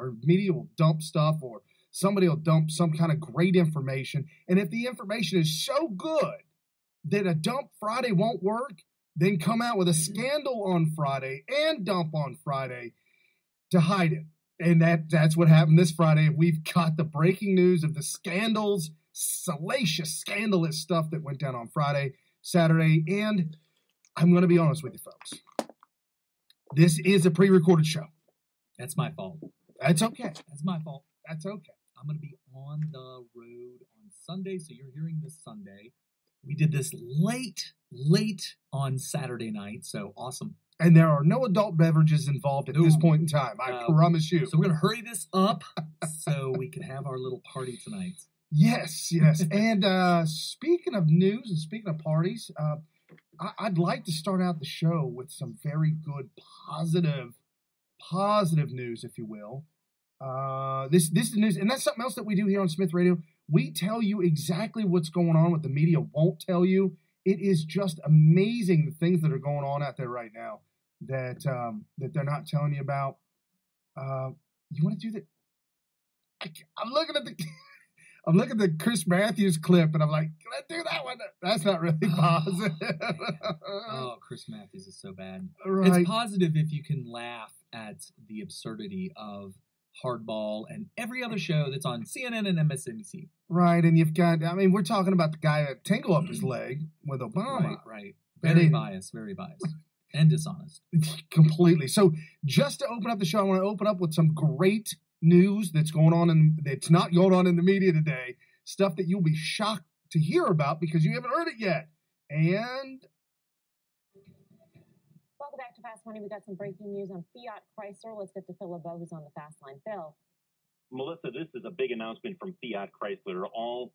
or media will dump stuff, or somebody will dump some kind of great information. And if the information is so good that a dump Friday won't work, then come out with a scandal on Friday and dump on Friday to hide it. And that's what happened this Friday. We've got the breaking news of the scandals, salacious, scandalous stuff that went down on Friday, Saturday. And I'm going to be honest with you, folks. This is a pre-recorded show. That's my fault. That's okay. That's my fault. That's okay. I'm going to be on the road on Sunday, so you're hearing this Sunday. We did this late on Saturday night, so awesome. And there are no adult beverages involved at this point in time. I promise you. So we're going to hurry this up so we can have our little party tonight. Yes. And speaking of news and speaking of parties, I'd like to start out the show with some very good, positive news, if you will. This is news, and that's something else that we do here on Smith Radio. We tell you exactly what's going on, what the media won't tell you. It is just amazing the things that are going on out there right now that they're not telling you about. You want to do that? I'm looking at the Chris Matthews clip, and I'm like, can I do that one? That's not really positive. Oh, Chris Matthews is so bad. Right. It's positive if you can laugh at the absurdity of Hardball and every other show that's on CNN and MSNBC. Right, and you've got, we're talking about the guy that tangled up his leg with Obama. Right. Very biased. And dishonest. Completely. So just to open up the show, I want to open up with some great news that's going on that's not going on in the media today. Stuff that you'll be shocked to hear about because you haven't heard it yet. And welcome back to Fast Money. We got some breaking news on Fiat Chrysler. Let's get to Phil LeBeau, who's on the fast line. Phil. Melissa, this is a big announcement from Fiat Chrysler, all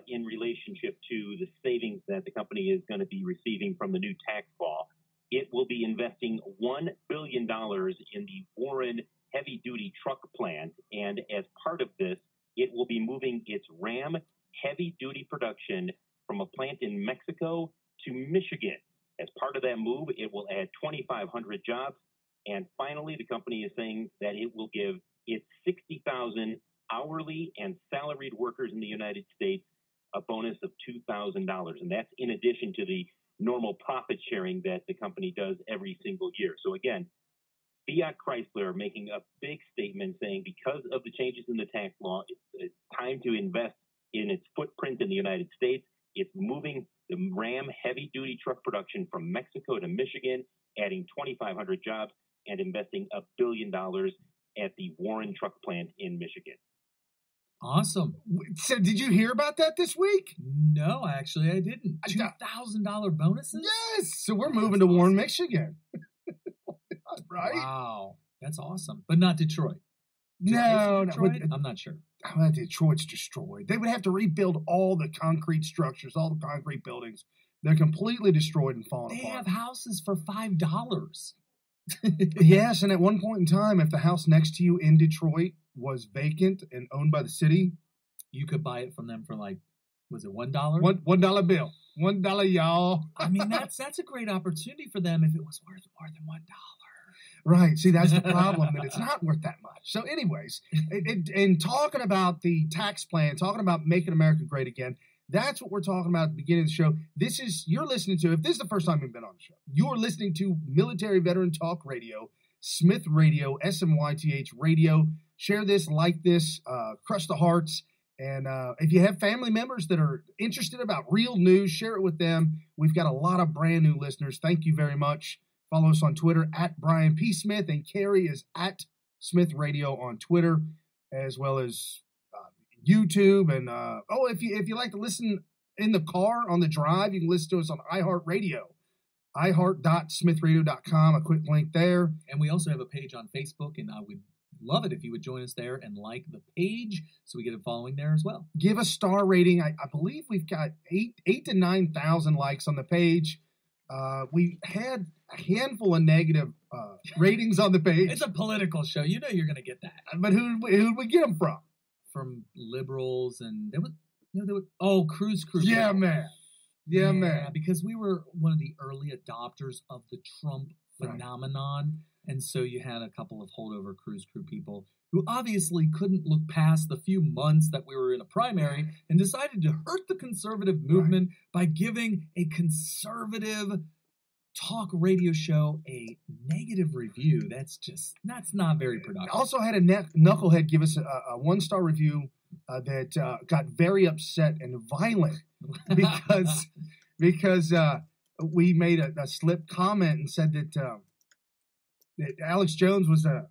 in relationship to the savings that the company is going to be receiving from the new tax law. It will be investing $1 billion in the Warren heavy-duty truck plant, and as part of this, it will be moving its Ram heavy-duty production from a plant in Mexico to Michigan. As part of that move, it will add 2,500 jobs, and finally, the company is saying that it will give its 60,000 hourly and salaried workers in the United States a bonus of $2,000, and that's in addition to the normal profit sharing that the company does every single year. So again, Fiat Chrysler making a big statement saying because of the changes in the tax law, it's time to invest in its footprint in the United States. It's moving the Ram heavy-duty truck production from Mexico to Michigan, adding 2,500 jobs, and investing $1 billion at the Warren truck plant in Michigan. Awesome. So did you hear about that this week? No, actually I didn't. $2,000 bonuses? Yes. So we're moving to Warren, Michigan. Right? Wow. That's awesome. But not Detroit. No. I'm not sure. Detroit's destroyed. They would have to rebuild all the concrete structures, all the concrete buildings. They're completely destroyed and falling apart. They have houses for $5. Yes, and at one point in time, if the house next to you in Detroit was vacant and owned by the city, you could buy it from them for was it $1? $1 bill. $1, y'all. I mean, that's a great opportunity for them if it was worth more than $1. Right. See, that's the problem, that it's not worth that much. So anyways, and talking about the tax plan, talking about making America great again, that's what we're talking about at the beginning of the show. You're listening to, if this is the first time you've been on the show, you're listening to Military Veteran Talk Radio, Smith Radio, SMYTH Radio. Share this, like this, crush the hearts. And if you have family members that are interested about real news, share it with them. We've got a lot of brand new listeners. Thank you very much. Follow us on Twitter at Brian P. Smith, and Carrie is at Smith Radio on Twitter, as well as YouTube. And if you like to listen in the car on the drive, you can listen to us on iHeartRadio, iHeart.smithradio.com. A quick link there. And we also have a page on Facebook, and I would love it if you would join us there and like the page so we get a following there as well. Give a star rating. I believe we've got 8,000 to 9,000 likes on the page. We had a handful of negative ratings on the page. It's a political show. You know you're going to get that. But who'd we get them from? From liberals, and there was Cruise Crew. Yeah, man. Yeah, man. Because we were one of the early adopters of the Trump phenomenon. Right. And so you had a couple of holdover Cruise Crew people who obviously couldn't look past the few months that we were in a primary and decided to hurt the conservative movement by giving a conservative talk radio show a negative review. That's not very productive. Also had a knucklehead give us a 1-star review that got very upset and violent because we made a slip comment and said that Alex Jones was a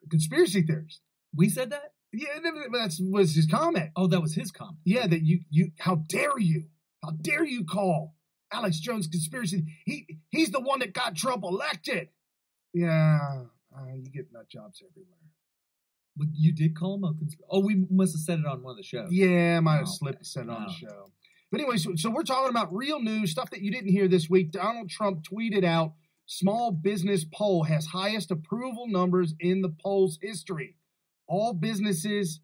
conspiracy theorist. We said that? Yeah, that was his comment. Oh, that was his comment. Yeah, that you how dare you call Alex Jones conspiracy? He's the one that got Trump elected. Yeah, you get nut jobs everywhere. But you did call him a conspiracy? Oh, we must have said it on one of the shows. Yeah, I might have slipped and said it on the show. But anyway, so we're talking about real news, stuff that you didn't hear this week. Donald Trump tweeted out, small business poll has highest approval numbers in the poll's history. All businesses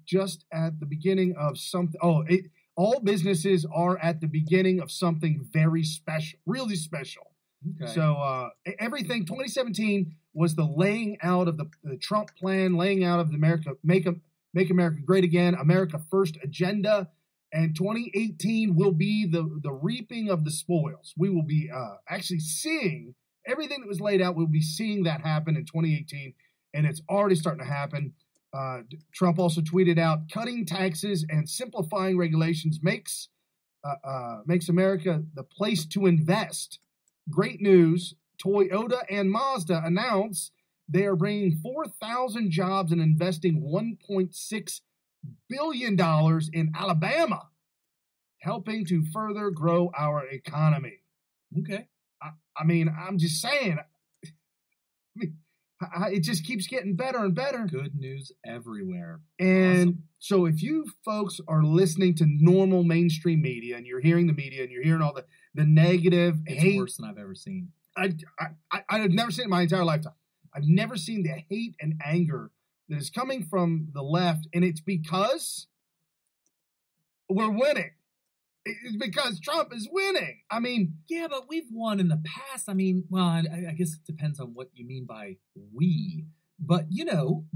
just at the beginning of something. All businesses are at the beginning of something very special, really special. Okay. So everything, 2017 was the laying out of the Trump plan, laying out of the Make America Great Again, America First agenda. And 2018 will be the reaping of the spoils. We will be actually seeing everything that was laid out. We'll be seeing that happen in 2018, and it's already starting to happen. Trump also tweeted out, cutting taxes and simplifying regulations makes America the place to invest. Great news. Toyota and Mazda announce they are bringing 4,000 jobs and investing $1.6 billion in Alabama, helping to further grow our economy. Okay. I mean, I'm just saying, it just keeps getting better and better. Good news everywhere. And awesome. So if you folks are listening to normal mainstream media and you're hearing the media and you're hearing all the negative hate. It's worse than I've ever seen. I've never seen it in my entire lifetime. I've never seen the hate and anger that is coming from the left, and it's because we're winning. It's because Trump is winning. I mean, yeah, but we've won in the past. I mean, well, I guess it depends on what you mean by we. But,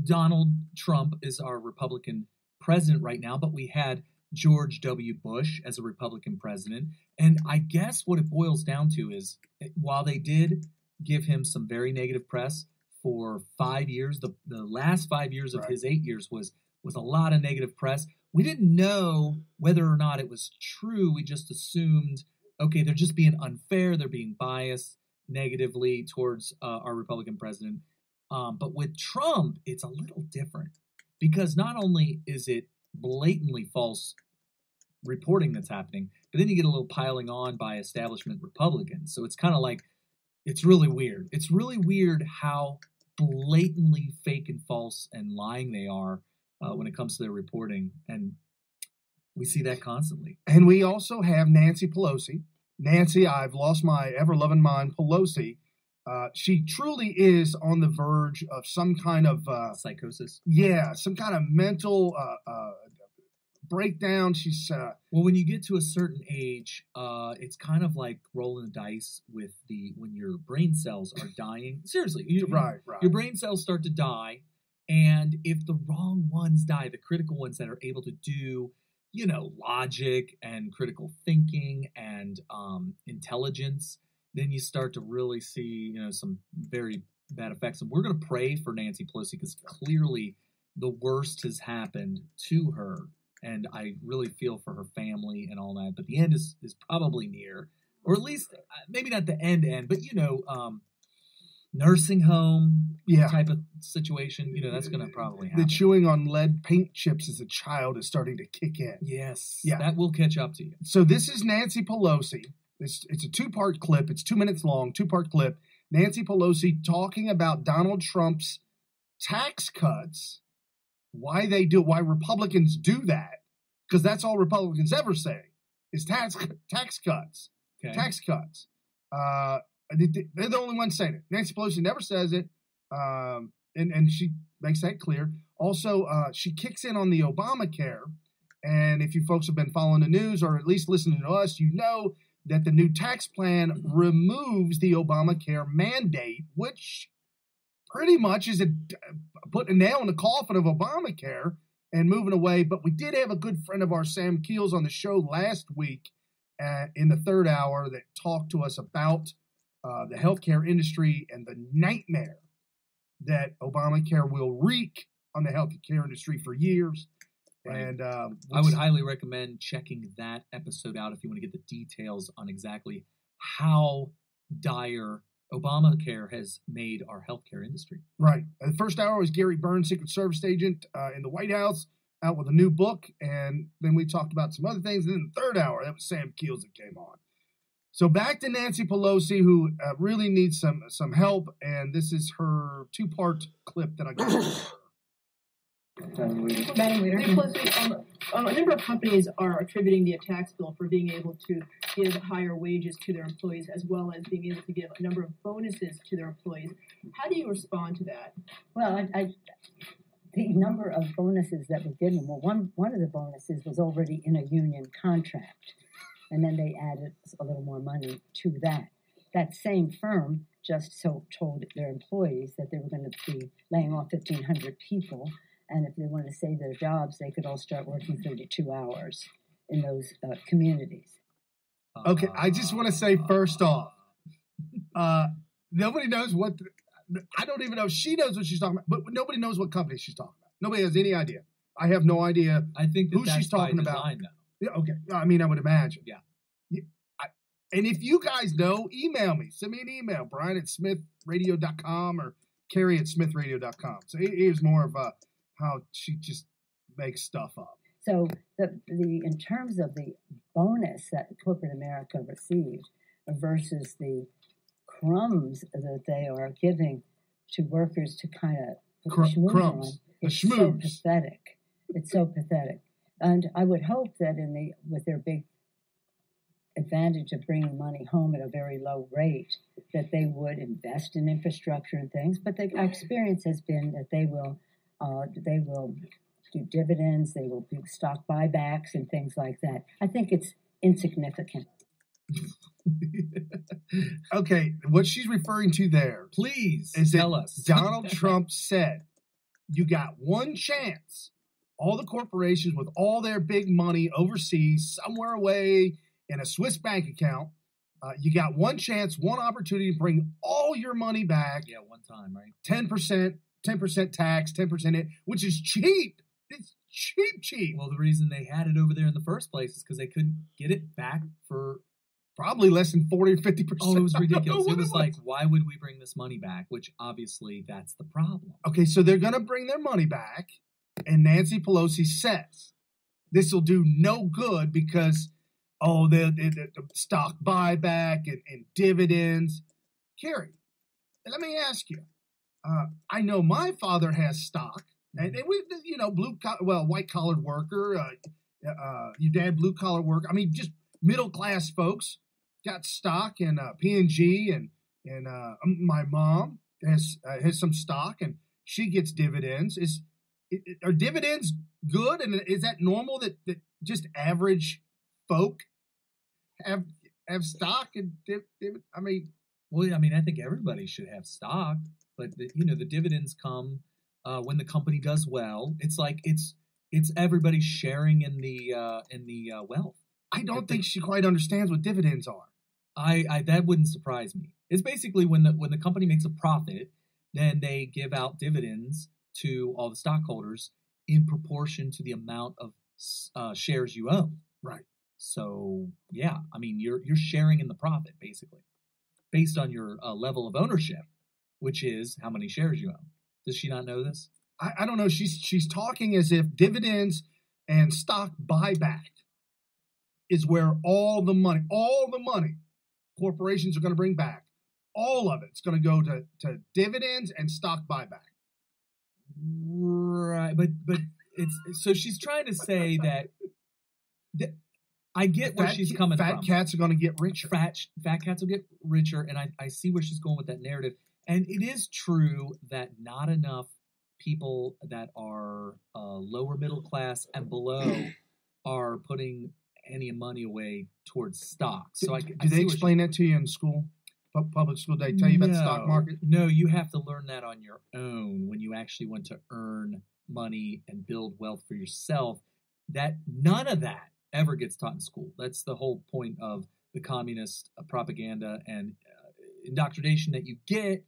Donald Trump is our Republican president right now, but we had George W. Bush as a Republican president. And I guess what it boils down to is, while they did give him some very negative press for 5 years, the last 5 years of his 8 years was a lot of negative press. We didn't know whether or not it was true. We just assumed, okay, they're just being unfair. They're being biased negatively towards our Republican president. But with Trump, it's a little different because not only is it blatantly false reporting that's happening, but then you get a little piling on by establishment Republicans. So it's kind of like, it's really weird. It's really weird how blatantly fake and false and lying they are when it comes to their reporting. And we see that constantly. And we also have Nancy Pelosi. Nancy, I've lost my ever-loving mind, Pelosi. She truly is on the verge of some kind of psychosis. Yeah, some kind of mental breakdown. She's well, when you get to a certain age, it's kind of like rolling the dice with when your brain cells are dying. Seriously, right. Your brain cells start to die, and if the wrong ones die, the critical ones that are able to do, logic and critical thinking and intelligence, then you start to really see, some very bad effects. And we're going to pray for Nancy Pelosi because clearly the worst has happened to her. And I really feel for her family and all that. But the end is probably near. Or at least, maybe not the end, but, nursing home type of situation. That's going to probably happen. The chewing on lead paint chips as a child is starting to kick in. Yes. Yeah. That will catch up to you. So this is Nancy Pelosi. It's a 2-part clip. It's 2 minutes long, 2-part clip. Nancy Pelosi talking about Donald Trump's tax cuts, why Republicans do that, because that's all Republicans ever say is tax cuts. Okay. Tax cuts. They're the only ones saying it. Nancy Pelosi never says it, and she makes that clear. Also, she kicks in on the Obamacare, and if you folks have been following the news or at least listening to us, you know that the new tax plan removes the Obamacare mandate, which pretty much is putting a nail in the coffin of Obamacare and moving away. But we did have a good friend of ours, Sam Keels, on the show last week in the third hour that talked to us about the healthcare industry and the nightmare that Obamacare will wreak on the healthcare industry for years. Right. And I would highly recommend checking that episode out if you want to get the details on exactly how dire Obamacare has made our healthcare industry. Right. The first hour was Gary Burns, Secret Service agent in the White House, out with a new book. And then we talked about some other things. And then the third hour, that was Sam Keels that came on. So back to Nancy Pelosi, who really needs some help. And this is her two-part clip that I got. Madam Leader, a number of companies are attributing the tax bill for being able to give higher wages to their employees, as well as being able to give a number of bonuses to their employees. How do you respond to that? Well, the number of bonuses that were given, well, one of the bonuses was already in a union contract, and then they added a little more money to that. That same firm just told their employees that they were going to be laying off 1,500 people. And if they want to save their jobs, they could all start working 32 hours in those communities. Okay, I just want to say first off, nobody knows what. I don't even know if she knows what she's talking about, but nobody knows what company she's talking about. Nobody has any idea. I have no idea. I think who she's talking about. Now. Yeah, okay, I mean, I would imagine. Yeah. And if you guys know, email me. Send me an email, Brian@smithradio.com or Carrie@smithradio.com. So here's more of how she just makes stuff up. So in terms of the bonus that corporate America received versus the crumbs that they are giving to workers to kind of put the schmooze on, it's so pathetic. It's so pathetic. And I would hope that with their big advantage of bringing money home at a very low rate, that they would invest in infrastructure and things. But our experience has been that they will do dividends, they will do stock buybacks and things like that. I think it's insignificant. Okay, what she's referring to there, please tell us. Donald Trump said, you got one chance. All the corporations with all their big money overseas, somewhere away in a Swiss bank account, you got one chance, one opportunity to bring all your money back. Yeah, one time, right? 10% tax, 10% it, which is cheap. It's cheap. Well, the reason they had it over there in the first place is because they couldn't get it back for probably less than 40 or 50%. Oh, it was ridiculous. It was like, why would we bring this money back? Which obviously that's the problem. Okay, so they're going to bring their money back, and Nancy Pelosi says this will do no good because, the stock buyback and dividends. Carrie, let me ask you. I know my father has stock, and we, white collar worker. Your dad, blue collar worker. I mean, just middle class folks got stock in P&G, and my mom has some stock, and she gets dividends. Are dividends good, and is that normal that just average folk have stock and dividends? I mean, I think everybody should have stock. But the dividends come when the company does well. It's like it's everybody sharing in the wealth. I don't think she quite understands what dividends are. I that wouldn't surprise me. It's basically when the company makes a profit, then they give out dividends to all the stockholders in proportion to the amount of shares you own. Right. So yeah, you're sharing in the profit basically, based on your level of ownership, which is how many shares you own. Does she not know this? I don't know. She's talking as if dividends and stock buyback is where all the money corporations are going to bring back, all of it's going to go to dividends and stock buyback. Right, but it's so she's trying to say that I get where she's coming from. Fat cats are going to get richer. Fat cats will get richer, and I see where she's going with that narrative. And it is true that not enough people that are lower middle class and below are putting any money away towards stocks. So do they explain that to you in school? public school? They tell you about the stock market? No, you have to learn that on your own when you actually want to earn money and build wealth for yourself. That none of that ever gets taught in school. That's the whole point of the communist propaganda and indoctrination that you get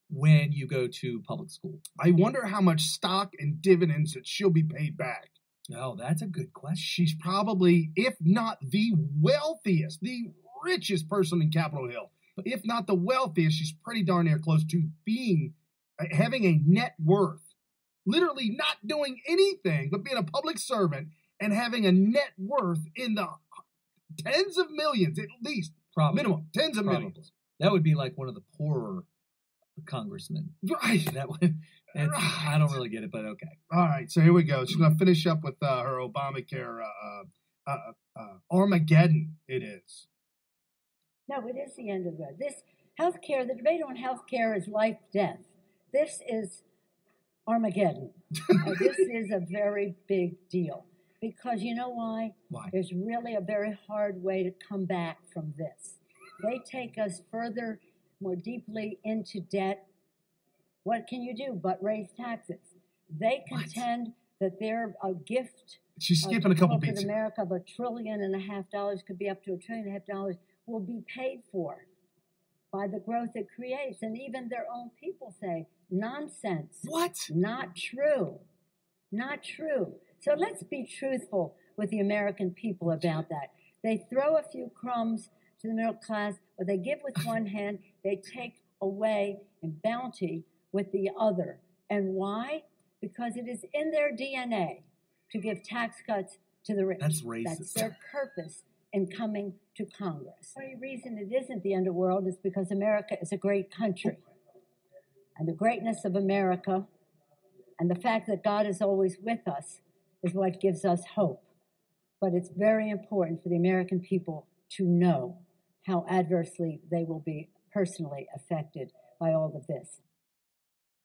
when you go to public school. I wonder how much stock and dividends that she'll be paid back. Oh, that's a good question. She's probably, if not the wealthiest, the richest person in Capitol Hill. If not the wealthiest, she's pretty darn near close to having a net worth. Literally not doing anything but being a public servant and having a net worth in the tens of millions, at least. Probably. Minimum. Tens of millions. That would be like one of the poorer congressmen. Right. That would. Right. I don't really get it, but okay. All right, so here we go. She's going to finish up with her Obamacare Armageddon, it is. No, it is the end of it. This healthcare, the debate on healthcare is life, death. This is Armageddon. This is a very big deal. Because you know why? Why? There's really a very hard way to come back from this. They take us further, more deeply into debt. What can you do but raise taxes? They contend that they're a gift. She's skipping a couple corporate beats. America of $1.5 trillion, could be up to $1.5 trillion, will be paid for by the growth it creates. And even their own people say, nonsense. What? Not true. Not true. So let's be truthful with the American people about that. They throw a few crumbs to the middle class, but they give with one hand, they take away in bounty with the other. And why? Because it is in their DNA to give tax cuts to the rich. That's racist. That's their purpose in coming to Congress. The only reason it isn't the underworld is because America is a great country. And the greatness of America and the fact that God is always with us is what gives us hope. But it's very important for the American people to know how adversely they will be personally affected by all of this.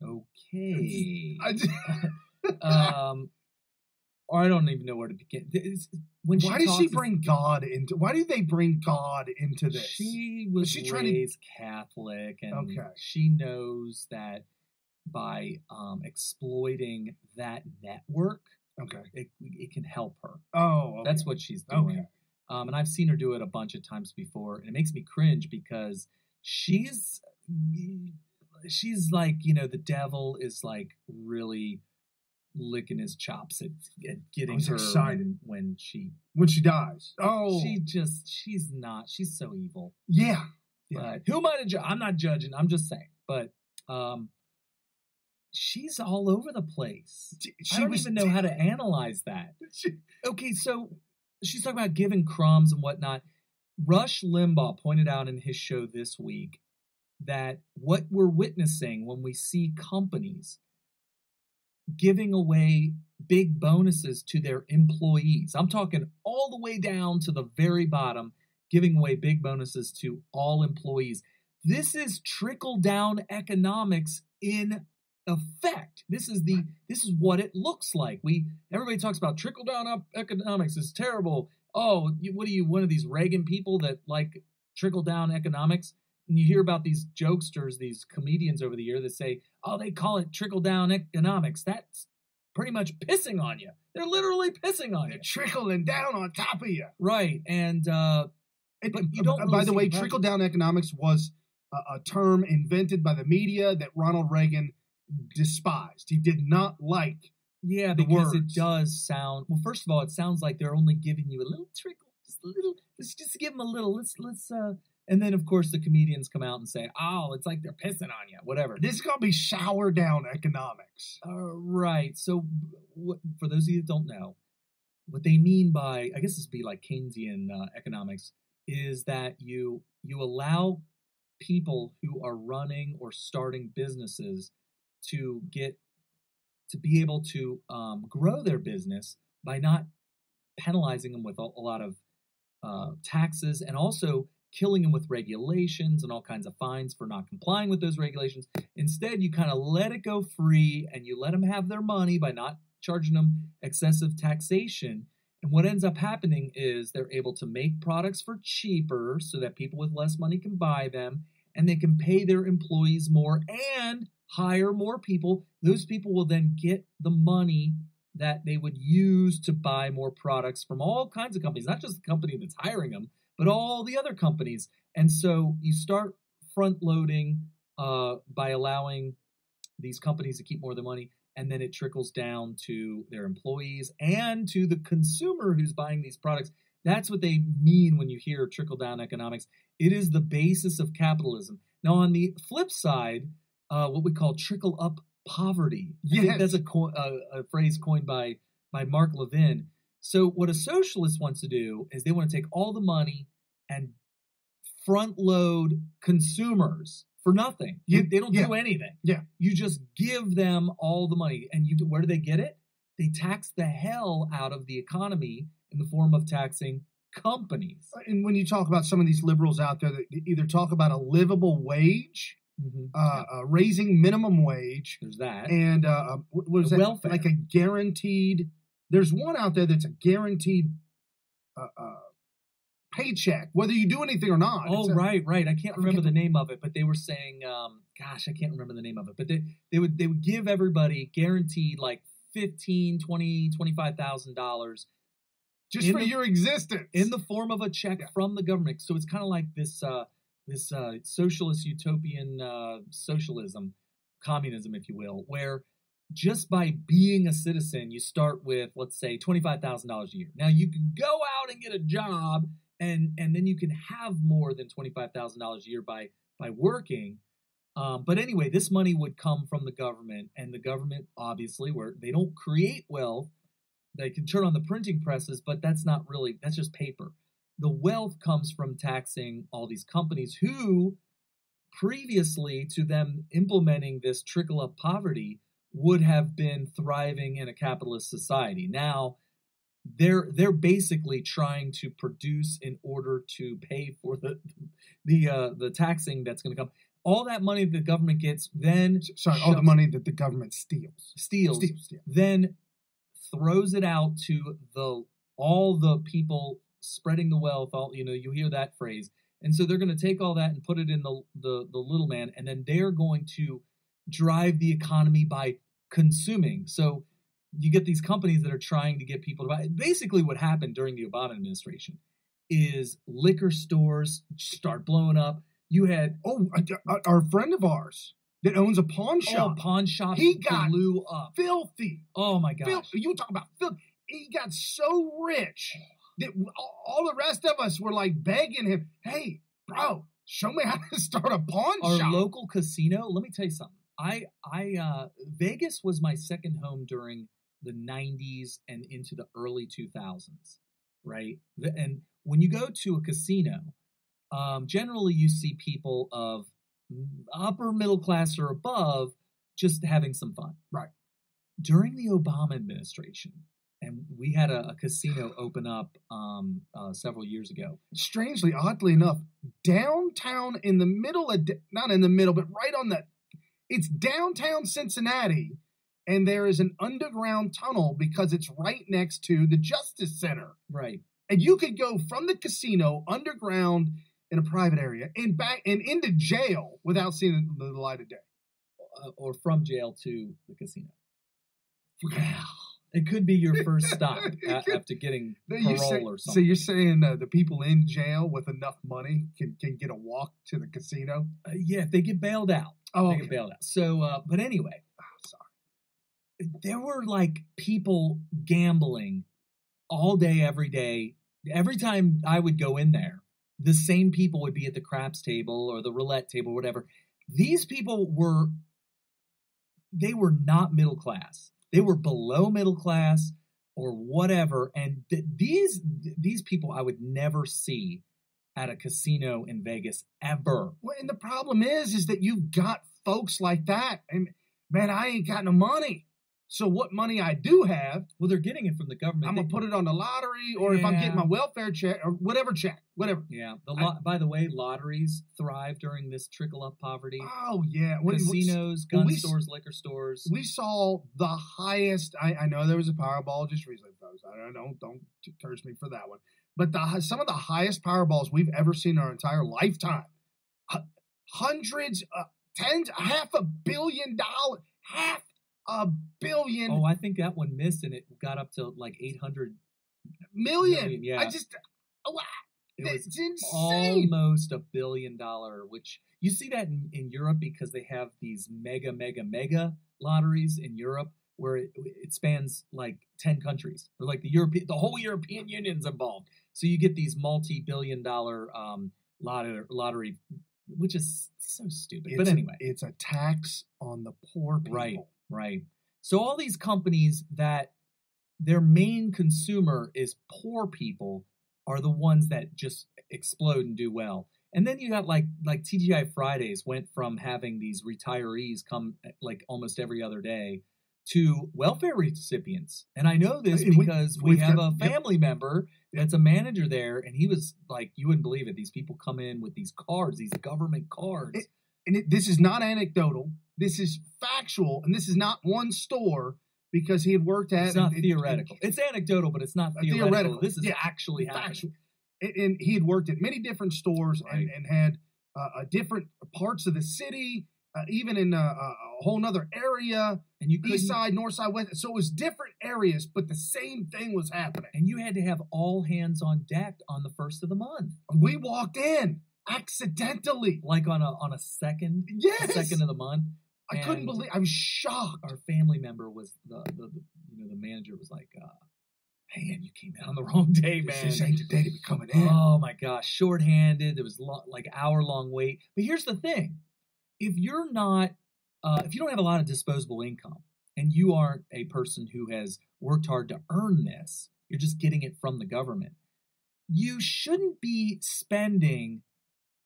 Okay. I don't even know where to begin. Why does she bring God into? Why do they bring God into this? She was raised Catholic, and she knows that by exploiting that network, it can help her. Oh, that's what she's doing. And I've seen her do it a bunch of times before, and it makes me cringe because she's like, you know, the devil is like really licking his chops at getting her excited when she dies. Oh, she's so evil. Yeah. But who am I to judge? I'm not judging. I'm just saying. But she's all over the place. I don't even know how to analyze that. Okay, so she's talking about giving crumbs and whatnot. Rush Limbaugh pointed out in his show this week that what we're witnessing when we see companies giving away big bonuses to their employees, I'm talking all the way down to the very bottom, giving away big bonuses to all employees. This is trickle-down economics in effect. This is what it looks like. Everybody talks about trickle-down economics is terrible. Oh, what are you, one of these Reagan people that like trickle-down economics? And you hear about these jokesters, these comedians over the year that say, oh, they call it trickle-down economics. That's pretty much pissing on you. They're literally pissing on you. They're trickling down on top of you. Right. And but you don't really by the way, trickle-down economics was a term invented by the media that Ronald Reagan despised. He did not like the because words. It does sound, well, first of all, it sounds like they're only giving you a little trickle, just a little, let's just give them a little, let's and then, of course, the comedians come out and say, oh, it's like they're pissing on you, whatever. This is going to be shower down economics. Right. So for those of you that don't know, what they mean by, I guess this would be like Keynesian economics, is that you allow people who are running or starting businesses to be able to grow their business by not penalizing them with a lot of taxes, and also killing them with regulations and all kinds of fines for not complying with those regulations. Instead, you kind of let it go free and you let them have their money by not charging them excessive taxation. And what ends up happening is they're able to make products for cheaper so that people with less money can buy them. and they can pay their employees more and hire more people. Those people will then get the money that they would use to buy more products from all kinds of companies, not just the company that's hiring them, but all the other companies. And so you start front loading by allowing these companies to keep more of the money, and then it trickles down to their employees and to the consumer who's buying these products. That's what they mean when you hear trickle-down economics. It is the basis of capitalism. Now, on the flip side, what we call trickle-up poverty. I think that's a phrase coined by Mark Levin. So what a socialist wants to do is they want to take all the money and front-load consumers for nothing. They don't do anything. Yeah. You just give them all the money. And where do they get it? They tax the hell out of the economy in the form of taxing companies. And when you talk about some of these liberals out there that either talk about a livable wage, raising minimum wage. There's that. And what is that? Welfare. Like a guaranteed. There's one out there that's a guaranteed paycheck, whether you do anything or not. Oh, right. I can't remember the name of it, but they were saying, I can't remember the name of it, but they would give everybody guaranteed like $15,000, $20,000, $25,000 just for your existence in the form of a check from the government. So it's kind of like this socialist utopian socialism, communism, if you will, where just by being a citizen, you start with, let's say, $25,000 a year. Now you can go out and get a job, and then you can have more than $25,000 a year by working. But anyway, this money would come from the government, and the government, obviously, where they don't create wealth, they can turn on the printing presses, but that's just paper. The wealth comes from taxing all these companies who, previously to them implementing this trickle-up poverty, would have been thriving in a capitalist society. Now, they're basically trying to produce in order to pay for the taxing that's going to come. All that money that the government gets, then all the money that the government steals, then throws it out to all the people spreading the wealth. You hear that phrase, and so they're going to take all that and put it in the little man, and then they're going to drive the economy by consuming. So you get these companies that are trying to get people to buy. Basically, what happened during the Obama administration is liquor stores start blowing up. You had our friend of ours that owns a pawn shop. Pawn shop. He got blew up. Filthy. Oh my gosh. You talk about filthy. He got so rich that all the rest of us were like begging him, "Hey, bro, show me how to start a pawn shop." Our local casino. Let me tell you something. Vegas was my second home during the 90s and into the early 2000s, right? And when you go to a casino, generally you see people of upper middle class or above just having some fun. Right. During the Obama administration, and we had a casino open up several years ago. Strangely, oddly enough, downtown in the middle of, not in the middle, but right on it's downtown Cincinnati, and there is an underground tunnel because it's right next to the Justice Center. Right. And you could go from the casino underground in a private area and back and into jail without seeing the light of day. Or from jail to the casino. Wow. It could be your first stop after getting parole or something. So you're saying the people in jail with enough money can get a walk to the casino? Yeah, if they get bailed out. Oh, they get bailed out. So, but anyway. Sorry. There were like people gambling all day, every day. Every time I would go in there, the same people would be at the craps table or the roulette table, whatever. These people were not middle class. They were below middle class or whatever. And these people I would never see at a casino in Vegas ever. Well, and the problem is that you've got folks like that. And man, I ain't got no money. So what money I do have, well, they're getting it from the government. I'm going to put it on the lottery, or if I'm getting my welfare check or whatever. Yeah. By the way, lotteries thrive during this trickle-up poverty. Oh, yeah. Casinos, gun stores, liquor stores. We saw the highest. I know there was a Powerball just recently, folks. Don't curse me for that one. But some of the highest Powerballs we've ever seen in our entire lifetime. hundreds, $500 million, $500 million. Oh, I think that one missed, and it got up to like 800 million. Yeah. It's insane. Almost $1 billion, which you see that in Europe because they have these mega lotteries in Europe where it spans like 10 countries. Or like the whole European Union's involved. So you get these multi-billion-dollar lottery, which is so stupid. But anyway. It's a tax on the poor people. Right. So all these companies that their main consumer is poor people are the ones that just explode and do well. And then you got like TGI Fridays went from having these retirees come like almost every other day to welfare recipients. And I know this because we have a family member that's a manager there, and he was like, you wouldn't believe it. These people come in with these cards, these government cards. This is not anecdotal. This is factual, and this is not one store because he had worked at. It's not theoretical. It's anecdotal, but it's not theoretical. This is actually happening. And he had worked at many different stores and had different parts of the city, even in a whole nother area, and east side, north side, west. So it was different areas, but the same thing was happening. And you had to have all hands on deck on the first of the month. We walked in accidentally, like on a second, second of the month. I couldn't believe. I was shocked. Our family member was the manager was like, man, you came in on the wrong day, man. This ain't the day to be coming in. Oh my gosh, shorthanded. There was like hour-long wait. But here's the thing: if you're not, if you don't have a lot of disposable income, and you aren't a person who has worked hard to earn this, you're just getting it from the government. You shouldn't be spending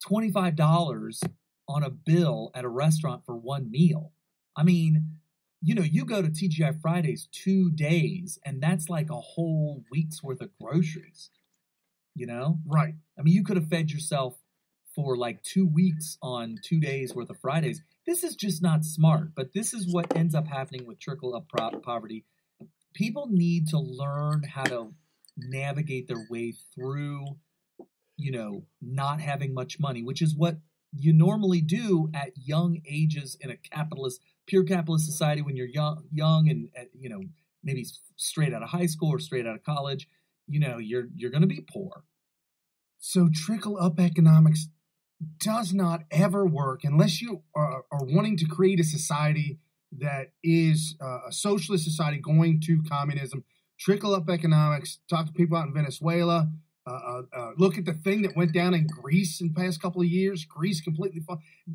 $25 on a bill at a restaurant for one meal. I mean, you go to TGI Fridays 2 days, and that's like a whole week's worth of groceries, Right. I mean, you could have fed yourself for like 2 weeks on 2 days worth of Fridays. This is just not smart, but this is what ends up happening with trickle-up poverty. People need to learn how to navigate their way through, not having much money, which is what you normally do at young ages in a pure capitalist society when you're young and maybe straight out of high school or straight out of college. You're going to be poor. So trickle up economics does not ever work unless you are wanting to create a society that is a socialist society going to communism. Trickle up economics. Talk to people out in Venezuela. Look at the thing that went down in Greece in the past couple of years. Greece completely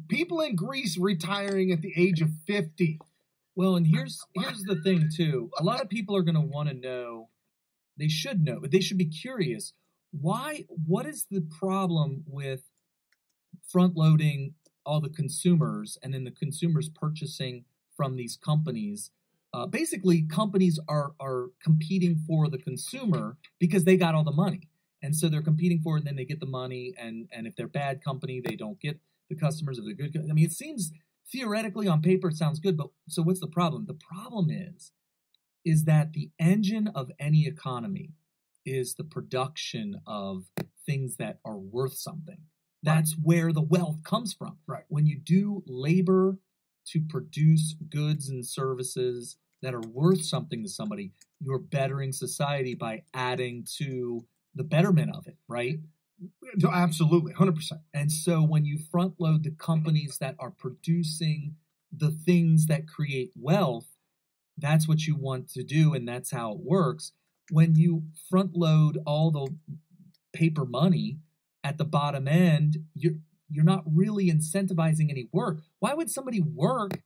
people in Greece retiring at the age of 50. Well, and here's the thing too. A lot of people are going to want to know. They should know, but they should be curious. Why? What is the problem with front loading all the consumers and then the consumers purchasing from these companies? Basically, companies are competing for the consumer because they got all the money. And so they're competing for it, and then they get the money. And if they're bad company, they don't get the customers. If they're good, I mean, it seems theoretically on paper it sounds good, but so what's the problem? The problem is that the engine of any economy is the production of things that are worth something. That's where the wealth comes from. Right. When you do labor to produce goods and services that are worth something to somebody, you're bettering society by adding to the betterment of it, right? Absolutely, 100%. And so when you front load the companies that are producing the things that create wealth, that's what you want to do, and that's how it works. When you front load all the paper money at the bottom end, you're not really incentivizing any work. Why would somebody work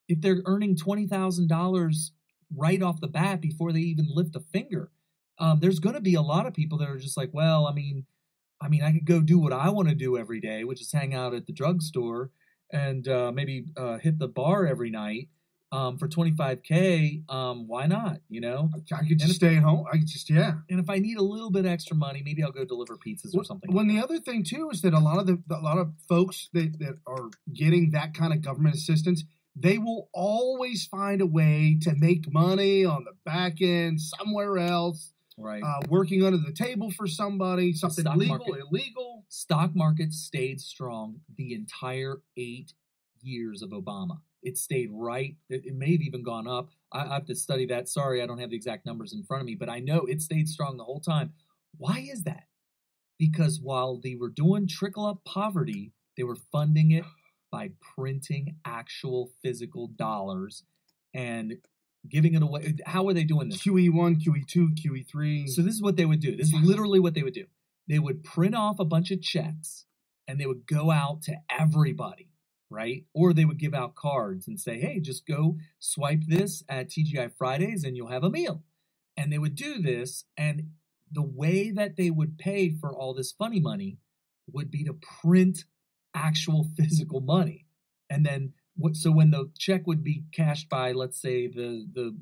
if they're earning $20,000 right off the bat before they even lift a finger? There's going to be a lot of people that are just like, well, I mean, I could go do what I want to do every day, which is hang out at the drugstore and maybe hit the bar every night for $25K. Why not? I could just stay at home. And if I need a little bit extra money, maybe I'll go deliver pizzas or something. Well, the other thing too is that a lot of folks that are getting that kind of government assistance, they will always find a way to make money on the back end somewhere else. Right. Working under the table for somebody, something legal, market. illegal. stock market stayed strong the entire 8 years of Obama. It stayed right. It may have even gone up. I have to study that. Sorry, I don't have the exact numbers in front of me, but I know it stayed strong the whole time. Why is that? Because while they were doing trickle-up poverty, they were funding it by printing actual physical dollars and giving it away. How are they doing this? QE1, QE2, QE3. So this is what they would do. This is literally what they would do. They would print off a bunch of checks, and they would go out to everybody, right? Or they would give out cards and say, hey, just go swipe this at TGI Fridays and you'll have a meal. And they would do this, and the way that they would pay for all this funny money would be to print actual physical money. And then, so when the check would be cashed by, let's say, the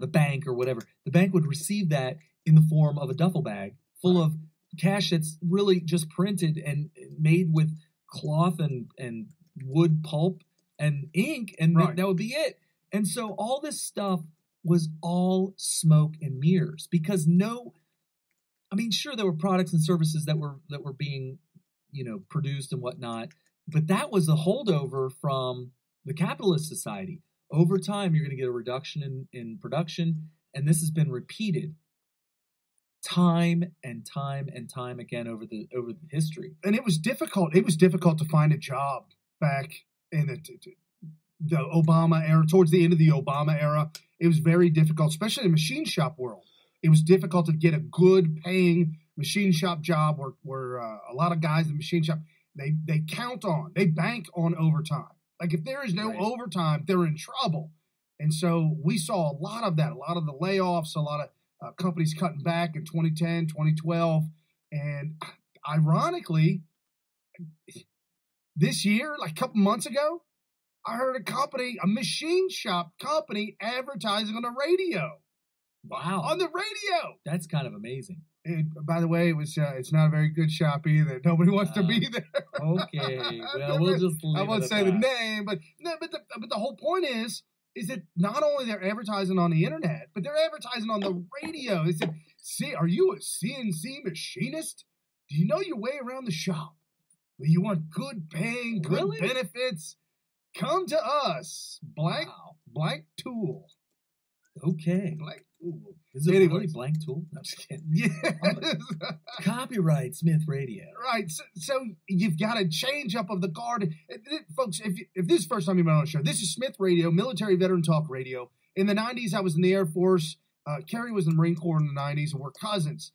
bank or whatever, the bank would receive that in the form of a duffel bag full of cash that's really just printed and made with cloth and wood pulp and ink, and that would be it. And so all this stuff was all smoke and mirrors, because sure, there were products and services that were being, produced and whatnot, but that was a holdover from the capitalist society. Over time, you're going to get a reduction in production, and this has been repeated time and time and time again over the history. And it was difficult. It was difficult to find a job back in the Obama era. Towards the end of the Obama era, it was very difficult, especially in the machine shop world. It was difficult to get a good paying machine shop job where a lot of guys in the machine shop, they bank on overtime. Like if there is no overtime, they're in trouble. And so we saw a lot of that, a lot of the layoffs, a lot of companies cutting back in 2010, 2012. And ironically, this year, like a couple months ago, I heard a machine shop company advertising on the radio. Wow. On the radio. That's kind of amazing. And by the way, it's not a very good shop either. Nobody wants to be there. Okay. Well, we'll just leave I won't it say at the that. name, but the whole point is that not only they're advertising on the internet, but they're advertising on the radio. They said, "See, are you a CNC machinist? Do you know your way around the shop? Well, you want good paying, good benefits? Come to us. Blank tool." Okay. Blank tool. Is it really blank tool? I'm just kidding. Yes. Copyright Smith Radio. Right. So you've got a change up of the guard. Folks, if this is the first time you've been on the show, this is Smith Radio, Military Veteran Talk Radio. In the 90s, I was in the Air Force. Kerry was in the Marine Corps in the 90s, and we're cousins.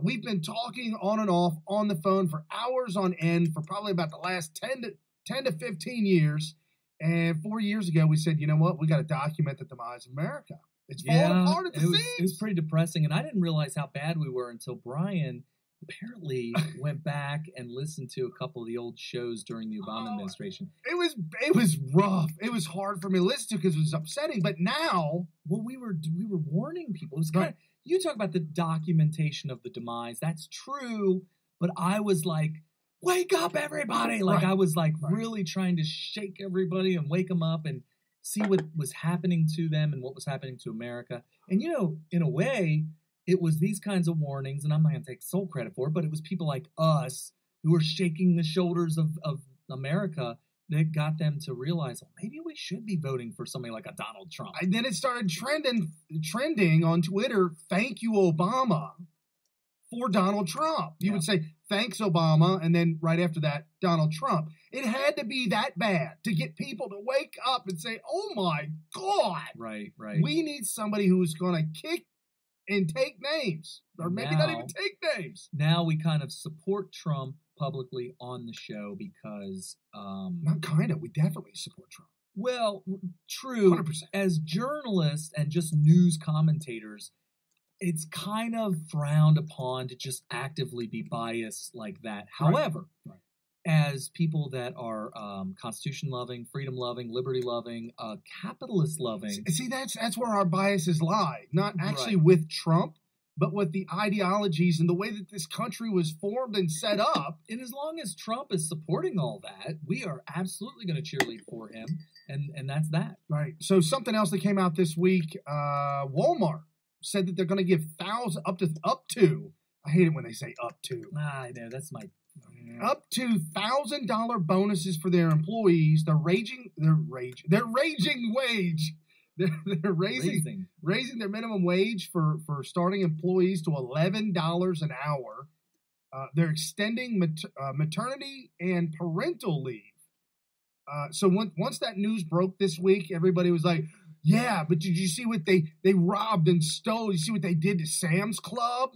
We've been talking on and off on the phone for hours on end for probably about the last 10 to 15 years. And 4 years ago, we said, you know what? We got to document the demise of America. It's falling apart at the seams. It was pretty depressing, and I didn't realize how bad we were until Brian apparently went back and listened to a couple of the old shows during the Obama administration. It was rough. It was hard for me to listen to because it was upsetting. But now, we were warning people. It was kind of, you talk about the documentation of the demise. That's true, but I was like, wake up, everybody! Like I was like really trying to shake everybody and wake them up and see what was happening to them and what was happening to America. And, in a way, it was these kinds of warnings, and I'm not going to take sole credit for it, but it was people like us who were shaking the shoulders of America that got them to realize, maybe we should be voting for somebody like a Donald Trump. And then it started trending on Twitter, "Thank you, Obama," for Donald Trump. You would say, "Thanks, Obama," and then right after that, Donald Trump. It had to be that bad to get people to wake up and say, "Oh my God." Right. We need somebody who's going to kick and take names, or maybe not even take names. Now we kind of support Trump publicly on the show because... not kind of, we definitely support Trump. Well, true. 100%. As journalists and just news commentators, it's kind of frowned upon to just actively be biased like that. However, as people that are Constitution-loving, freedom-loving, liberty-loving, capitalist-loving... See, that's where our biases lie. Not actually with Trump, but with the ideologies and the way that this country was formed and set up. And as long as Trump is supporting all that, we are absolutely going to cheerlead for him, and that's that. Right. So something else that came out this week, Walmart said that they're going to give up to. I hate it when they say up to. I know, that's my... Up to $1,000 bonuses for their employees. They're raising wage. They're raising their minimum wage for starting employees to $11 an hour. They're extending maternity and parental leave. So once that news broke this week, everybody was like, "Yeah, but did you see what they robbed and stole? You see what they did to Sam's Club?"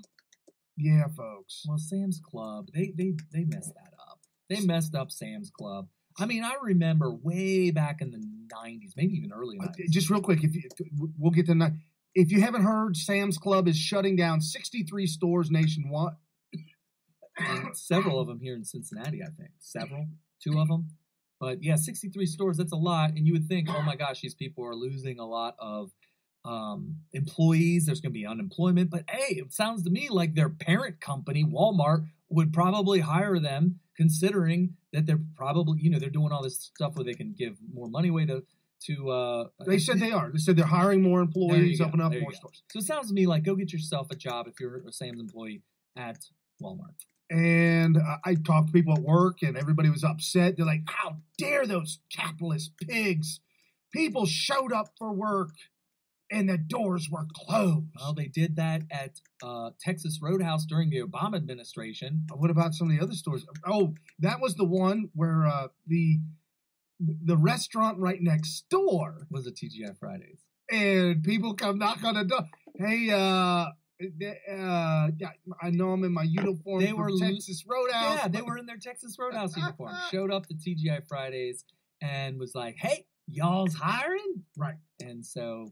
Yeah, folks. Well, Sam's Club, they messed that up. They messed up Sam's Club. I mean, I remember way back in the 90s, maybe even early 90s. Just real quick, we'll get to that. If you haven't heard, Sam's Club is shutting down 63 stores nationwide. And several of them here in Cincinnati, I think. Two of them. But yeah, 63 stores, that's a lot. And you would think, oh my gosh, these people are losing a lot of employees. There's going to be unemployment. But hey, it sounds to me like their parent company, Walmart, would probably hire them, considering that they're probably, they're doing all this stuff where they can give more money away to they said they are. They said they're hiring more employees, open up more stores. So it sounds to me like go get yourself a job if you're a Sam's employee at Walmart. And I talked to people at work, and everybody was upset. They're like, "How dare those capitalist pigs? People showed up for work, and the doors were closed." Well, they did that at Texas Roadhouse during the Obama administration. What about some of the other stores? Oh, that was the one where the restaurant right next door was a TGI Fridays, and people come knock on the door. Hey, I know I'm in my uniform. They were Texas Roadhouse. Yeah, they were in their Texas Roadhouse uniform. Showed up to TGI Fridays and was like, "Hey, y'all's hiring?" Right. And so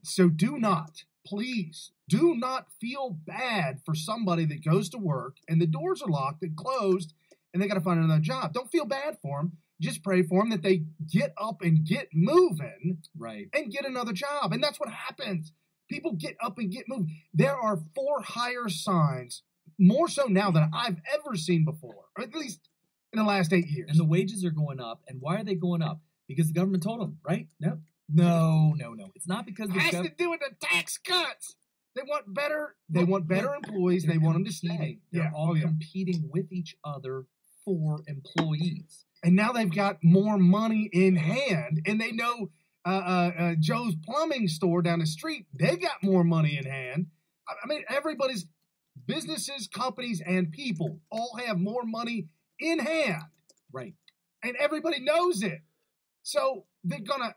please do not feel bad for somebody that goes to work and the doors are locked and closed and they got to find another job. Don't feel bad for them. Just pray for them that they get up and get moving, right, and get another job. And that's what happens. People get up and get moving. There are for hire signs, more so now than I've ever seen before, or at least in the last 8 years. And the wages are going up. And why are they going up? Because the government told them, right? No. It's not because it has to do with the tax cuts. They want better. They want better employees. They want them to stay. They're all competing with each other for employees. And now they've got more money in hand, and they know Joe's plumbing store down the street, they got more money in hand. I mean, everybody's businesses, companies, and people all have more money in hand. Right. And everybody knows it. So they're gonna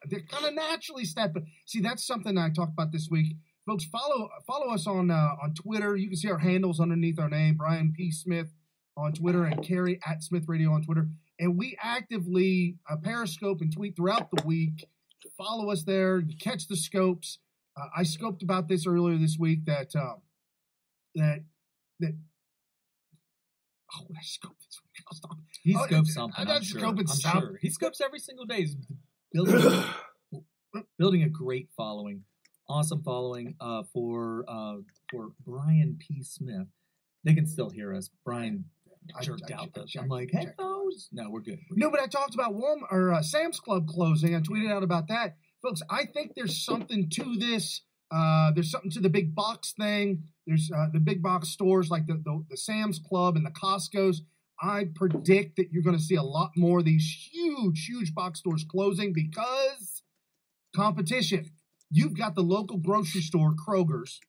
naturally step in. See, that's something I talked about this week. Folks, follow us on Twitter. You can see our handles underneath our name, Brian P. Smith on Twitter and Carrie at Smith Radio on Twitter. And we actively periscope and tweet throughout the week. Follow us there. You catch the scopes. I scoped about this earlier this week that what I scoped this week. I'll stop. He scopes something. I'm sure. He scopes every single day. He's building a great following, awesome following for Brian P. Smith. They can still hear us. Brian jerked out this. I'm like, headphones? No, we're good. No, but I talked about Walmart or Sam's Club closing. I tweeted out about that. Folks, I think there's something to this. There's something to the big box thing. There's the big box stores like the Sam's Club and the Costco's. I predict that you're going to see a lot more of these huge box stores closing because competition. You've got the local grocery store, Kroger's.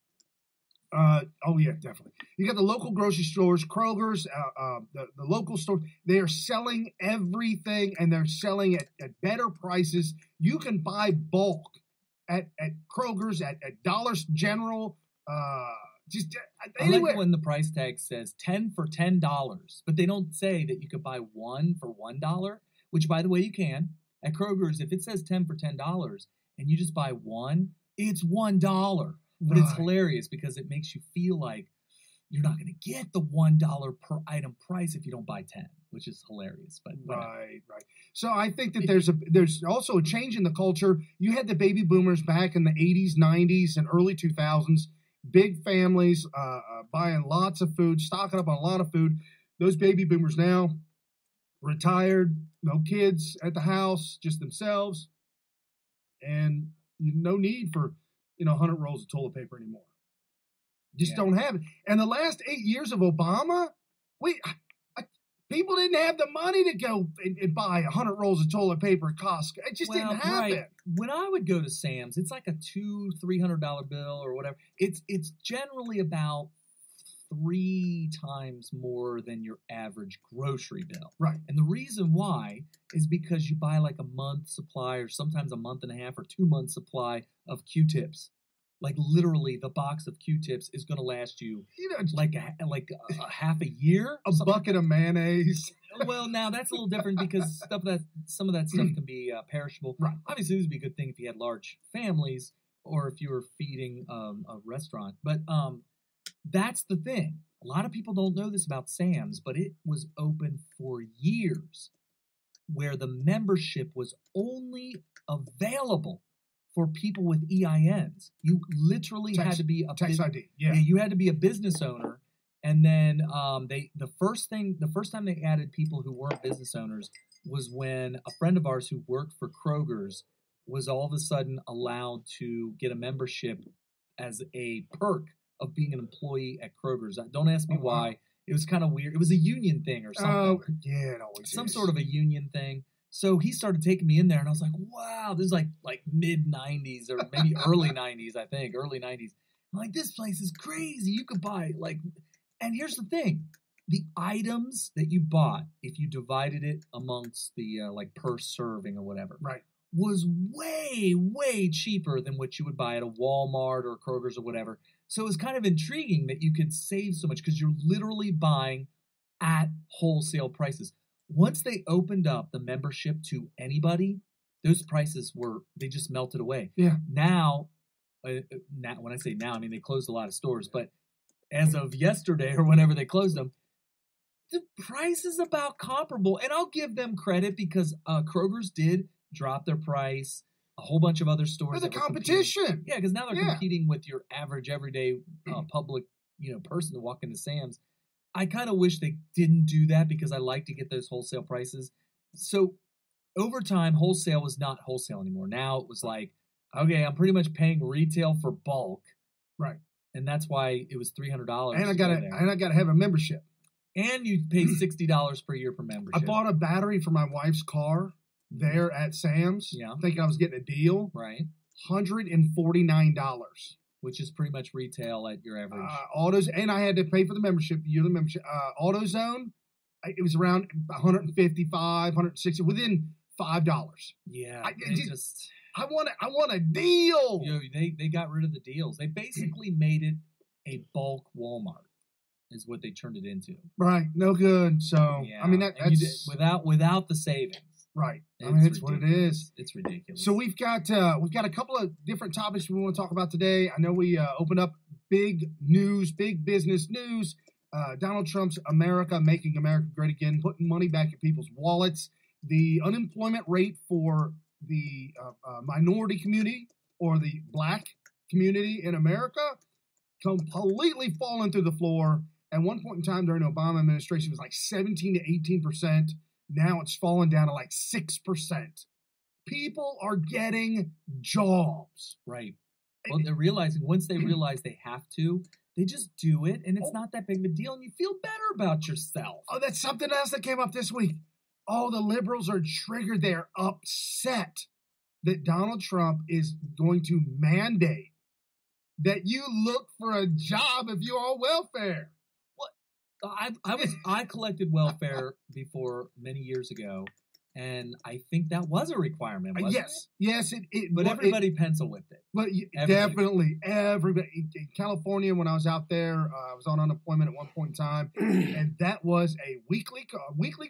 Oh yeah, definitely. You got the local grocery stores, Kroger's, the local store. They are selling everything, and they're selling it at better prices. You can buy bulk at Kroger's, at Dollar General, I like when the price tag says 10 for $10, but they don't say that you could buy one for $1, which, by the way, you can. At Kroger's, if it says 10 for $10 and you just buy one, it's $1. But it's hilarious because it makes you feel like you're not going to get the $1 per item price if you don't buy 10, which is hilarious. But right. So I think that there's also a change in the culture. You had the baby boomers back in the 80s, 90s, and early 2000s. Big families buying lots of food, stocking up on a lot of food. Those baby boomers now retired, no kids at the house, just themselves, and no need for 100 rolls of toilet paper anymore. Just don't have it. And the last 8 years of Obama, People didn't have the money to go and buy 100 rolls of toilet paper at Costco. It just didn't happen. Right. When I would go to Sam's, it's like a $200-$300 bill or whatever. It's generally about 3 times more than your average grocery bill. Right. And the reason why is because you buy like a month supply or sometimes a month and a half or 2 months supply of Q-tips. Like literally the box of Q-tips is going to last you like a half a year. A bucket of mayonnaise. Well, now that's a little different because some of that stuff can be perishable. Right. Obviously, this would be a good thing if you had large families or if you were feeding a restaurant. But that's the thing. A lot of people don't know this about Sam's, but it was open for years where the membership was only available for people with EINs. You literally had to be a tax ID. Yeah. You had to be a business owner. And then the first time they added people who weren't business owners was when a friend of ours who worked for Kroger's was all of a sudden allowed to get a membership as a perk of being an employee at Kroger's. Don't ask me why. It was kind of weird. It was a union thing or something. Oh, yeah, it always Some is. sort of a union thing. So he started taking me in there, and I was like, wow, this is like mid-'90s or maybe early 90s, I think, early 90s. I'm like, this place is crazy. You could buy, like, and here's the thing. The items that you bought, if you divided it amongst the, like, per serving or whatever, right, was way, way cheaper than what you would buy at a Walmart or Kroger's or whatever. So it was kind of intriguing that you could save so much because you're literally buying at wholesale prices. Once they opened up the membership to anybody, those prices they just melted away. Yeah. Now, when I say now, I mean they closed a lot of stores, but as of yesterday or whenever they closed them, the price is about comparable. And I'll give them credit because Kroger's did drop their price. A whole bunch of other stores. For the competition. Yeah, because now they're competing with your average everyday public, person to walk into Sam's. I kind of wish they didn't do that because I like to get those wholesale prices. So over time, wholesale was not wholesale anymore. Now it was like, okay, I'm pretty much paying retail for bulk, right? And that's why it was $300. And I gotta have a membership. And you pay $60 per year per membership. I bought a battery for my wife's car there at Sam's. Yeah, thinking I was getting a deal. Right, $149. Which is pretty much retail at your average. Autos, and I had to pay for the membership, the yearly membership. AutoZone, it was around 155, 160, within $5. Yeah, I want a deal. They got rid of the deals. They basically made it a bulk Walmart, is what they turned it into. Right, no good. So yeah. I mean that's without the savings. Right. I mean, it's what it is. It's ridiculous. So we've got a couple of different topics we want to talk about today. I know we opened up big business news. Donald Trump's America, making America great again, putting money back in people's wallets. The unemployment rate for the minority community or the black community in America completely fallen through the floor. At one point in time during the Obama administration, it was like 17 to 18%. Now it's fallen down to like 6%. People are getting jobs. Right. Well, they're realizing once they realize they have to, they just do it, and it's not that big of a deal, and you feel better about yourself. Oh, that's something else that came up this week. Oh, the liberals are triggered. They're upset that Donald Trump is going to mandate that you look for a job if you're on welfare. I collected welfare before many years ago, and I think that was a requirement. Yes, but everybody pencil whipped it. But definitely, everybody in California. When I was out there, I was on unemployment at one point in time, and that was a weekly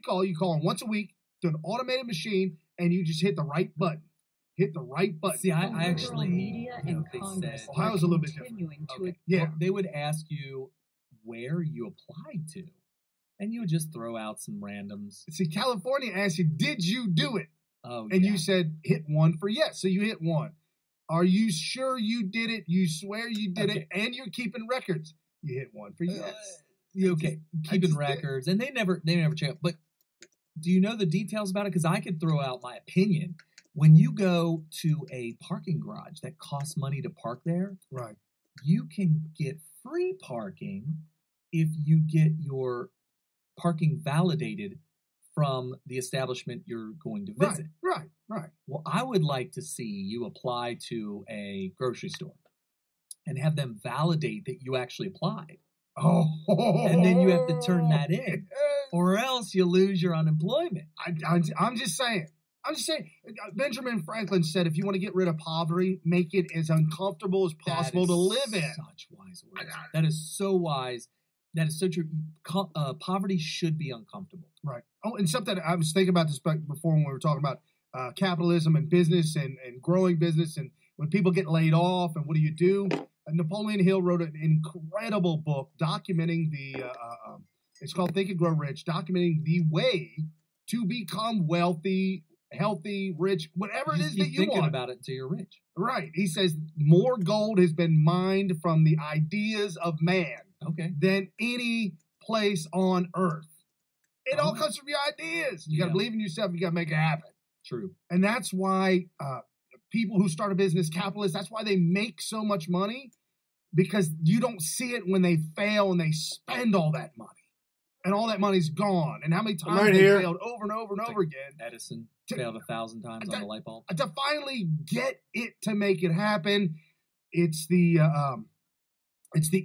call. You call them once a week to an automated machine, and you just hit the right button. See, I actually media and Congress Ohio's a little bit different. Well, they would ask you where you applied to, and you would just throw out some randoms. See, California asked you, did you do it? Oh, and you said hit 1 for yes. So you hit 1. Are you sure you did it? You swear you did it, and you're keeping records. You hit 1 for yes. Keeping records, and they never check. But do you know the details about it? Because I could throw out my opinion. When you go to a parking garage that costs money to park there, right? You can get free parking if you get your parking validated from the establishment you're going to visit. Right. Well, I would like to see you apply to a grocery store and have them validate that you actually applied. Oh. And then you have to turn that in, or else you lose your unemployment. I'm just saying. Benjamin Franklin said, if you want to get rid of poverty, make it as uncomfortable as possible to live in. Such wise words. That is so wise. That is so true. Poverty should be uncomfortable. Right. Oh, and something I was thinking about this before when we were talking about capitalism and business and growing business, and when people get laid off and what do you do? Napoleon Hill wrote an incredible book documenting it's called Think and Grow Rich, documenting the way to become wealthy, healthy, rich, whatever it is that you thinking want. About it until you're rich. Right. He says more gold has been mined from the ideas of man than any place on earth. It all comes from your ideas. You got to believe in yourself. You got to make it happen. True. And that's why people who start a business, capitalists, that's why they make so much money, because you don't see it when they fail and they spend all that money. And all that money's gone. And how many times they failed over and over and over again. Edison failed 1,000 times on the light bulb. To finally get it to make it happen, it's the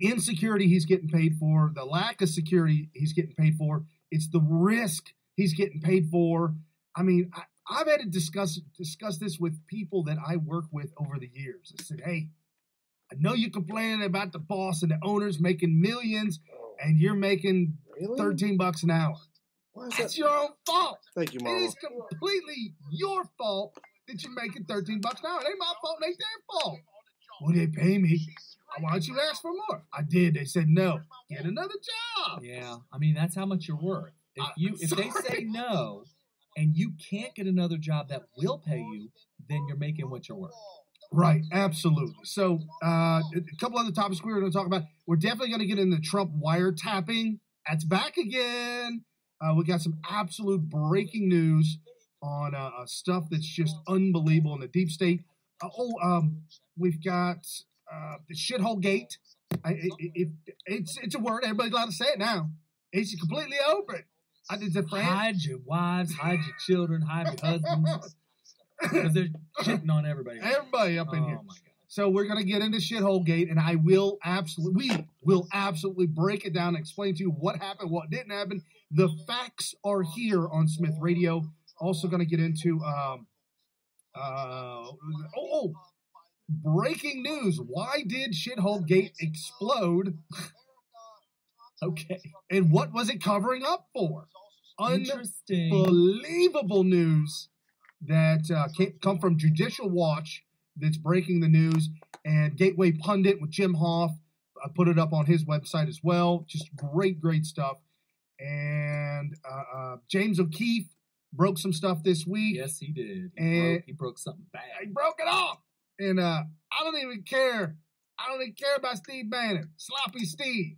insecurity he's getting paid for, the lack of security he's getting paid for. It's the risk he's getting paid for. I mean, I've had to discuss this with people that I work with over the years. I said, hey, I know you're complaining about the boss and the owners making millions, and you're making $13 an hour. That's your own fault. Thank you, Mama. It is completely your fault that you're making $13 an hour. It ain't my fault. It ain't their fault. Well, they pay me. Why don't you ask for more? I did. They said no. Get another job. Yeah, I mean that's how much you're worth. If they say no, and you can't get another job that will pay you, then you're making what you're worth. Right, absolutely. So a couple other topics we were going to talk about. We're definitely going to get into Trump wiretapping. That's back again. We got some absolute breaking news on stuff that's just unbelievable in the deep state. We've got the ShitHoleGate. It's a word. Everybody's allowed to say it now. It's completely open. Hide your wives, hide your children, hide your husbands. Because they're shitting on everybody. Everybody up in here. Oh, my God. So we're going to get into ShitHoleGate, and we will absolutely break it down and explain to you what happened, what didn't happen. The facts are here on Smith Radio. Also going to get into breaking news. Why did ShitHoleGate explode? Okay. And what was it covering up for? Interesting. Unbelievable news that come from Judicial Watch that's breaking the news. And Gateway Pundit with Jim Hoff put it up on his website as well. Just great stuff. And James O'Keefe broke some stuff this week. Yes, he did. He broke something bad. He broke it off. And I don't even care. I don't even care about Steve Bannon. Sloppy Steve.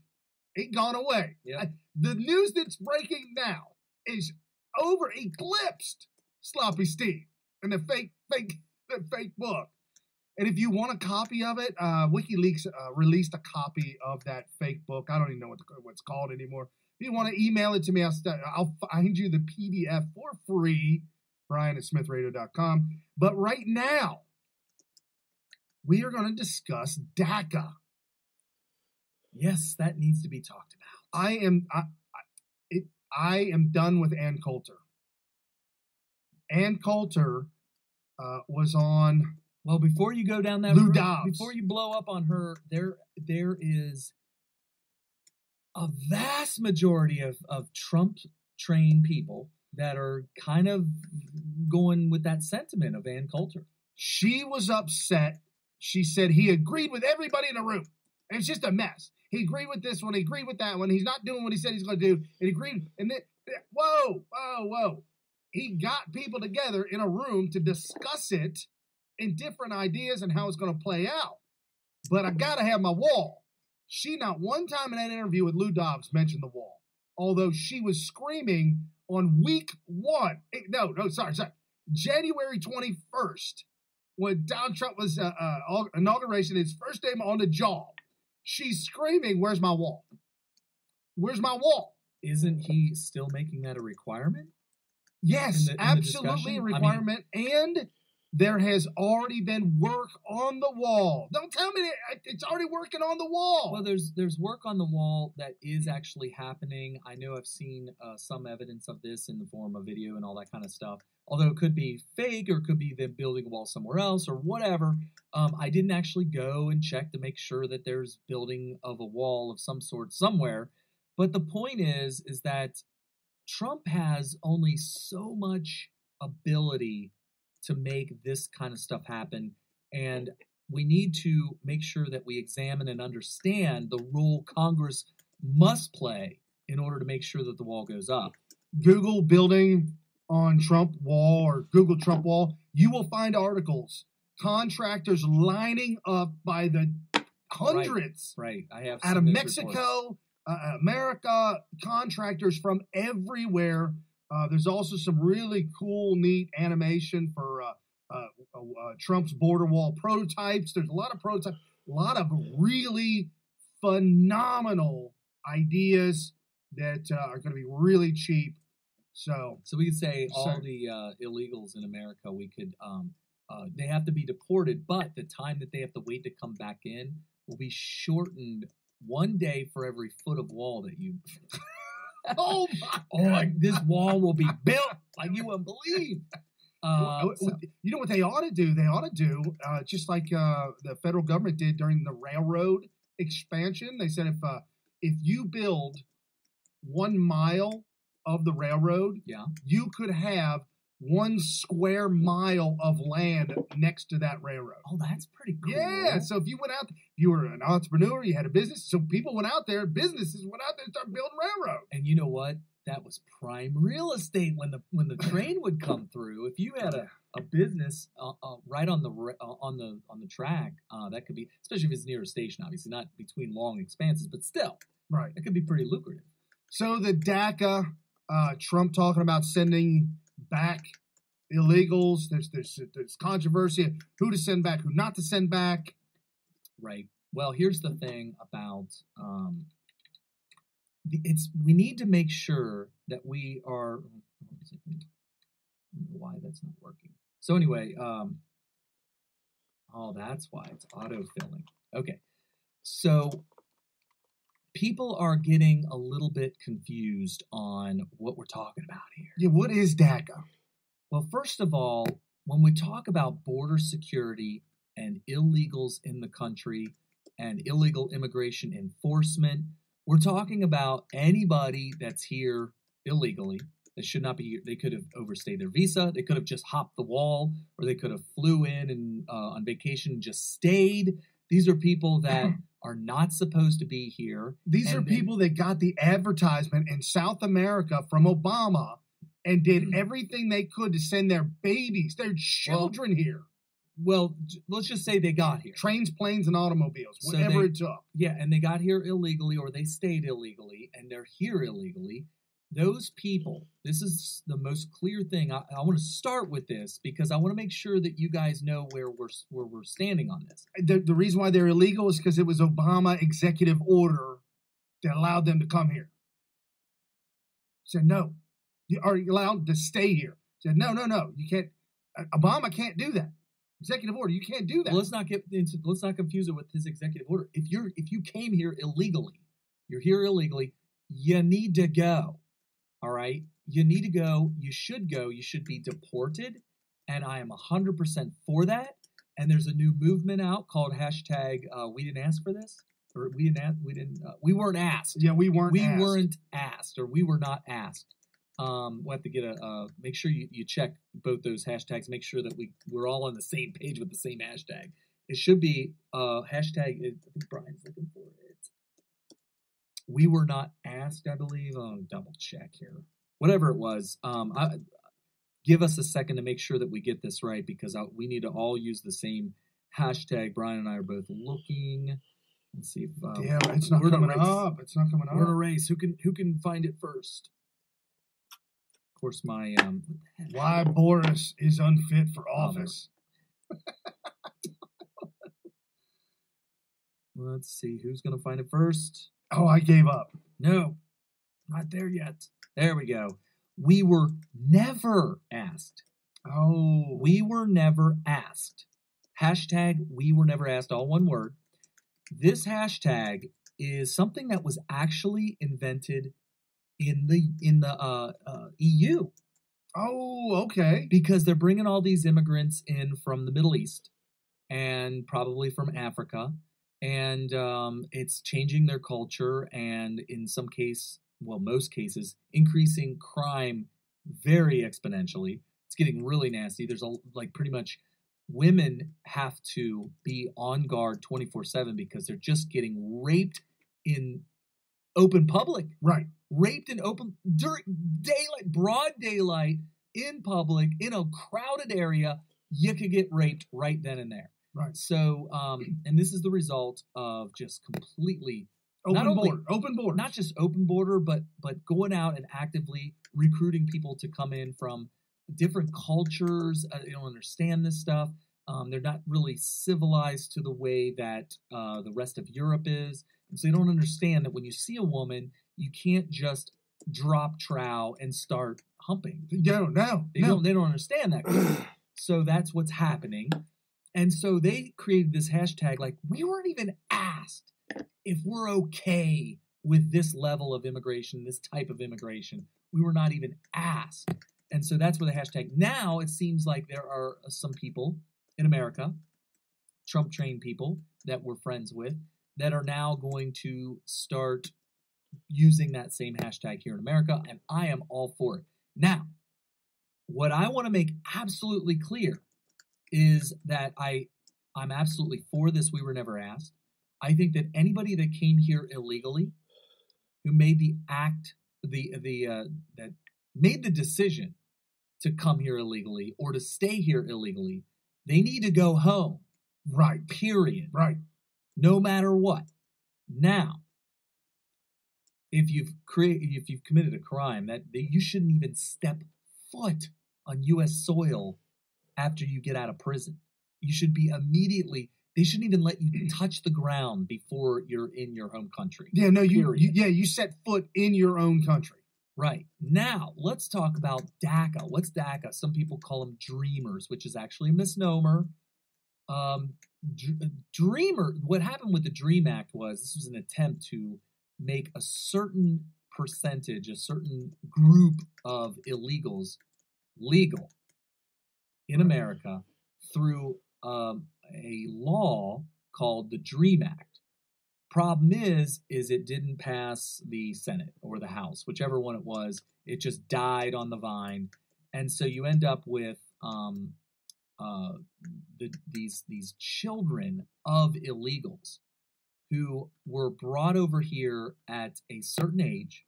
He gone away. Yep. The news that's breaking now is eclipsed Sloppy Steve and the fake book. And if you want a copy of it, WikiLeaks released a copy of that fake book. I don't even know what it's called anymore. If you want to email it to me, I'll find you the PDF for free, Brian@smithradio.com. But right now, we are going to discuss DACA. Yes, that needs to be talked about. I am done with Ann Coulter. Ann Coulter was on. Well, before you go down that Lou road, Dobbs. Before you blow up on her, there is a vast majority of Trump-trained people that are kind of going with that sentiment of Ann Coulter. She was upset. She said he agreed with everybody in the room. And it's just a mess. He agreed with this one. He agreed with that one. He's not doing what he said he's going to do. And he agreed. And then, whoa. He got people together in a room to discuss it and different ideas and how it's going to play out. But I got to have my wall. She not one time in that interview with Lou Dobbs mentioned the wall. Although she was screaming on week one. Sorry. January 21st, when Donald Trump was inauguration, his first day on the job. She's screaming, where's my wall? Where's my wall? isn't he still making that a requirement? Yes, in the absolutely discussion? a requirement. And there has already been work on the wall. Don't tell me that it's already working on the wall. Well, there's work on the wall that is actually happening. I know I've seen some evidence of this in the form of video and all that kind of stuff. Although it could be fake or it could be them building a wall somewhere else or whatever. I didn't actually go and check to make sure that there's building of a wall of some sort somewhere. But the point is that Trump has only so much ability to make this kind of stuff happen, and we need to make sure that we examine and understand the role Congress must play in order to make sure that the wall goes up. Google building on Trump wall or Google Trump wall, you will find articles, contractors lining up by the hundreds. Right. I have out of seen those Mexico, America, contractors from everywhere. There's also some really cool, neat animation for Trump's border wall prototypes. There's a lot of prototypes, a lot of really phenomenal ideas that are going to be really cheap. So we could say all the illegals in America, we could they have to be deported, but the time that they have to wait to come back in will be shortened 1 day for every foot of wall that you. Oh my God. This wall will be built like you wouldn't believe. You know what they ought to do? They ought to do just like the federal government did during the railroad expansion. They said if you build 1 mile of the railroad, you could have 1 square mile of land next to that railroad. Oh, that's pretty cool. Yeah. So if you went out, you were an entrepreneur, you had a business. So people went out there, businesses went out there and started building railroads. And you know what? That was prime real estate when the train would come through. If you had a business right on the track, that could be, especially if it's near a station, obviously not between long expanses, but still, right? It could be pretty lucrative. So the DACA, Trump talking about sending back illegals. There's controversy of who to send back, who not to send back. Right. Well, here's the thing about we need to make sure that we are. I don't know why that's not working. So anyway, that's why it's autofilling. Okay, so people are getting a little bit confused on what we're talking about here. Yeah, what is DACA? Well, first of all, when we talk about border security and illegals in the country and illegal immigration enforcement, we're talking about anybody that's here illegally. That should not be here. They could have overstayed their visa. They could have just hopped the wall, or they could have flew in and on vacation and just stayed. These are people that are not supposed to be here. These are people that got the advertisement in South America from Obama and did everything they could to send their babies, their children here. Well, let's just say they got here. Trains, planes, and automobiles, whatever it took. Yeah, and they got here illegally, or they stayed illegally, and they're here illegally. Those people, this is the most clear thing. I want to start with this because I want to make sure that you guys know where we're standing on this. The reason why they're illegal is because it was Obama executive order that allowed them to come here. Said no, you are allowed to stay here. Said no, you can't. Obama can't do that. Executive order, you can't do that. Well, let's not confuse it with his executive order. If you came here illegally, you're here illegally, you need to go. All right? You need to go. You should go. You should be deported. And I am 100% for that. And there's a new movement out called hashtag we didn't ask for this. Or we weren't asked. Yeah, we weren't asked. We weren't asked, or we were not asked. We'll have to get make sure you check both those hashtags. Make sure that we're all on the same page with the same hashtag. It should be hashtag, I think Brian's looking for it. We were not asked, I believe. Double check here. Whatever it was. Give us a second to make sure that we get this right because we need to all use the same hashtag. Brian and I are both looking. Let's see if it's not coming up. It's not coming up. We're in a race. Who can find it first? Of course, my why Boris is unfit for office. Let's see who's going to find it first. Oh, I gave up. No. Not there yet. There we go. We were never asked. Oh. We were never asked. Hashtag we were never asked, all one word. This hashtag is something that was actually invented in the EU. Oh, okay. Because they're bringing all these immigrants in from the Middle East and probably from Africa. And it's changing their culture and in some case, well, most cases, increasing crime very exponentially. It's getting really nasty. There's pretty much women have to be on guard 24/7 because they're just getting raped in open public. Right. Raped in open, during daylight, broad daylight, in public, in a crowded area. You could get raped right then and there. Right. So, and this is the result of just completely open border, not just open border, but going out and actively recruiting people to come in from different cultures. They don't understand this stuff. They're not really civilized to the way that the rest of Europe is, and so they don't understand that when you see a woman, you can't just drop trow and start humping. They don't understand that. So that's what's happening. And so they created this hashtag like, we weren't even asked if we're okay with this level of immigration, this type of immigration. We were not even asked. And so that's where the hashtag. Now it seems like there are some people in America, Trump-trained people that we're friends with, that are now going to start using that same hashtag here in America, and I am all for it. Now, what I want to make absolutely clear is that I'm absolutely for this. We were never asked. I think that anybody that came here illegally, who made the act, that made the decision to come here illegally or to stay here illegally, they need to go home. Right. Period. Right. No matter what. Now, if you've committed a crime, that you shouldn't even step foot on U.S. soil after you get out of prison. You should be they shouldn't even let you touch the ground before you're in your home country. Yeah, no, you set foot in your own country. Right. Now, let's talk about DACA. What's DACA? Some people call them dreamers, which is actually a misnomer. Dreamer, what happened with the DREAM Act was this was an attempt to make a certain percentage, a certain group of illegals legal in America through a law called the DREAM Act. Problem is it didn't pass the Senate or the House, whichever one it was. It just died on the vine, and so you end up with these children of illegals who were brought over here at a certain age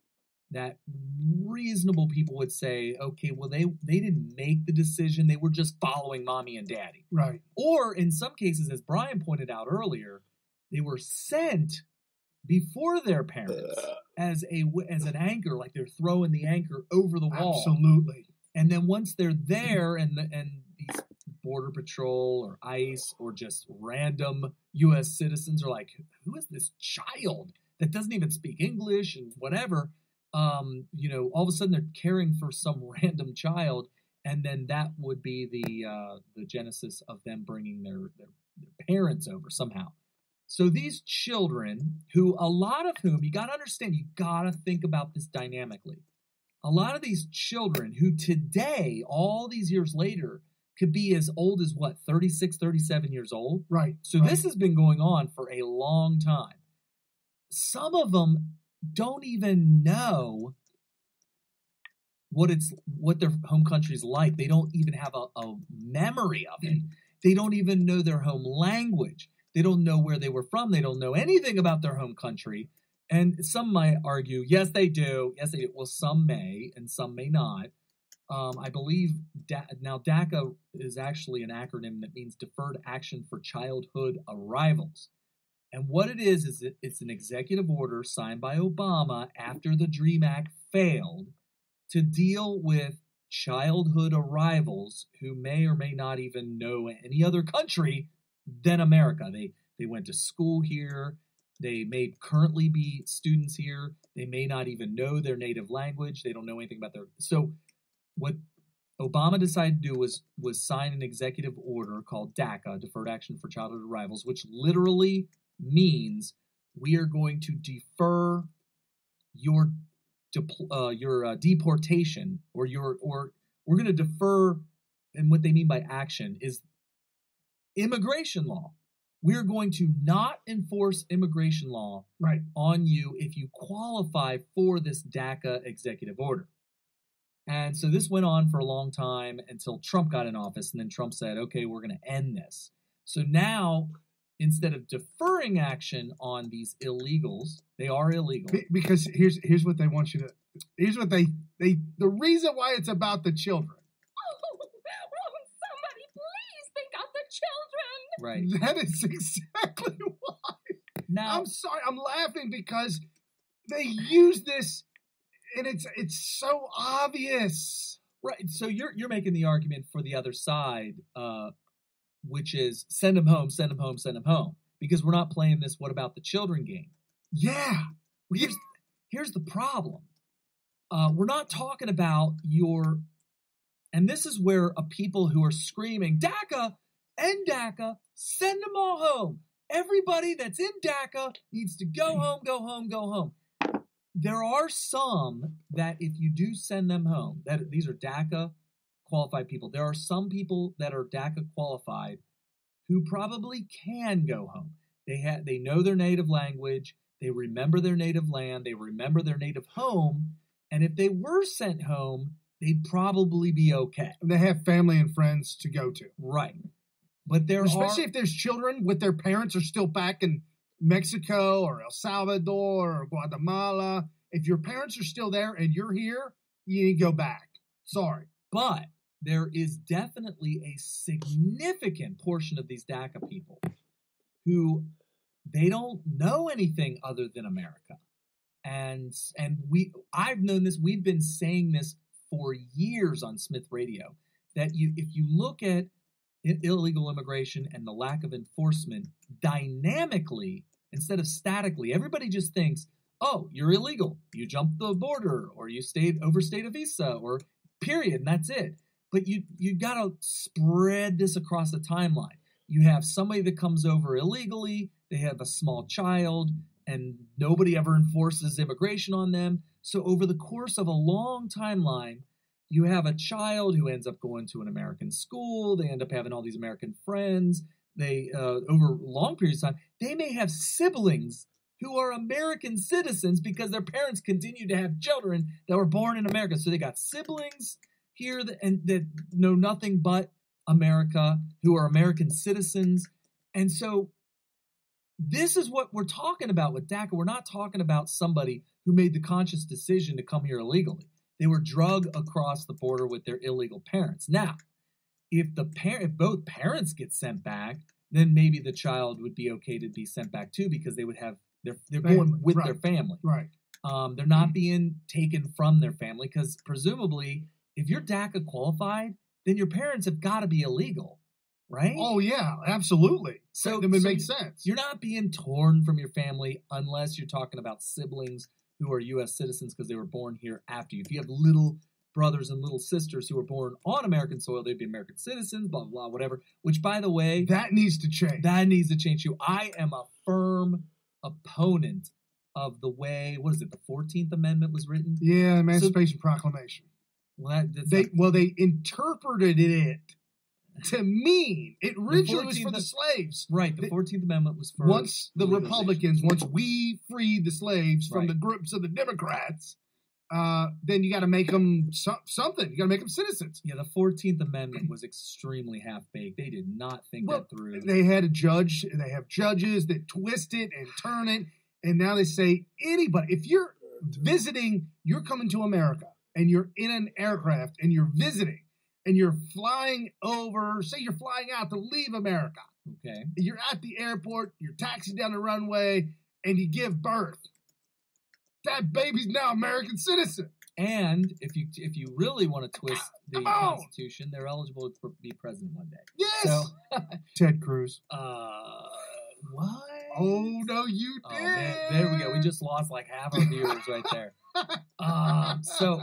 that reasonable people would say, okay, well, they didn't make the decision. They were just following mommy and daddy. Right. Or in some cases, as Brian pointed out earlier, they were sent before their parents as an anchor, like they're throwing the anchor over the wall. Absolutely. And then once they're there and these Border Patrol or ICE or just random U.S. citizens are like, who is this child that doesn't even speak English and whatever? All of a sudden they're caring for some random child, and then that would be the genesis of them bringing their parents over somehow. So these children, who a lot of whom, you got to understand, you got to think about this dynamically. A lot of these children who today, all these years later, could be as old as 36, 37 years old. Right. So This has been going on for a long time. Some of them don't even know what their home country's like. They don't even have a memory of it. They don't even know their home language. They don't know where they were from. They don't know anything about their home country. And some might argue, yes, they do. Yes, they do. Well, some may, and some may not. I believe now DACA is actually an acronym that means Deferred Action for Childhood Arrivals. And what it is it's an executive order signed by Obama after the DREAM Act failed to deal with childhood arrivals who may or may not even know any other country than America. They went to school here. They may currently be students here. They may not even know their native language. They don't know anything about their. So what Obama decided to do was sign an executive order called DACA, Deferred Action for Childhood Arrivals, which literally means we are going to defer your deportation, or we're going to defer. And what they mean by action is immigration law. We're going to not enforce immigration law on you if you qualify for this DACA executive order. And so this went on for a long time until Trump got in office, and then Trump said, okay, we're going to end this. So now, instead of deferring action on these illegals, they are illegal. Because here's what they want you to, here's what they the reason why it's about the children. Somebody please think of the children. Right. That is exactly why. Now, I'm sorry, I'm laughing because they use this, and it's so obvious. Right. So you're making the argument for the other side, which is send them home, send them home, send them home, because we're not playing this "what about the children" game. Yeah. Well, here's the problem. We're not talking about your, and this is where people who are screaming DACA, end DACA, send them all home. Everybody that's in DACA needs to go home, go home, go home. There are some that if you do send them home, that these are DACA qualified people. There are some people that are DACA qualified who probably can go home. They know their native language. They remember their native land. They remember their native home. And if they were sent home, they'd probably be okay. And they have family and friends to go to. Right. But especially if there's children with their parents are still back in Mexico or El Salvador or Guatemala. If your parents are still there and you're here, you need to go back. Sorry. But there is definitely a significant portion of these DACA people who they don't know anything other than America. And I've known this, we've been saying this for years on Smith Radio, that if you look at illegal immigration and the lack of enforcement dynamically instead of statically, everybody just thinks, oh, you're illegal, you jumped the border, or you overstayed a visa, or period, and that's it. But you got to spread this across the timeline. You have somebody that comes over illegally, they have a small child, and nobody ever enforces immigration on them. So over the course of a long timeline, you have a child who ends up going to an American school. They end up having all these American friends. They, over long periods of time, they may have siblings who are American citizens because their parents continue to have children that were born in America. So they got siblings here that know nothing but America, who are American citizens. And so this is what we're talking about with DACA. We're not talking about somebody who made the conscious decision to come here illegally. They were drugged across the border with their illegal parents. Now, if both parents get sent back, then maybe the child would be okay to be sent back too, because they would have they're going with their family. Right. They're not being taken from their family, because presumably, if you're DACA qualified, then your parents have got to be illegal, right? Oh yeah, absolutely. So it makes sense. You're not being torn from your family unless you're talking about siblings who are U.S. citizens because they were born here after you. If you have little brothers and little sisters who were born on American soil, they'd be American citizens, blah, blah, blah, whatever. Which, by the way... That needs to change. That needs to change too. I am a firm opponent of the way, what is it, the 14th Amendment was written? Yeah, Emancipation Proclamation. Well, they interpreted it to mean it originally was for the slaves. Right, the 14th Amendment was for... Once the Republicans, once we freed the slaves from the grips of the Democrats, then you got to make them something. You got to make them citizens. Yeah, the 14th Amendment was extremely half-baked. They did not think that through. They had a judge, and they have judges that twist it and turn it, and now they say anybody, if you're visiting, you're coming to America, and you're in an aircraft, and you're visiting, and you're flying over, say you're flying out to leave America. Okay. You're at the airport, you're taxiing down the runway, and you give birth. That baby's now American citizen. And if you really want to twist the Constitution, they're eligible to be president one day. Yes. So, Ted Cruz. What? Oh, no, you did. Oh, man. There we go. We just lost like half our viewers right there. So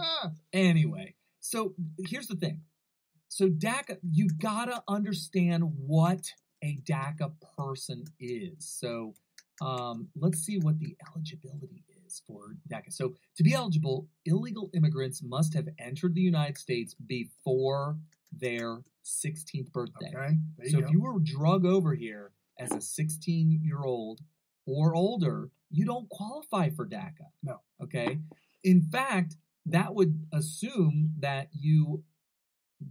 anyway, so here's the thing. So DACA, you gotta understand what a DACA person is. So let's see what the eligibility is for DACA. So to be eligible, illegal immigrants must have entered the United States before their 16th birthday. Okay, so if you were drug over here as a 16-year-old or older, you don't qualify for DACA. No. Okay? In fact, that would assume that you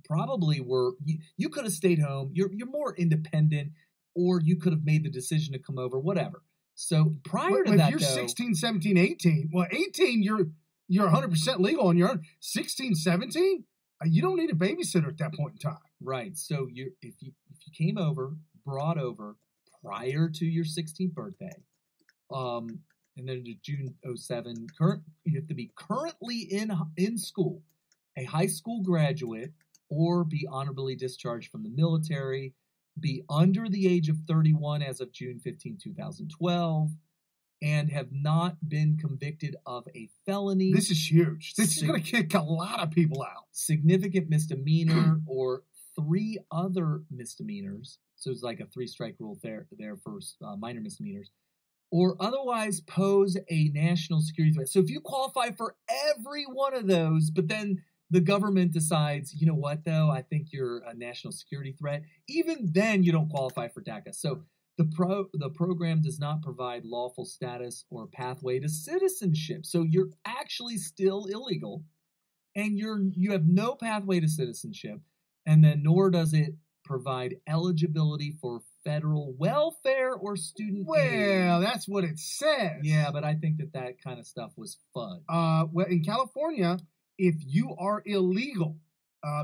probably were, you could have stayed home. You're more independent, or you could have made the decision to come over, whatever. So prior to that, if you're 16, 17, 18, well, 18, you're 100% legal on your own. 16, 17, you don't need a babysitter at that point in time. Right. So if you came over, brought over prior to your 16th birthday, and then to June 07, you have to be currently in school, a high school graduate, or be honorably discharged from the military, be under the age of 31 as of June 15, 2012, and have not been convicted of a felony. This is huge. This is going to kick a lot of people out. Significant misdemeanor or 3 other misdemeanors. So it's like a 3-strike rule there for minor misdemeanors. Or otherwise pose a national security threat. So if you qualify for every one of those, but then the government decides, you know what, though, I think you're a national security threat, even then you don't qualify for DACA. So the program does not provide lawful status or pathway to citizenship. So you're actually still illegal, and you have no pathway to citizenship, and then nor does it provide eligibility for federal welfare or student aid. Well, that's what it says. Yeah, but I think that kind of stuff was fun. Well, in California, if you are illegal,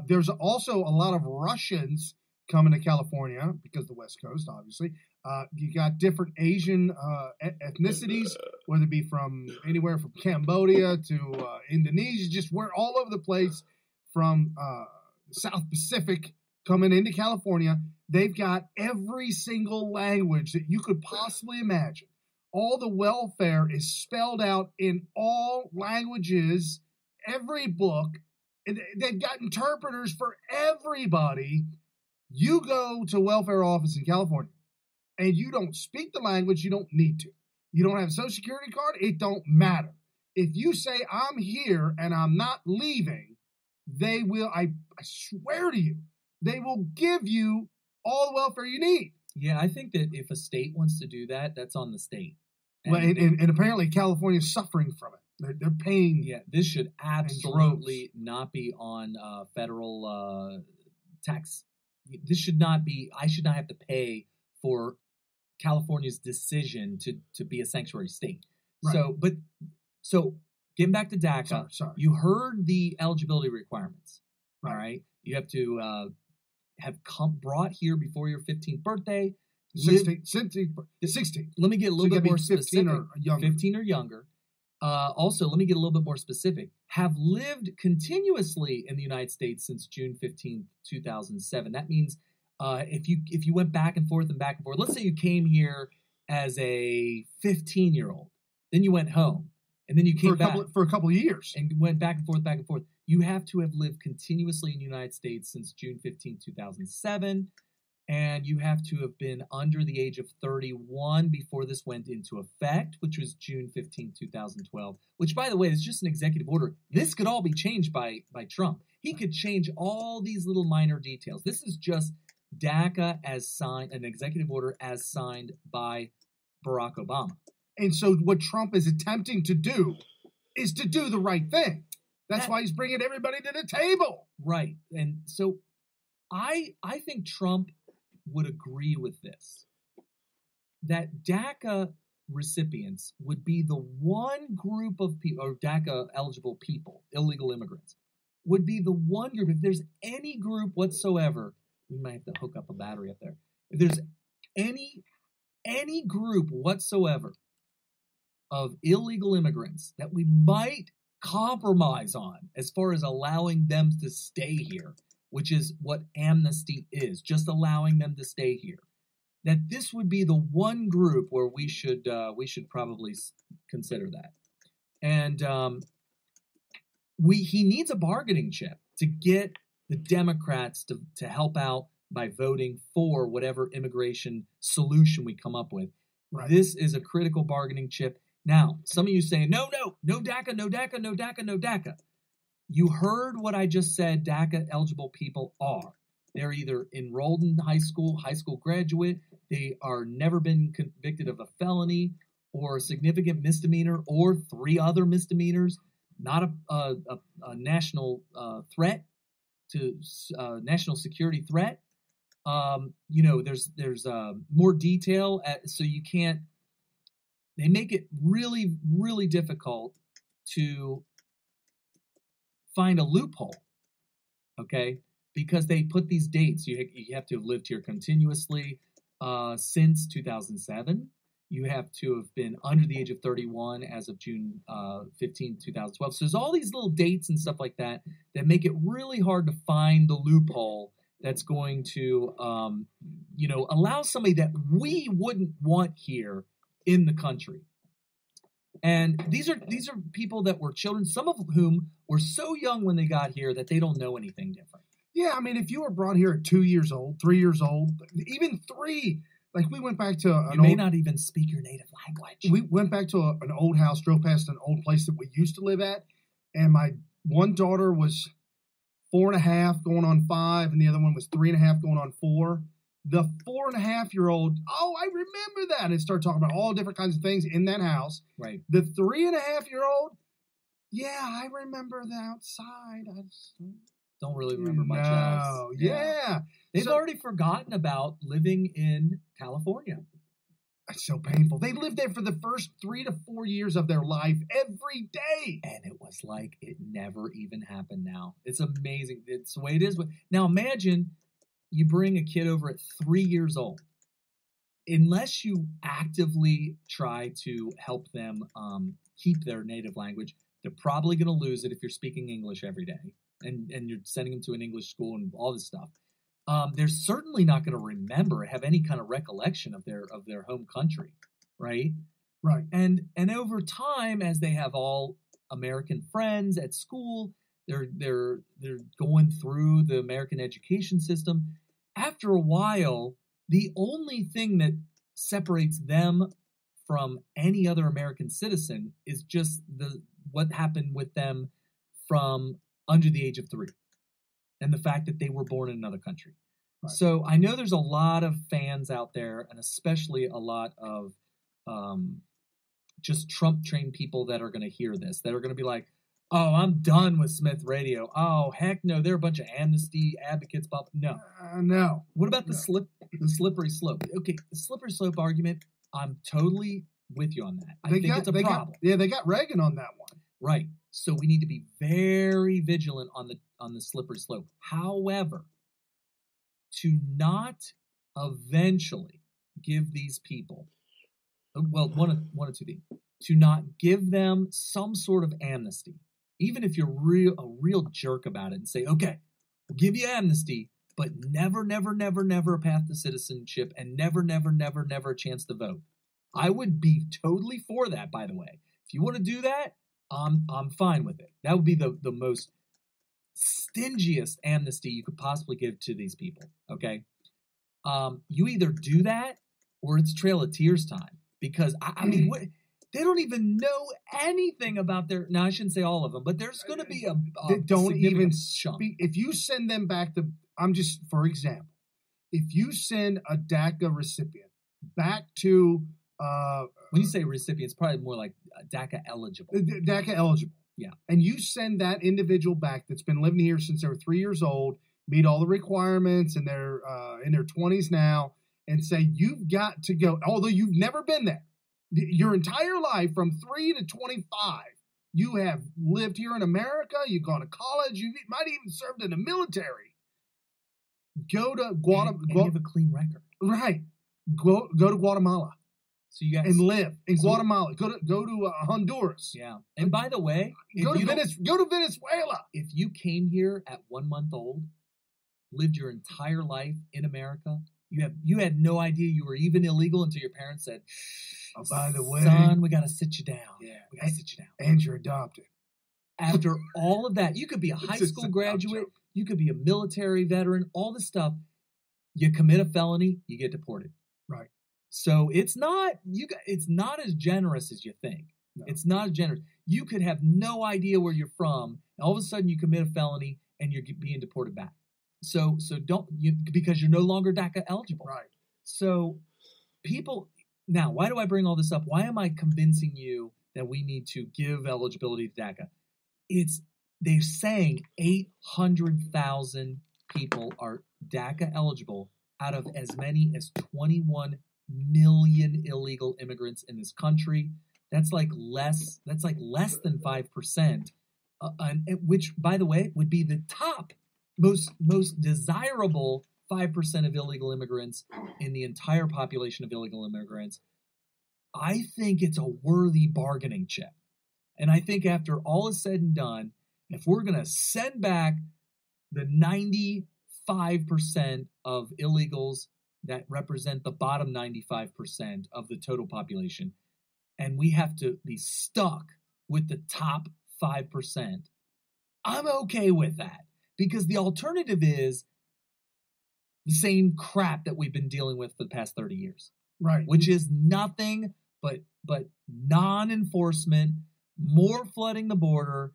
there's also a lot of Russians coming to California because of the West Coast, obviously. You got different Asian ethnicities, whether it be from anywhere from Cambodia to Indonesia, just we're all over the place from South Pacific coming into California. They've got every single language that you could possibly imagine. All the welfare is spelled out in all languages, every book. They've got interpreters for everybody. You go to a welfare office in California and you don't speak the language, you don't need to. You don't have a social security card, it don't matter. If you say, I'm here and I'm not leaving, they will, I swear to you, they will give you all the welfare you need. Yeah, I think that if a state wants to do that, that's on the state. Well, and apparently California's suffering from it. They're paying. Yeah, this should absolutely not be on federal tax. This should not be. I should not have to pay for California's decision to be a sanctuary state. Right. So getting back to DACA, sorry. You heard the eligibility requirements. Right. All right, you have to have brought here before your 15th birthday. 16. Let me get a little bit more specific. 15 or younger. 15 or younger. Also, let me get a little bit more specific. Have lived continuously in the United States since June 15, 2007. That means if you went back and forth, let's say you came here as a 15-year-old, then you went home, and then you came back for a couple of years and went back and forth. You have to have lived continuously in the United States since June 15, 2007. And you have to have been under the age of 31 before this went into effect, which was June 15, 2012, which, by the way, is just an executive order. This could all be changed by Trump. He could change all these little minor details. This is just DACA as signed, an executive order as signed by Barack Obama. And so what Trump is attempting to do is to do the right thing. That's why he's bringing everybody to the table. Right. And so I think Trump would agree with this, that DACA recipients would be the one group of people, or DACA eligible people, illegal immigrants, would be the one group. If there's any group whatsoever, we might have to hook up a battery up there. If there's any group whatsoever of illegal immigrants that we might compromise on as far as allowing them to stay here, which is what amnesty is, just allowing them to stay here, that this would be the one group where we should probably consider that. And he needs a bargaining chip to get the Democrats to help out by voting for whatever immigration solution we come up with. Right. This is a critical bargaining chip. Now, some of you saying, no DACA, no DACA, no DACA, no DACA. You heard what I just said DACA eligible people are. They're either enrolled in high school graduate, they are never been convicted of a felony or a significant misdemeanor or 3 other misdemeanors, not a national threat to national security threat. There's more detail, so you can't. They make it really, really difficult to find a loophole, okay? Because they put these dates. You have to have lived here continuously since 2007. You have to have been under the age of 31 as of June 15, 2012. So there's all these little dates and stuff like that make it really hard to find the loophole that's going to, allow somebody that we wouldn't want here in the country. And these are people that were children, some of whom were so young when they got here that they don't know anything different. Yeah, I mean, if you were brought here at 2 years old, 3 years old, even 3, like we went back to you may not even speak your native language. We went back to an old house, drove past an old place that we used to live at, and my one daughter was 4.5 going on 5, and the other one was 3.5 going on 4. The 4.5-year-old, I remember that, and started talking about all different kinds of things in that house. Right. The 3.5-year-old, yeah, I remember the outside. Don't really remember much else. No, yeah. They've already forgotten about living in California. It's so painful. They lived there for the first 3 to 4 years of their life every day. And it was like it never even happened now. It's amazing. It's the way it is. Now imagine you bring a kid over at 3 years old. Unless you actively try to help them keep their native language, they're probably going to lose it if you're speaking English every day and you're sending them to an English school and all this stuff. They're certainly not going to remember, have any kind of recollection of their home country, right? Right. And over time, as they have all American friends at school, they're going through the American education system. After a while, the only thing that separates them from any other American citizen is just what happened with them from under the age of 3. And the fact that they were born in another country. Right. So I know there's a lot of fans out there, and especially a lot of just Trump-trained people that are going to hear this, that are going to be like, oh, I'm done with Smith Radio. Oh, heck no, they're a bunch of amnesty advocates. No. No. What about the slippery slope? Okay, the slippery slope argument, I'm totally with you on that. I think it's a problem. They got Reagan on that one. Right. So we need to be very vigilant on the slippery slope. However, to not eventually give these people, well, one of two things, to not give them some sort of amnesty, even if you're a real jerk about it and say, okay, we'll give you amnesty, but never, never, never, never a path to citizenship and never, never, never, never a chance to vote. I would be totally for that, by the way. If you want to do that, I'm fine with it. That would be the most stingiest amnesty you could possibly give to these people, okay? You either do that or it's Trail of Tears time. Because, I mean, they don't even know anything about their... Now, I shouldn't say all of them, but there's going to be a they don't even chunk. If you send them back to... for example, if you send a DACA recipient back to... when you say recipient, it's probably more like DACA eligible. DACA eligible. Yeah. And you send that individual back that's been living here since they were 3 years old, meet all the requirements, and they're in their 20s now, and say, you've got to go, although you've never been there. Your entire life, from 3 to 25, you have lived here in America, you've gone to college, you might have even served in the military. Go to Guatemala. And you have a clean record. Right. Go to Guatemala. So you guys and live in Guatemala. Go to Honduras. Yeah. And by the way, go to Venezuela. If you came here at 1 month old, lived your entire life in America, You had no idea you were even illegal until your parents said, "Oh, by the way, son, we got to sit you down. Yeah, we got to sit you down." And you're adopted. After all of that, you could be a high school graduate, you could be a military veteran, all this stuff. You commit a felony, you get deported. Right. So it's not as generous as you think. No. It's not as generous. You could have no idea where you're from, and all of a sudden you commit a felony and you're being deported back. So because you're no longer DACA eligible. Right. So now, why do I bring all this up? Why am I convincing you that we need to give eligibility to DACA? They're saying 800,000 people are DACA eligible out of as many as 21 million illegal immigrants in this country. That's like less than 5%, which, by the way, would be the top most desirable 5% of illegal immigrants in the entire population of illegal immigrants. I think it's a worthy bargaining chip. And I think after all is said and done, if we're going to send back the 95% of illegals that represent the bottom 95% of the total population, and we have to be stuck with the top 5%, I'm okay with that. Because the alternative is the same crap that we've been dealing with for the past 30 years. Right. Which is nothing but non-enforcement, more flooding the border.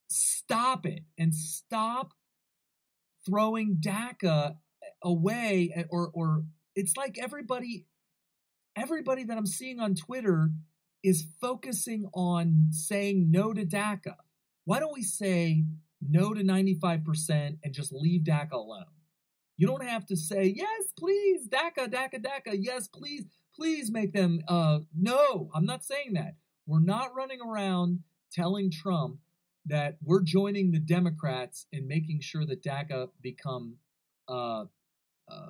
Stop it, and stop throwing DACA away, or it's like everybody that I'm seeing on Twitter is focusing on saying no to DACA. Why don't we say no to 95% and just leave DACA alone? You don't have to say, yes, please, DACA, yes, please make them, no, I'm not saying that. We're not running around telling Trump that we're joining the Democrats in making sure that DACA become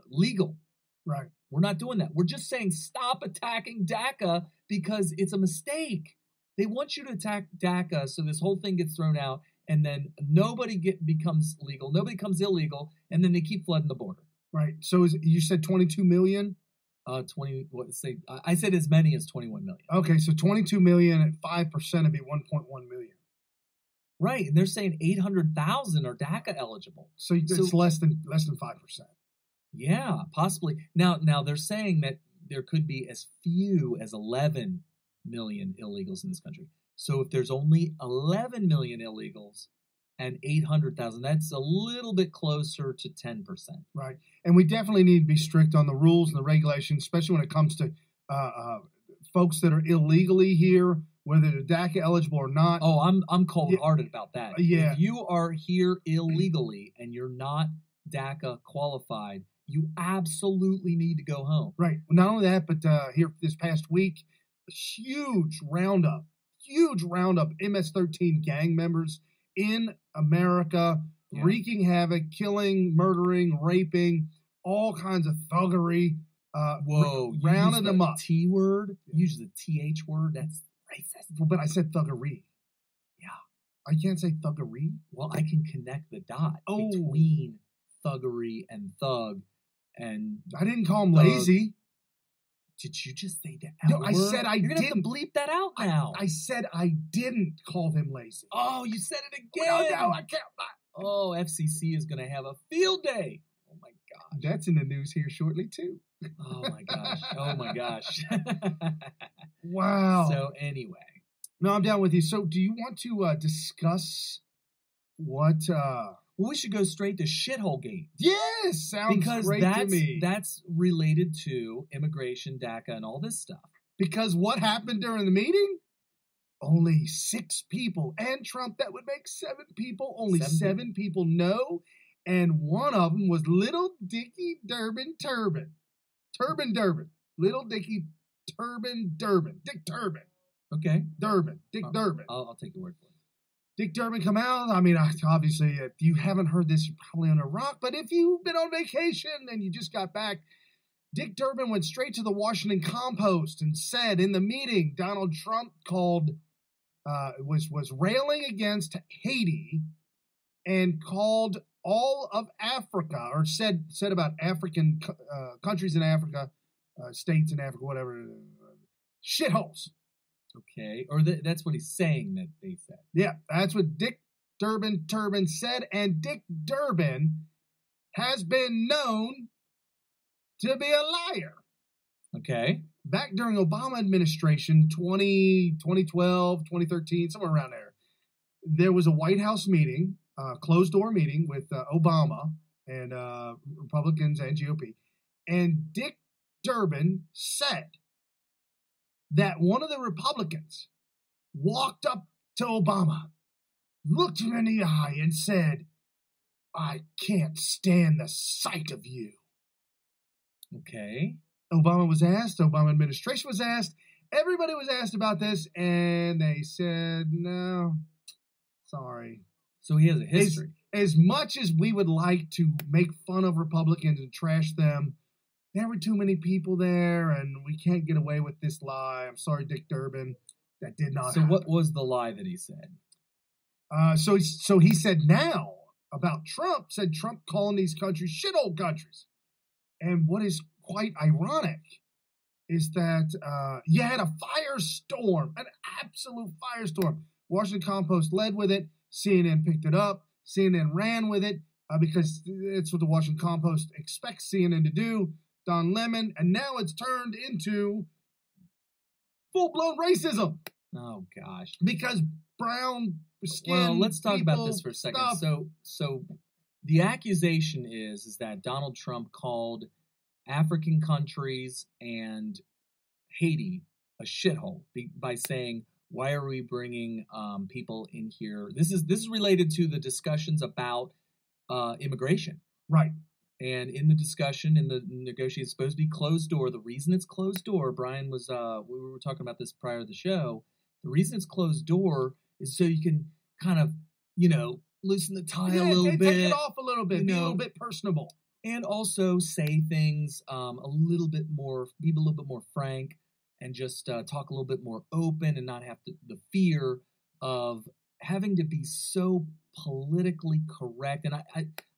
legal. Right. We're not doing that. We're just saying stop attacking DACA because it's a mistake. They want you to attack DACA so this whole thing gets thrown out, and then nobody becomes legal, nobody becomes illegal, and then they keep flooding the border. Right. So you said 22 million? I said as many as 21 million. Okay, so 22 million at 5% would be 1.1 million. Right, and they're saying 800,000 are DACA eligible. So it's less than 5%. Yeah, possibly. Now they're saying that there could be as few as 11 million illegals in this country. So if there's only 11 million illegals and 800,000, that's a little bit closer to 10%. Right. And we definitely need to be strict on the rules and the regulations, especially when it comes to folks that are illegally here, whether they're DACA eligible or not. Oh, I'm cold-hearted about that. Yeah. If you are here illegally and you're not DACA qualified, you absolutely need to go home. Right. Not only that, but here this past week, a huge roundup, MS-13 gang members in America, wreaking havoc, killing, murdering, raping, all kinds of thuggery. Rounding them up. T word, use the TH word. That's racist. Well, but I said thuggery. Yeah. I can't say thuggery. Well, I can connect the dot between thuggery and thug. And I didn't call him lazy. Did you just say that? No, I said I You're didn't. gonna have to bleep that out now. I said I didn't call him lazy. Oh, you said it again. No, I can't. Oh, FCC is gonna have a field day. Oh my gosh. That's in the news here shortly too. Oh my gosh. Oh my gosh. Wow. So anyway. No, I'm down with you. So do you want to discuss what Well, we should go straight to ShitHoleGate. Yes, sounds great to me. That's related to immigration, DACA, and all this stuff. Because what happened during the meeting? Only 6 people. And Trump, that would make 7 people. Only 7 people know. And one of them was Little Dicky Durbin. Little Dicky Durbin. Dick Durbin. Okay. Dick Durbin. I'll take your word for it. Dick Durbin come out. I mean, obviously, if you haven't heard this, you're probably on a rock. But if you've been on vacation and you just got back, Dick Durbin went straight to the Washington Compost and said in the meeting, Donald Trump was railing against Haiti and called all of Africa, or said about African countries in Africa, states in Africa, whatever, shitholes. Okay, or that's what he's saying that they said. Yeah, that's what Dick Durbin said, and Dick Durbin has been known to be a liar. Okay. Back during Obama administration, 2012, 2013, somewhere around there was a White House meeting, closed-door meeting with Obama and Republicans and GOP, and Dick Durbin said that one of the Republicans walked up to Obama, looked him in the eye, and said, "I can't stand the sight of you." Okay. Obama administration was asked, everybody was asked about this, and they said, no, sorry. So he has a history. As much as we would like to make fun of Republicans and trash them, there were too many people there, and we can't get away with this lie. I'm sorry, Dick Durbin. That did not happen. What was the lie that he said? So he said now about Trump, said Trump calling these countries shithole countries. And what is quite ironic is that you had a firestorm, an absolute firestorm. Washington Post led with it. CNN picked it up. CNN ran with it because it's what the Washington Post expects CNN to do. Don Lemon, and now it's turned into full-blown racism. Oh gosh! Because brown skin. Well, let's talk people, about this for a second. stuff. So the accusation is that Donald Trump called African countries and Haiti a shithole by saying, "Why are we bringing people in here?" This is related to the discussions about immigration, right? And in the discussion, in the negotiation, it's supposed to be closed door. The reason it's closed door, Brian was, we were talking about this prior to the show. The reason it's closed door is so you can kind of, loosen the tie a little bit. Take it off a little bit, be a little bit personable. And also say things a little bit more, be a little bit more frank, and just talk a little bit more open and not have the fear of having to be so politically correct. And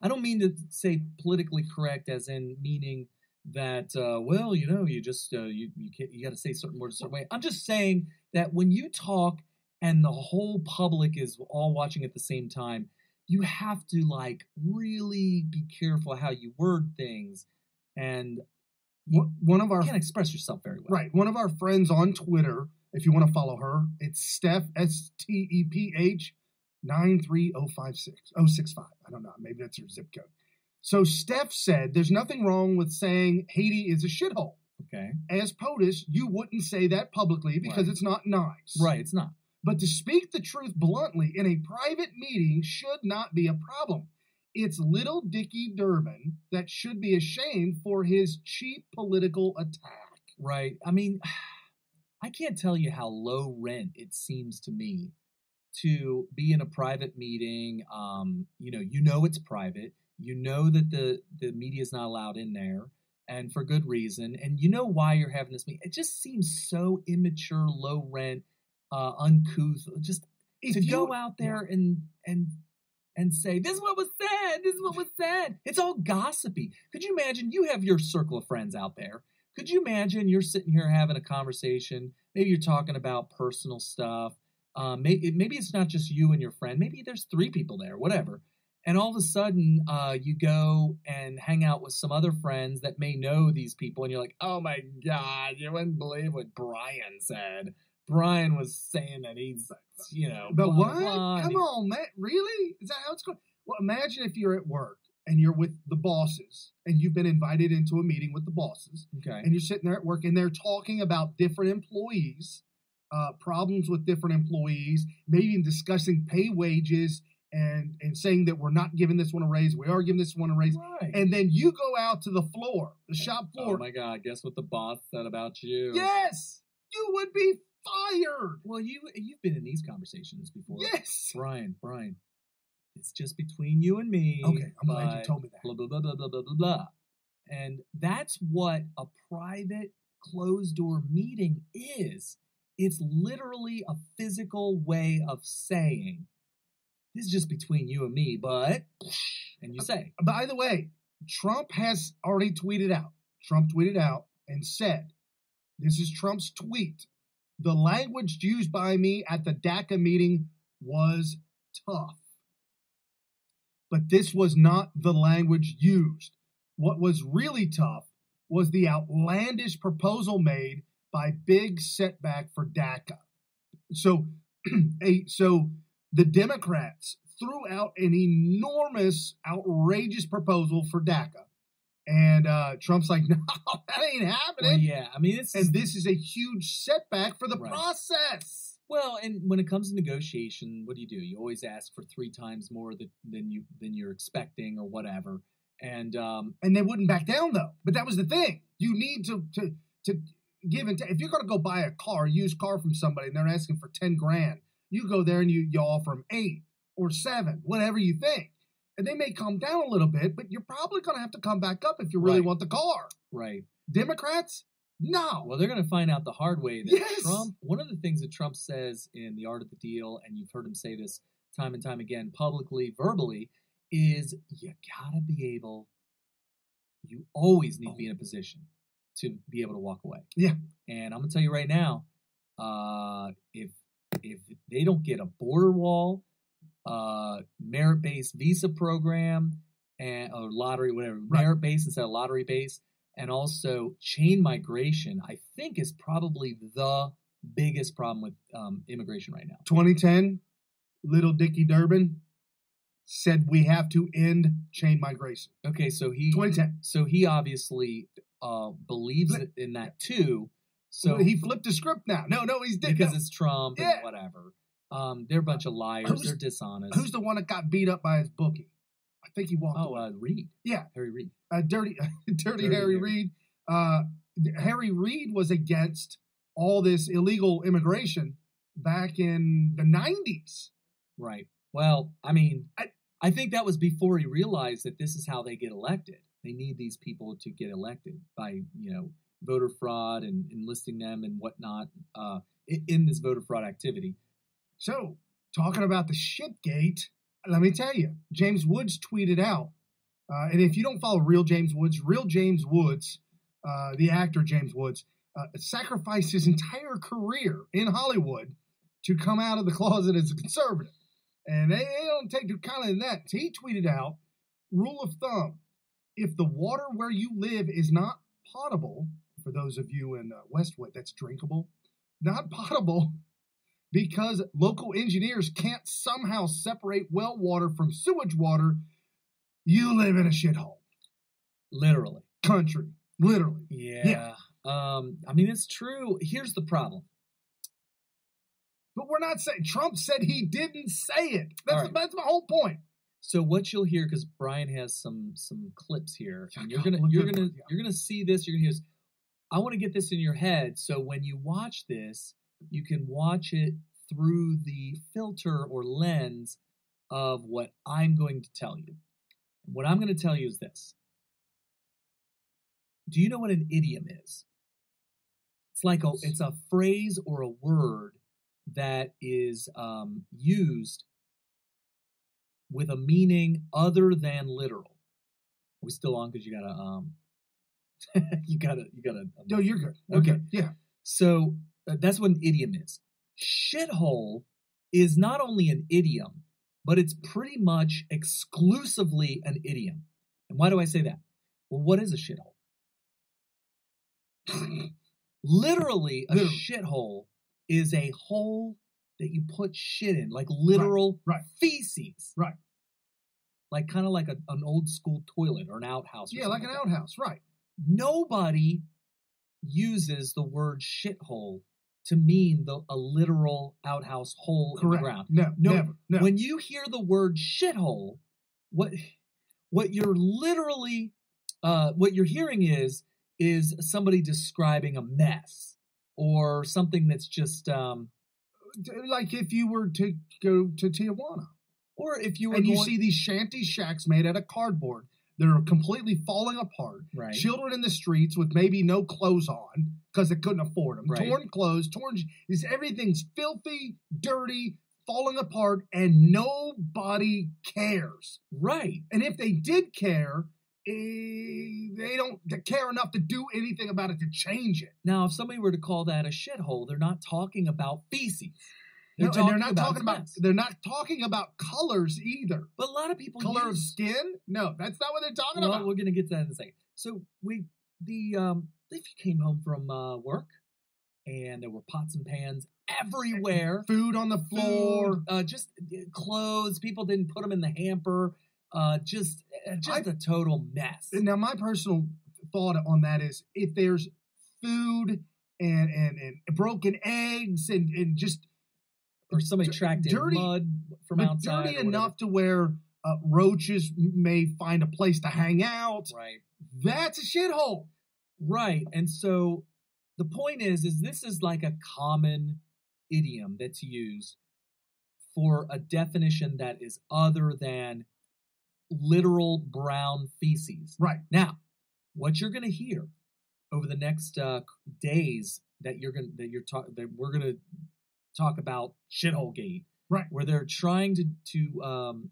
I don't mean to say politically correct as in meaning that you just you got to say certain words a certain way. I'm just saying that when you talk and the whole public is all watching at the same time, you have to really be careful how you word things, and you can't express yourself very well. Right. One of our friends on Twitter, if you want to follow her, it's Steph, STEPH 93065. I don't know. Maybe that's her zip code. So Steph said there's nothing wrong with saying Haiti is a shithole. Okay. As POTUS, you wouldn't say that publicly because it's not nice. Right, it's not. But to speak the truth bluntly in a private meeting should not be a problem. It's little Dickie Durbin that should be ashamed for his cheap political attack. Right. I mean, I can't tell you how low rent it seems to me to be in a private meeting. It's private. You know that the media is not allowed in there, and for good reason. And you know why you're having this meeting. It just seems so immature, low rent, uncouth. Just to go out there and say, this is what was said, this is what was said. It's all gossipy. Could you imagine you have your circle of friends out there? Could you imagine you're sitting here having a conversation? Maybe you're talking about personal stuff. Maybe it's not just you and your friend. Maybe there's 3 people there, whatever. And all of a sudden, you go and hang out with some other friends that may know these people, and you're like, oh my God, you wouldn't believe what Brian said. Brian was saying that he's, But blah, what? blah, Come on, man. Really? Is that how it's going? Well, imagine if you're at work and you're with the bosses and you've been invited into a meeting with the bosses. Okay. And you're sitting there at work and they're talking about different employees, problems with different employees, maybe even discussing pay wages and saying that we're not giving this one a raise, we are giving this one a raise. Right. And then you go out to the floor, the shop floor. Oh my God, guess what the boss said about you? Yes! You would be fired. Well, you've been in these conversations before. Yes. Brian, it's just between you and me. Okay, I'm glad you told me that. Blah, blah, blah, blah, blah, blah, blah, blah. And that's what a private closed-door meeting is. It's literally a physical way of saying, this is just between you and me, but, and you say. By the way, Trump has already tweeted out. Trump tweeted out and said, this is Trump's tweet. The language used by me at the DACA meeting was tough. But this was not the language used. What was really tough was the outlandish proposal made by Big Setback for DACA. So the Democrats threw out an enormous, outrageous proposal for DACA. And Trump's like, no, that ain't happening. Well, yeah, I mean, this is a huge setback for the process. Well, and when it comes to negotiation, what do? You always ask for 3 times more than you're expecting or whatever. And they wouldn't back down though. But that was the thing. You need to give and take. If you're going to go buy a used car from somebody, and they're asking for $10,000, you go there and you offer them 8 or 7, whatever you think. And they may come down a little bit, but you're probably going to have to come back up if you really want the car. Right. Democrats? No. Well, they're going to find out the hard way that Yes. Trump, one of the things that Trump says in The Art of the Deal, and you've heard him say this time and time again, publicly, verbally, is you always need to be in a position to be able to walk away. Yeah. And I'm going to tell you right now, if they don't get a border wall, merit-based visa program, or lottery, whatever, merit-based instead of lottery-based, and also chain migration, I think is probably the biggest problem with immigration right now. 2010, Little Dicky Durbin said we have to end chain migration. Okay, so he 2010. So he obviously believes in that too. So he flipped the script now. No, he's because it's Trump Yeah. and whatever. They're a bunch of liars. They're dishonest. Who's the one that got beat up by his bookie? I think he walked away. Reid. Yeah. Harry Reid. Dirty Harry Reid. Harry Reid was against all this illegal immigration back in the 90s. Right. Well, I mean, I think that was before he realized that this is how they get elected. They need these people to get elected by, voter fraud and enlisting them and whatnot in this voter fraud activity. So, talking about the ShitGate, let me tell you, James Woods tweeted out, and if you don't follow real James Woods, the actor James Woods, sacrificed his entire career in Hollywood to come out of the closet as a conservative. And they don't take kind of that. So he tweeted out, rule of thumb, if the water where you live is not potable, for those of you in Westwood, that's drinkable, not potable, because local engineers can't somehow separate well water from sewage water, you live in a shithole. Literally. Country. Literally. Yeah. I mean, it's true. Here's the problem. But we're not saying, Trump said he didn't say it. That's my whole point. So what you'll hear, because Brian has some clips here, and you're gonna see this, you're gonna hear this. I want to get this in your head, so when you watch this, you can watch it through the filter or lens of what I'm going to tell you. What I'm going to tell you is this. Do you know what an idiom is? It's a phrase or a word that is used with a meaning other than literal. Are we still on? Because you gotta you gotta. No, you're good. Okay. Yeah. So that's what an idiom is. Shithole is not only an idiom, but it's pretty much exclusively an idiom. And why do I say that? Well, what is a shithole? Literally, a shithole is a hole that you put shit in, like literal feces. Right. Like kind of like an old school toilet or an outhouse. Yeah, like an outhouse, right. Nobody uses the word shithole to mean a literal outhouse hole in the ground. No, never. No. When you hear the word shithole, what you're literally what you're hearing is somebody describing a mess or something that's just like if you were to go to Tijuana, or if you were and you see these shanty shacks made out of cardboard. They're completely falling apart. Right. Children in the streets with maybe no clothes on because they couldn't afford them. Right. Torn clothes, everything's filthy, dirty, falling apart and nobody cares. Right. And if they did care, they don't care enough to do anything about it to change it. Now, if somebody were to call that a shithole, they're not talking about feces. They're not They're talking about colors either. But a lot of people Color of skin? No, that's not what they're talking about. We're going to get to that in a second. So if you came home from work and there were pots and pans everywhere, food on the floor, just clothes, people didn't put them in the hamper, just a total mess. Now, my personal thought on that is if there's food and broken eggs and just or somebody tracked in mud from outside. Dirty enough to where roaches may find a place to hang out. Right. That's a shithole. Right. And so the point is this is like a common idiom that's used for a definition that is other than literal brown feces. Right. Now, what you're going to hear over the next days that we're going to talk about ShitHoleGate, right? Where they're trying to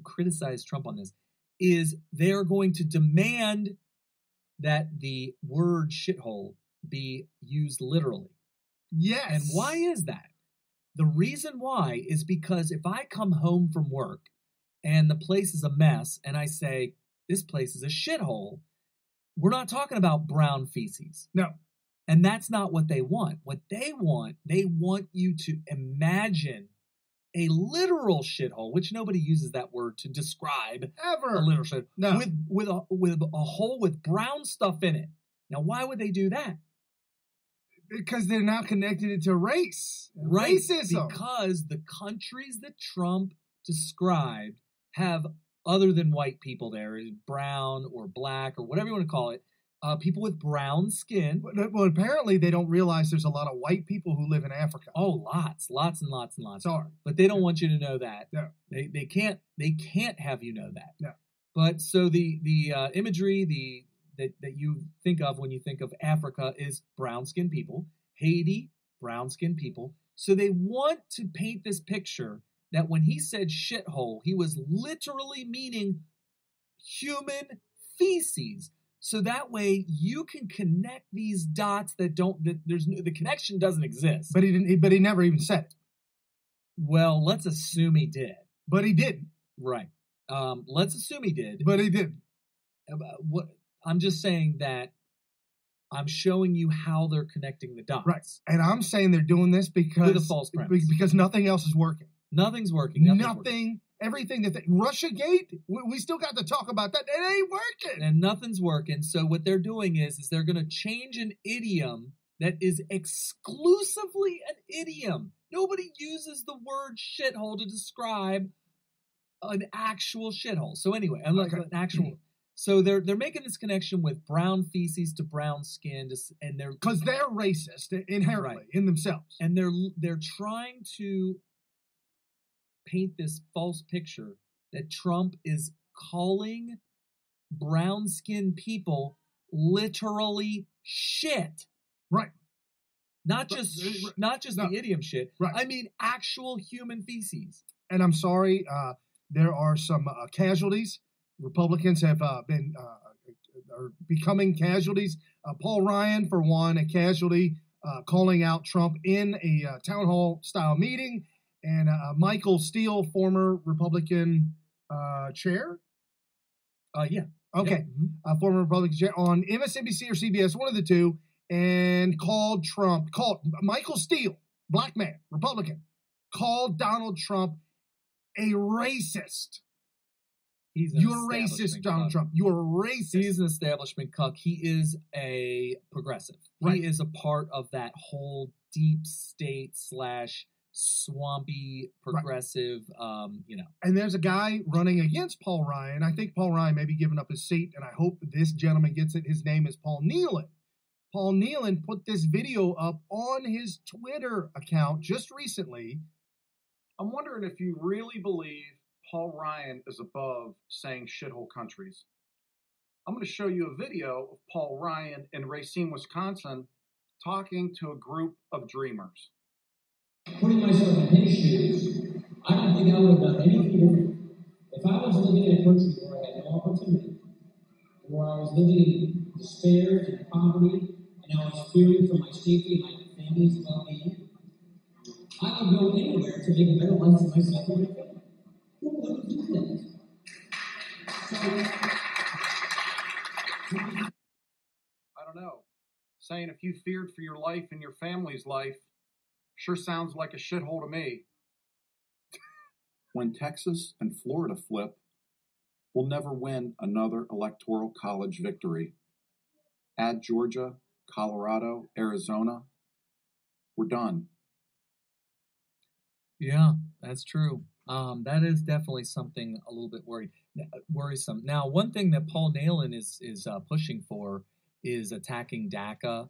criticize Trump on this, is they're going to demand that the word shithole be used literally. Yes. And why is that? The reason why is because if I come home from work and the place is a mess and I say, this place is a shithole, we're not talking about brown feces. No. And that's not what they want. What they want you to imagine a literal shithole, which nobody uses that word to describe ever. A literal shithole. No. With a hole with brown stuff in it. Now, why would they do that? Because they're now connected it to race. Right. Racism. Because the countries that Trump described have, other than white people there, is brown or black or whatever you want to call it, people with brown skin. Well, apparently they don't realize there's a lot of white people who live in Africa. Oh, lots and lots and lots. Sorry. But they don't want you to know that. No. They can't have you know that. No. But so the imagery that you think of when you think of Africa is brown skinned people. Haiti, brown skinned people. So they want to paint this picture that when he said shithole, he was literally meaning human feces. So that way you can connect these dots the connection doesn't exist. But he never even said it. Well, let's assume he did. But he didn't. Right. Let's assume he did. But he didn't. What I'm just saying that I'm showing you how they're connecting the dots. Right. And I'm saying they're doing this because with a false premise. Because nothing else is working. Nothing's working. Nothing. Everything Russiagate, we still got to talk about that. It ain't working. And nothing's working. So what they're doing is they're going to change an idiom that is exclusively an idiom. Nobody uses the word shithole to describe an actual shithole. So anyway, an actual. So they're making this connection with brown feces to brown skin, and because they're racist inherently in themselves, and they're trying to paint this false picture that Trump is calling brown-skinned people literally shit. Right. Not just the idiom shit. Right. I mean actual human feces. And I'm sorry, there are some casualties. Republicans have been are becoming casualties. Paul Ryan, for one, a casualty, calling out Trump in a town hall style meeting. And Michael Steele, former Republican chair. Yeah. Okay. Yeah. Former Republican chair on MSNBC or CBS, one of the two, and called Michael Steele, black man, Republican, called Donald Trump a racist. You're racist, Donald Trump. You're racist. He's an establishment cuck. He is a progressive. Right. He is a part of that whole deep state / swampy progressive, And there's a guy running against Paul Ryan. I think Paul Ryan may be giving up his seat, and I hope this gentleman gets it. His name is Paul Nealon. Paul Nealon put this video up on his Twitter account just recently. I'm wondering if you really believe Paul Ryan is above saying shithole countries. I'm going to show you a video of Paul Ryan in Racine, Wisconsin, talking to a group of dreamers. Putting myself in his shoes, I don't think I would have done anything different. If I was living in a country where I had no opportunity, where I was living in despair and poverty, and I was fearing for my safety and my family's well-being, I would go anywhere to make a better life for myself and my family. Who wouldn't do that? I don't know. Saying if you feared for your life and your family's life sure sounds like a shithole to me. When Texas and Florida flip, we'll never win another electoral college victory. Add Georgia, Colorado, Arizona, we're done. Yeah, that's true. That is definitely something a little bit worrisome. Now, one thing that Paul Nehlen is pushing for is attacking DACA.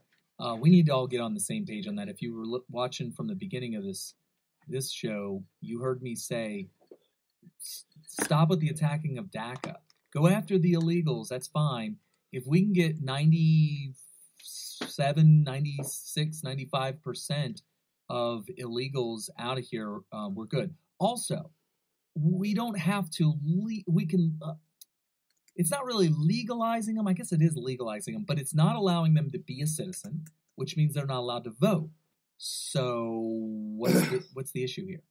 We need to all get on the same page on that. If you were watching from the beginning of this show, you heard me say, stop with the attacking of DACA. Go after the illegals. That's fine. If we can get 97, 96, 95% of illegals out of here, we're good. Also, we don't have to, we can, it's not really legalizing them. I guess it is legalizing them, but it's not allowing them to be a citizen, which means they're not allowed to vote. So what's the issue here?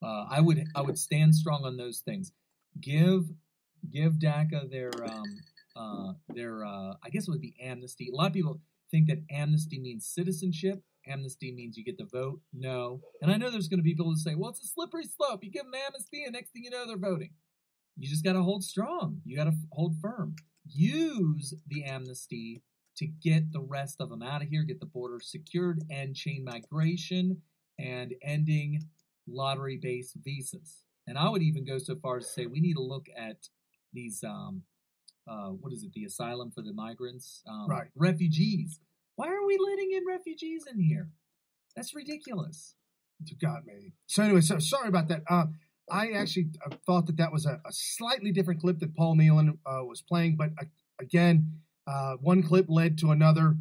I would stand strong on those things. Give DACA their I guess it would be amnesty. A lot of people think that amnesty means citizenship. Amnesty means you get to vote. No. And I know there's going to be people who say, well, it's a slippery slope. You give them amnesty and next thing you know, they're voting. You just got to hold strong. You got to hold firm. Use the amnesty to get the rest of them out of here, get the border secured, end chain migration, and ending lottery-based visas. And I would even go so far as to say we need to look at these, the asylum for the migrants, right. Refugees. Why are we letting in refugees in here? That's ridiculous. You got me. So anyway, so sorry about that. I actually thought that was a slightly different clip that Paul Nehlen was playing, but again, one clip led to another.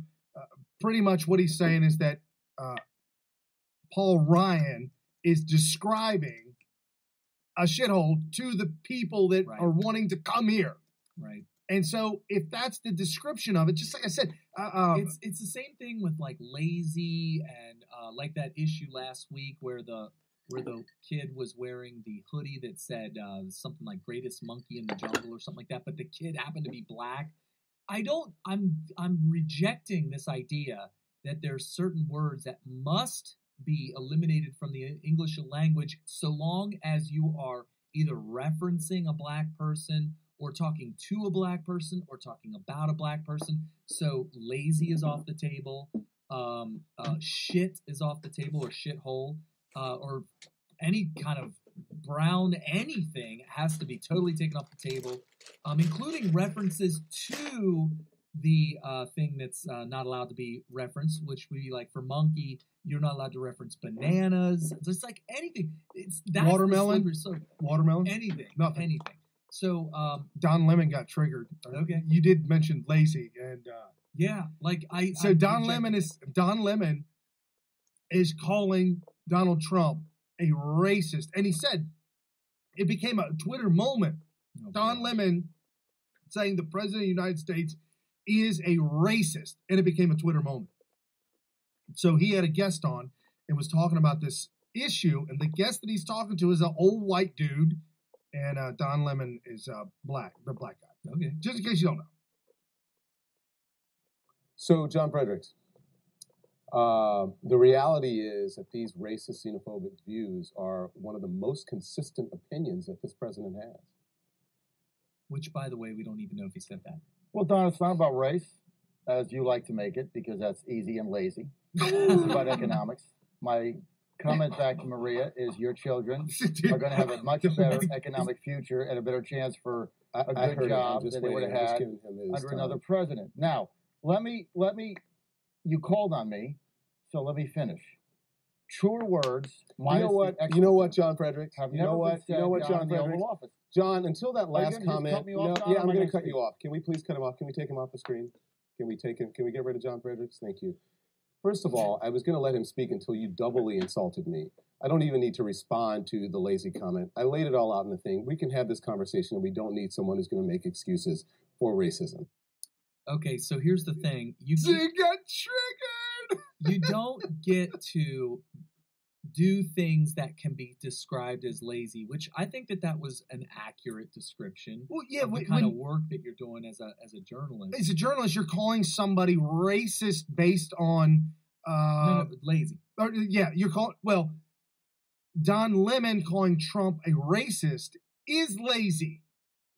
Pretty much what he's saying is that Paul Ryan is describing a shithole to the people that right. are wanting to come here. Right. And so if that's the description of it, just like I said, it's the same thing with like lazy and like that issue last week where the kid was wearing the hoodie that said something like greatest monkey in the jungle or something like that, but the kid happened to be black. I'm rejecting this idea that there's certain words that must be eliminated from the English language so long as you are either referencing a black person or talking to a black person or talking about a black person. So lazy is off the table. Shit is off the table, or shithole, or any kind of brown anything has to be totally taken off the table, including references to the thing that's not allowed to be referenced, which would be like for monkey, you're not allowed to reference bananas. Just like anything. That's watermelon. Watermelon. Anything. Nothing. Anything. So Don Lemon got triggered. Okay. You did mention lazy, and yeah, like Don Lemon is calling Donald Trump a racist, and he said it became a Twitter moment. Oh, Don Lemon saying the president of the United States is a racist, and it became a Twitter moment. So he had a guest on and was talking about this issue, and the guest that he's talking to is an old white dude, and Don Lemon is black, the black guy. Okay. Just in case you don't know. So, John Fredericks, the reality is that these racist, xenophobic views are one of the most consistent opinions that this president has. Which, by the way, we don't even know if he said that. Well, Don, it's not about race, as you like to make it, because that's easy and lazy. It's about economics. My comment back to Maria is your children are going to have a much better economic future and a better chance for a good job than they would have had under another president. Now, let me, you called on me, so let me finish. Truer words. You know what, John Fredericks? You know what, John Fredericks? John, until that last comment, I'm going to cut you off. Can we please cut him off? Can we take him off the screen? Can we get rid of John Fredericks? Thank you. First of all, I was going to let him speak until you doubly insulted me. I don't even need to respond to the lazy comment. I laid it all out in the thing. We can have this conversation, and we don't need someone who's going to make excuses for racism. Okay, so here's the thing. You got triggered! You don't get to do things that can be described as lazy, which I think that was an accurate description of the kind of work that you're doing as a journalist. As a journalist, you're calling somebody racist based on... lazy. You're calling... Well, Don Lemon calling Trump a racist is lazy.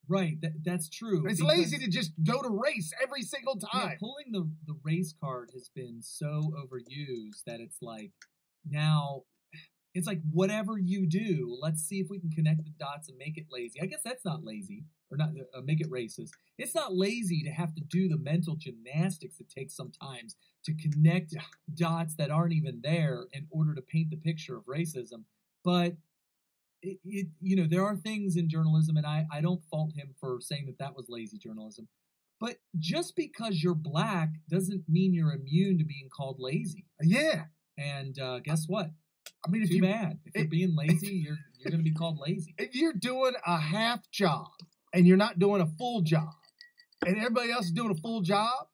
Right, that's true. It's lazy to just go to race every single time. Yeah, pulling the race card has been so overused that it's like, now, it's like whatever you do, let's see if we can connect the dots and make it lazy. I guess that's not lazy, or not make it racist. It's not lazy to have to do the mental gymnastics it takes sometimes to connect dots that aren't even there in order to paint the picture of racism. But there are things in journalism, and I don't fault him for saying that was lazy journalism. But just because you're black doesn't mean you're immune to being called lazy. Yeah. And guess what? I mean, Too bad. If you're being lazy, you're going to be called lazy. If you're doing a half job and you're not doing a full job, and everybody else is doing a full job,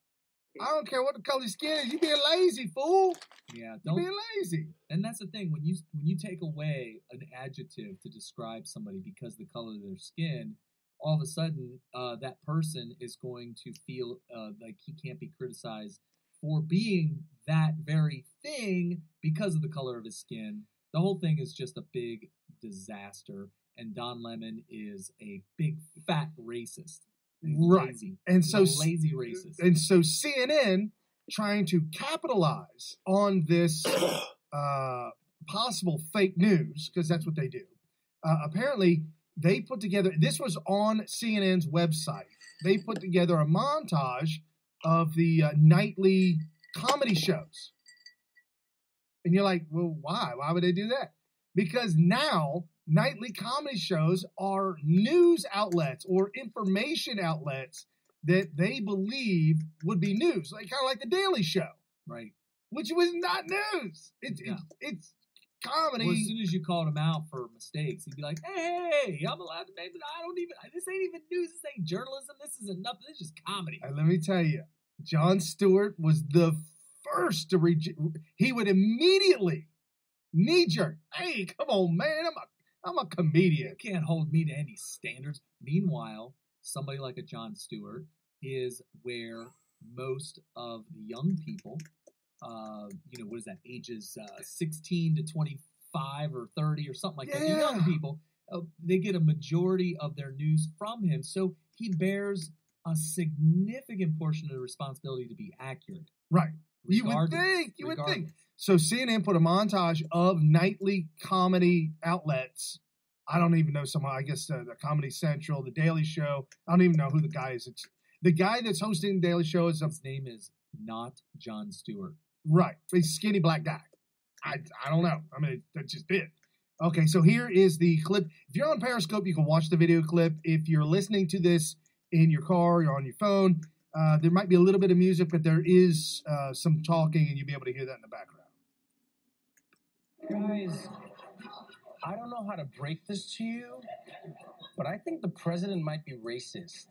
I don't care what the color of your skin is. You being lazy, fool. Yeah, you're being lazy. And that's the thing. When you take away an adjective to describe somebody because of the color of their skin, all of a sudden that person is going to feel like he can't be criticized for being that very thing because of the color of his skin. The whole thing is just a big disaster. And Don Lemon is a big fat racist. Right. Lazy. And so lazy racist. And so CNN trying to capitalize on this possible fake news, because that's what they do. Apparently, they put together, this was on CNN's website. They put together a montage of the nightly comedy shows. And you're like, well, why? Why would they do that? Because now nightly comedy shows are news outlets or information outlets that they believe would be news, like kind of like the Daily Show, right? Which was not news. It's comedy. Well, as soon as you called him out for mistakes, he'd be like, "Hey, I'm allowed to make it. This ain't even news. This ain't journalism. This isn't nothing. This is just comedy." And let me tell you, Jon Stewart was the first to he would immediately knee-jerk. Hey, come on, man. I'm a comedian. You can't hold me to any standards. Meanwhile, somebody like a Jon Stewart is where most of the young people, what is that, ages 16 to 25 or 30 or something like that, the young people, they get a majority of their news from him. So he bears a significant portion of the responsibility to be accurate. Right. You would think. So CNN put a montage of nightly comedy outlets. I don't even know I guess the Comedy Central, the Daily Show. I don't even know who the guy is. It's the guy that's hosting the Daily Show his name is not Jon Stewart. Right. He's a skinny black guy. I don't know. I mean, that's just it. Okay, so here is the clip. If you're on Periscope, you can watch the video clip. If you're listening to this in your car or on your phone, there might be a little bit of music, but there is some talking, and you'll be able to hear that in the background. Guys, I don't know how to break this to you, but I think the president might be racist.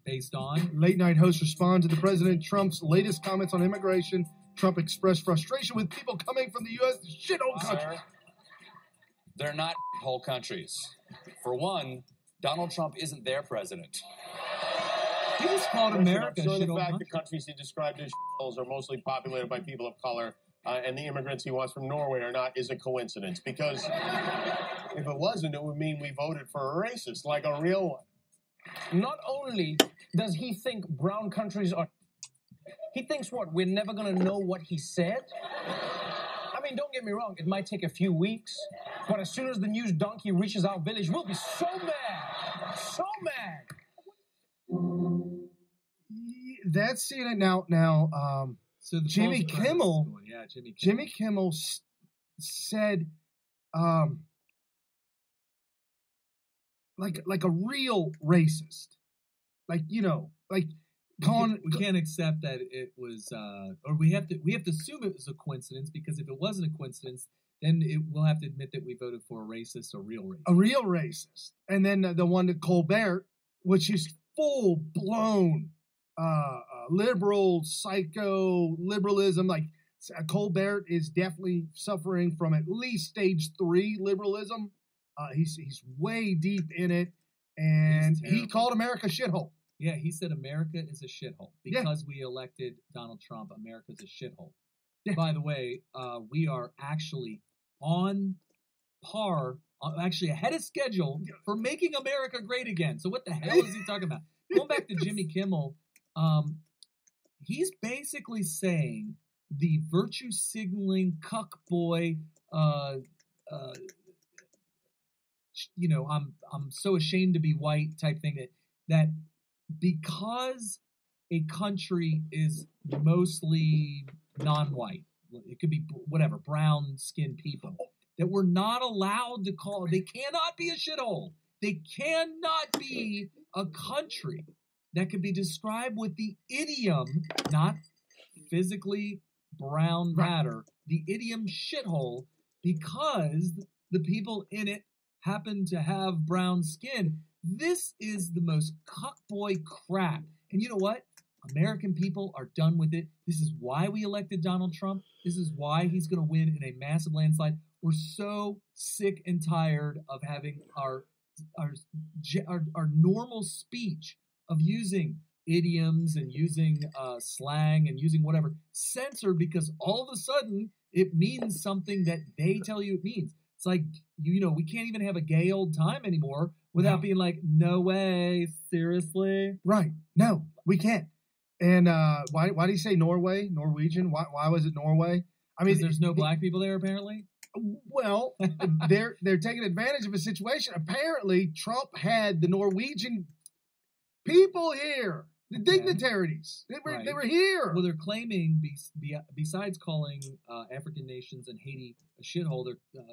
Based on? Late night hosts respond to the President Trump's latest comments on immigration. Trump expressed frustration with people coming from the U.S. shithole country. They're not whole countries. For one, Donald Trump isn't their president. He just called America I'm sure the shithole fact country. the countries he described as shitholes are mostly populated by people of color, and the immigrants he wants from Norway are not, is a coincidence. Because if it wasn't, it would mean we voted for a racist, like a real one. Not only does he think brown countries are... He thinks what? We're never going to know what he said? I mean, don't get me wrong. It might take a few weeks. But as soon as the news donkey reaches our village, we'll be so mad. So mad. That's CNN now. So the Jimmy Kimmel, Jimmy Kimmel said, like a real racist, like we can't accept that it was, or we have to assume it was a coincidence, because if it wasn't a coincidence, then we'll have to admit that we voted for a racist, a real racist. A real racist. And then the one to Colbert, which is full-blown liberal, psycho liberalism. Like Colbert is definitely suffering from at least stage 3 liberalism. He's way deep in it, and he called America a shithole. Yeah, he said America is a shithole because we elected Donald Trump. America's a shithole. Yeah. By the way, we are actually on par, actually ahead of schedule for making America great again. So what the hell is he talking about? Going back to Jimmy Kimmel, he's basically saying the virtue signaling cuck boy, I'm so ashamed to be white type thing that because a country is mostly non-white, it could be whatever, brown-skinned people, that we're not allowed to call, they cannot be a shithole. They cannot be a country that could be described with the idiom, not physically brown matter, the idiom shithole, because the people in it happen to have brown skin. This is the most cuckboy crap. And you know what? American people are done with it. This is why we elected Donald Trump. This is why he's going to win in a massive landslide. We're so sick and tired of having our normal speech of using idioms and using slang and using whatever censored, because all of a sudden it means something that they tell you it means. It's like, we can't even have a gay old time anymore without being like, no way, seriously? Right. No, we can't. And why do you say Norway? Norwegian? Why was it Norway? I mean, there's no black people there, apparently? Well, they're taking advantage of a situation. Apparently, Trump had the Norwegian people here, the dignitaries. They were here. Well, they're claiming, besides calling African nations and Haiti a shithole,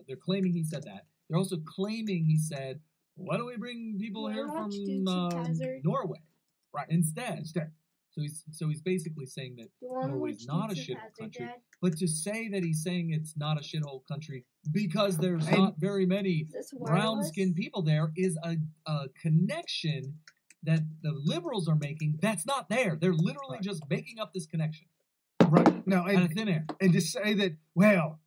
they're claiming he said that. They're also claiming he said, why don't we bring people here from Norway? Right. Instead. So he's basically saying that Norway's not a shithole country. But to say that he's saying it's not a shithole country because there's not very many brown-skinned people there is a connection that the liberals are making that's not there. They're literally just making up this connection. Right. No, out of thin air. And to say that, well,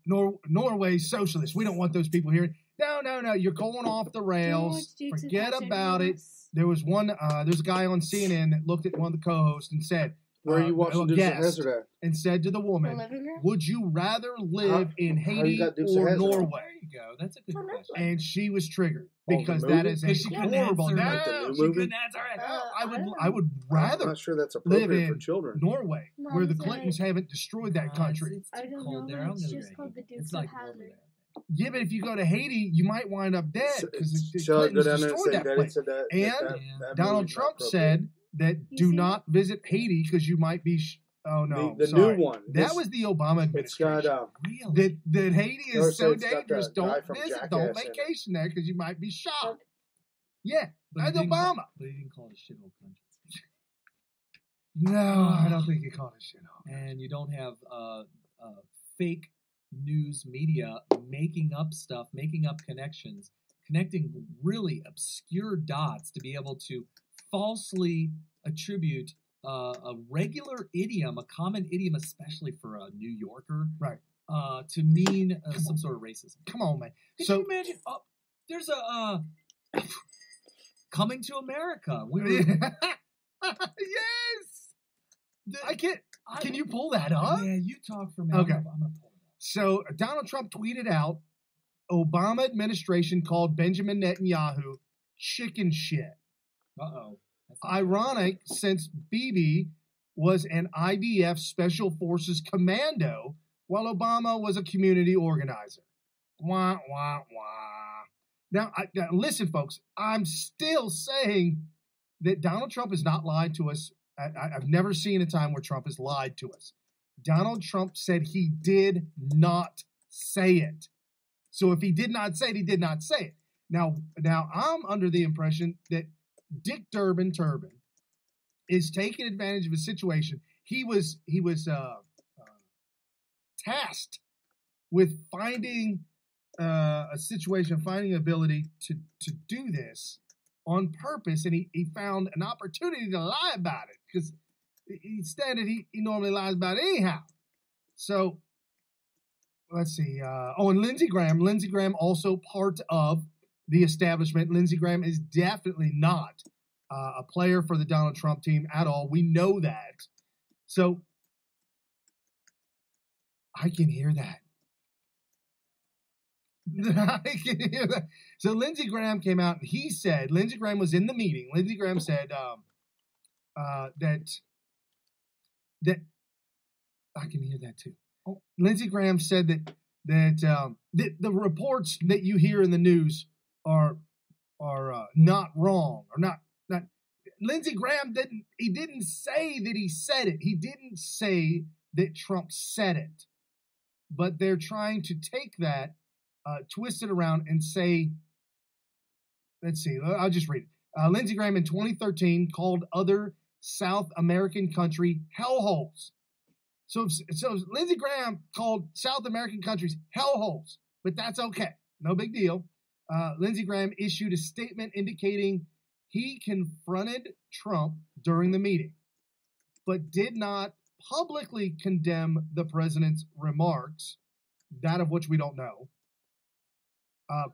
Norway's socialist. We don't want those people here. No. You're going off the rails. Forget about it. There was there's a guy on CNN that looked at one of the co-hosts and said, where are you watching Dukes of Hazzard at? And said to the woman, would you rather live in Haiti or Norway? There you go. That's a good question. And she was triggered because that is a horrible. She couldn't answer it. I would rather I'm not sure that's live appropriate in for children. Norway, where the Clintons haven't destroyed that country. I don't know. It's just called the Dukes of Hazzard. Yeah, but if you go to Haiti, you might wind up dead because the Clintons destroyed that place. And Donald Trump said that do not visit Haiti because you might be. Oh no, the new one. That was the Obama administration. Really? That Haiti is so dangerous. Don't visit. Don't vacation there because you might be shot. Yeah, that's Obama. But he didn't call it a shithole country. No, I don't think he called it a shithole. And you don't have fake news media making up stuff, making up connections, connecting really obscure dots to be able to falsely attribute a regular idiom, a common idiom, especially for a New Yorker, right? To mean some sort of racism. Come on, man. Could you imagine? There's a Coming to America. Yes. I can't. Can you pull that up? Yeah, you talk for me. Okay. I'm gonna pull it up. So Donald Trump tweeted out, Obama administration called Benjamin Netanyahu chicken shit. Uh-oh. Ironic, since Bibi was an IDF Special Forces commando while Obama was a community organizer. Wah, wah, wah. Now, listen, folks, I'm still saying that Donald Trump has not lied to us. I've never seen a time where Trump has lied to us. Donald Trump said he did not say it. So if he did not say it, he did not say it. Now I'm under the impression that Dick Turban is taking advantage of a situation. He was tasked with finding a situation, finding ability to do this on purpose, and he found an opportunity to lie about it because he normally lies about it anyhow. So let's see. And Lindsey Graham also part of the establishment. Lindsey Graham is definitely not a player for the Donald Trump team at all. We know that. So I can hear that. I can hear that. So Lindsey Graham came out and he said, Lindsey Graham was in the meeting. Lindsey Graham said that I can hear that too. Oh. Lindsey Graham said that the reports that you hear in the news are not wrong or not. Lindsey Graham didn't say that he said it. He didn't say that Trump said it. But they're trying to take that, twist it around and say, let's see, I'll just read it. Lindsey Graham in 2013 called other South American country hellholes. So Lindsey Graham called South American countries hellholes, but that's okay. No big deal. Lindsey Graham issued a statement indicating he confronted Trump during the meeting, but did not publicly condemn the president's remarks, that of which we don't know.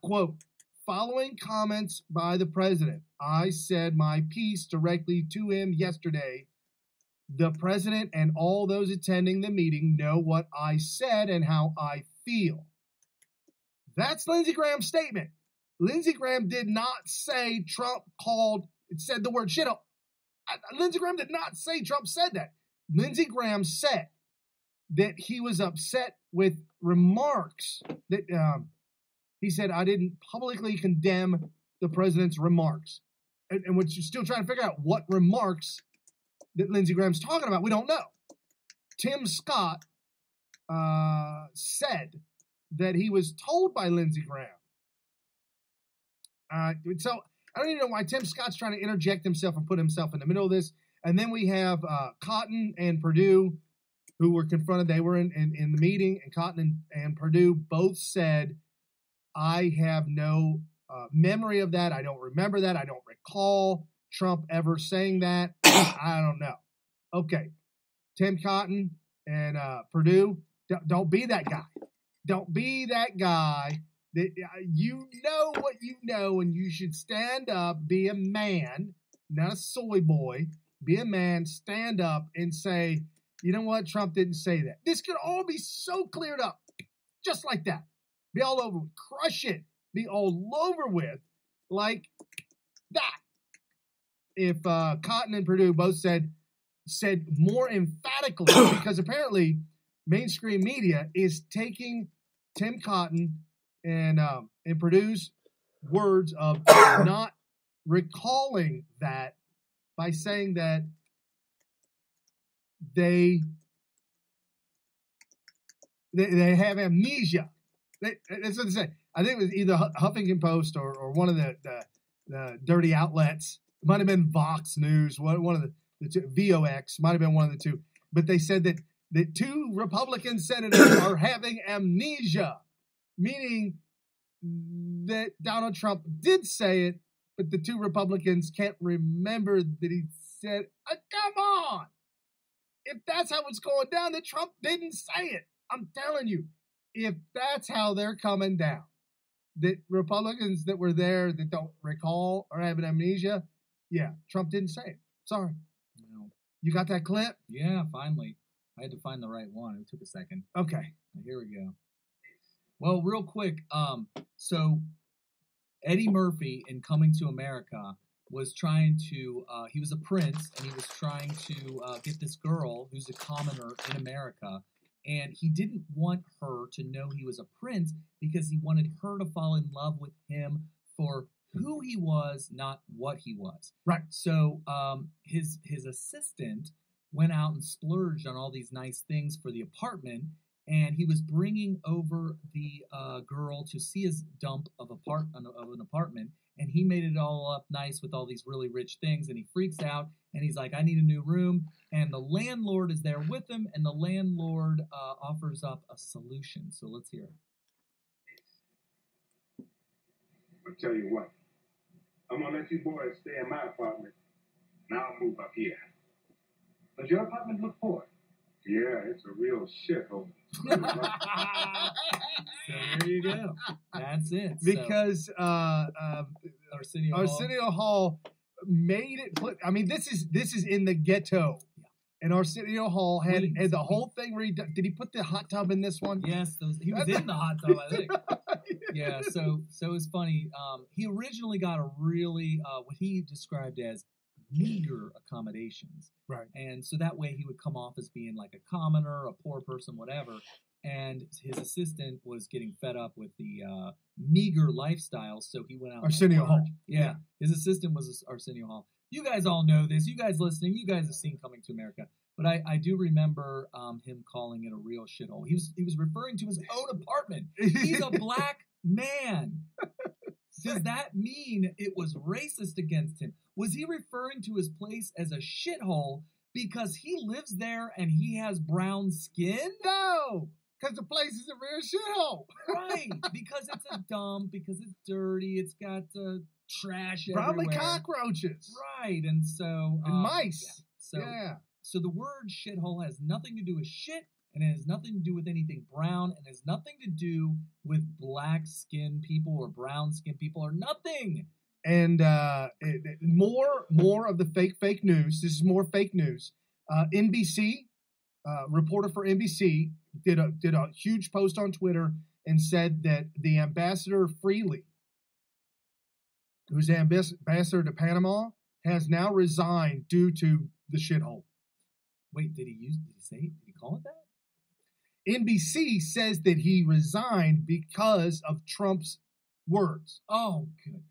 Quote, following comments by the president, I said my piece directly to him yesterday. The president and all those attending the meeting know what I said and how I feel. That's Lindsey Graham's statement. Lindsey Graham did not say Trump said the word shithole. Lindsey Graham did not say Trump said that. Lindsey Graham said that he was upset with remarks that he said, I didn't publicly condemn the president's remarks. And we're still trying to figure out what remarks that Lindsey Graham's talking about. We don't know. Tim Scott said that he was told by Lindsey Graham. So I don't even know why Tim Scott's trying to interject himself and put himself in the middle of this. And then we have Cotton and Perdue, who were confronted. They were in the meeting, and Cotton and Perdue both said, I have no memory of that. I don't remember that. I don't recall Trump ever saying that. I don't know. Okay. Tim Cotton and Perdue, don't be that guy. Don't be that guy. That you know what you know, and you should stand up, be a man, not a soy boy. Be a man, stand up, and say, you know what, Trump didn't say that. This could all be so cleared up, just like that. Be all over with. Crush it. Be all over with like that. If Cotton and Perdue both said more emphatically, because apparently mainstream media is taking Tim Cotton and Perdue's words of not recalling that by saying that they have amnesia. That's what they say. I think it was either Huffington Post or one of the dirty outlets. It might have been Vox News, one of the two, VOX, might have been one of the two. But they said that two Republican senators are having amnesia, meaning that Donald Trump did say it, but the two Republicans can't remember that he said, come on. If that's how it's going down, then Trump didn't say it. I'm telling you, if that's how they're coming down, that Republicans that were there that don't recall or have an amnesia, yeah, Trump didn't say it. Sorry. No. You got that clip? Yeah, finally. I had to find the right one. It took a second. Okay. Here we go. Well, real quick, so Eddie Murphy in Coming to America was trying to, he was a prince, and he was trying to get this girl who's a commoner in America, and he didn't want her to know he was a prince because he wanted her to fall in love with him for who he was, not what he was. Right. So his assistant went out and splurged on all these nice things for the apartment, and he was bringing over the girl to see his dump of an apartment, and he made it all up nice with all these really rich things, and he freaks out, and he's like, I need a new room, and the landlord is there with him, and the landlord offers up a solution. So let's hear it. I'll tell you what, I'm going to let you boys stay in my apartment, and I'll move up here. Does your apartment look poor? Yeah, it's a real shithole. So there you go. That's it. Because Arsenio Hall made it. I mean, this is in the ghetto. And Arsenio Hall had the whole thing redone. Did he put the hot tub in this one? Yes, he was in the hot tub, I think. Yeah, so it's funny. He originally got a really what he described as meager accommodations. Right. And so that way he would come off as being like a commoner, a poor person, whatever. And his assistant was getting fed up with the meager lifestyle, so he went out. Arsenio Hall. Yeah, his assistant was Arsenio Hall. You guys all know this. You guys listening, you guys have seen Coming to America. But I do remember him calling it a real shithole. He was referring to his own apartment. He's a black man. Does that mean it was racist against him? Was he referring to his place as a shithole because he lives there and he has brown skin? No, because the place is a real shithole. Right, because it's a dump, because it's dirty, it's got trash probably everywhere. Cockroaches. Right, and so... and mice. So the word shithole has nothing to do with shit, and it has nothing to do with anything brown, and has nothing to do with black-skinned people or brown-skinned people or nothing. And more of the fake news. This is more fake news. NBC, reporter for NBC, did a huge post on Twitter and said that the ambassador Freely, who's ambassador to Panama, has now resigned due to the shithole. Wait, did he call it that? NBC says that he resigned because of Trump's words. Oh, goodness.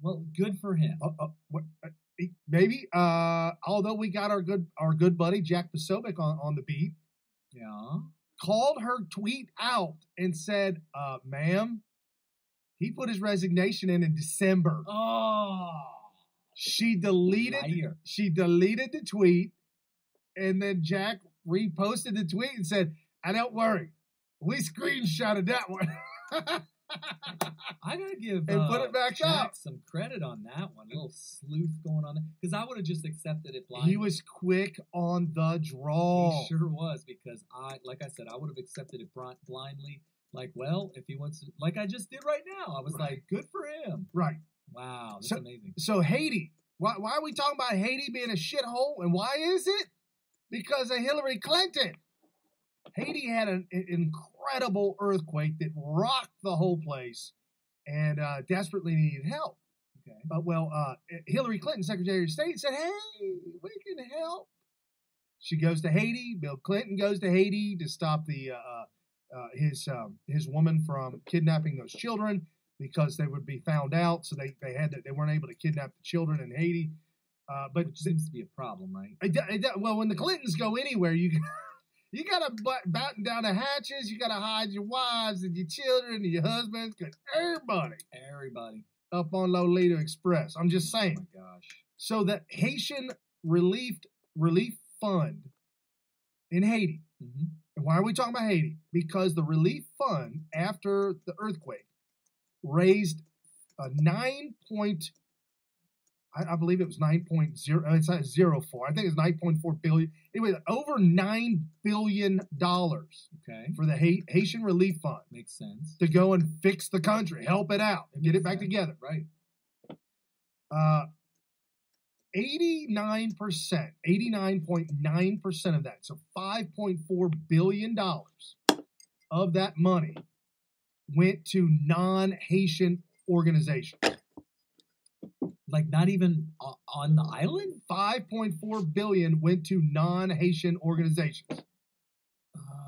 Well, good for him. Maybe. Although we got our good buddy Jack Posobiec on the beat. Yeah. Called her tweet out and said, ma'am, he put his resignation in December. Oh. She deleted the tweet, and then Jack reposted the tweet and said, don't worry, we screenshotted that one. I gotta give and put it back Jack up. Some credit on that one. A little sleuth going on there, because I would have just accepted it blindly. He was quick on the draw. He sure was, because I would have accepted it blindly. Like, well, if he wants to, like I just did right now, I was like, good for him. Right. Wow, that's amazing. So Haiti, why are we talking about Haiti being a shithole, and why is it? Because of Hillary Clinton. Haiti had an incredible earthquake that rocked the whole place and desperately needed help. Okay. But Hillary Clinton, Secretary of State, said, hey, we can help. She goes to Haiti. Bill Clinton goes to Haiti to stop his woman from kidnapping those children because they would be found out. So they weren't able to kidnap the children in Haiti. But which seems to be a problem, right? Well, when the Clintons go anywhere, you got to batten down the hatches. You got to hide your wives and your children and your husbands, because everybody up on Lolita Express. I'm just saying. Oh my gosh. So the Haitian Relief Fund in Haiti. Mm-hmm. And why are we talking about Haiti? Because the Relief Fund, after the earthquake, raised a I believe it was 9.0. It's not 04. I think it's 9.4 billion. Anyway, over $9 billion. Okay. For the Haitian Relief Fund. Makes sense. To go and fix the country, help it out, and get it back together. Right. 89.9% of that, so $5.4 billion of that money went to non-Haitian organizations. Like not even on the island? $5.4 billion went to non-Haitian organizations.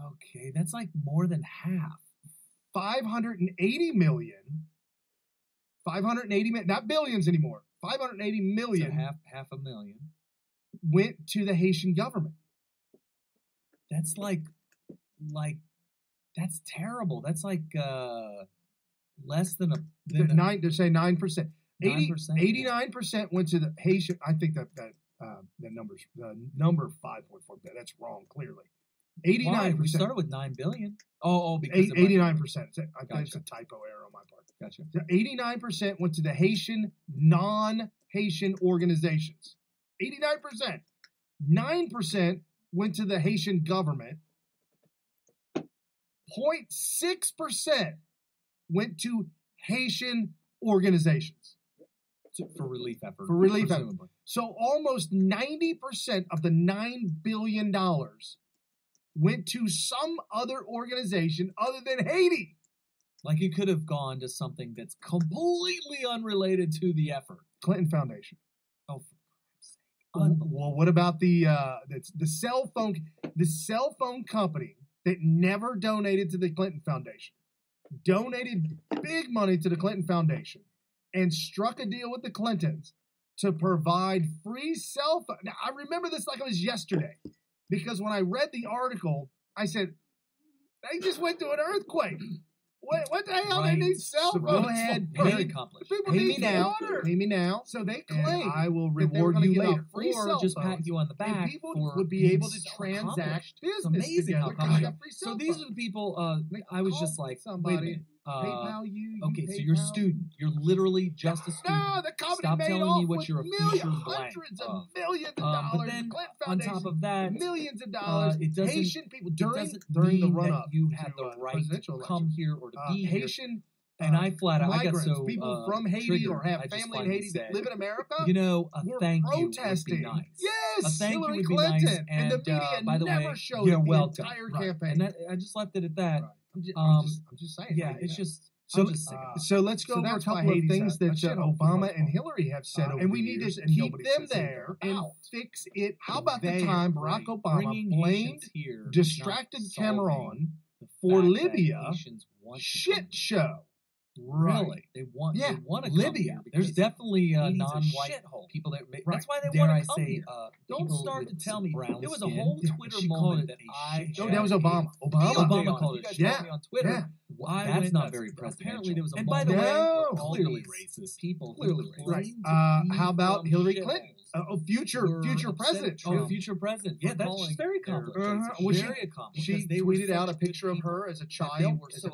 Okay, that's like more than half. 580 million, not billions anymore. 580 million. So half a million went to the Haitian government. That's like That's terrible. That's like less than they're saying 9%. 89% went to the Haitian. I think that number 5.4. That's wrong. Clearly, 89%. We started with 9 billion. Oh, because 89%. I think it's a typo error on my part. Gotcha. 89% went to the Haitian non-Haitian organizations. 89%. 9% went to the Haitian government. 0.6% went to Haitian organizations. For relief effort. For relief effort. So almost 90% of the $9 billion went to some other organization other than Haiti. Like it could have gone to something that's completely unrelated to the effort. Clinton Foundation. Oh, for Christ's sake. Well, what about the cell phone company that never donated to the Clinton Foundation? Donated big money to the Clinton Foundation and struck a deal with the Clintons to provide free cell phone. Now, I remember this like it was yesterday because when I read the article, I said, they just went through an earthquake. What the hell? Right. They need cell phones. Go ahead. Very accomplished. People need water. Pay me now. So they claim I will reward you later. Or just pat you on the back. People would be able to transact business. It's amazing how accomplished. So these are the people, I was just like, wait a minute. PayPal you. Okay, so you're a student. You're literally just a student. No, the company Stop made telling off me what with you're a future blank hundreds of millions of dollars. But then on top of that, millions of dollars. It doesn't, Haitian people during the run-up, you had the right to come here or to be Haitian. And I flat out, I got so people from Haiti triggered, or have family in Haiti that live in America. You know, a thank you would protesting. be nice. Yes, a thank Hillary you would Clinton. be nice. And the media by the never way, showed you're the welcome. entire Right. campaign. And that, I just left it at that. Right. I'm just saying. Yeah, it's just. So let's go over a couple of things that Obama and Hillary have said over and we the need years, to and keep nobody them says there anything and about. fix it. How about the time Barack Obama blamed distracted Cameron for Libya shit show? Really? They want to Libya. There's definitely non-white shithole. people that Right. that's why they Dare want I to come say, here. Don't start to tell me there was a skin. whole Yeah, Twitter she called moment it that that was Obama. Obama called it. Yeah. Me on Twitter. Yeah. That's not very presidential. Apparently there was a and by the way, No. clearly racist people. Clearly Right. how about Hillary Clinton? Future president. Future president. Yeah, that's very accomplished. Very accomplished. She tweeted out a picture of her as a child, as a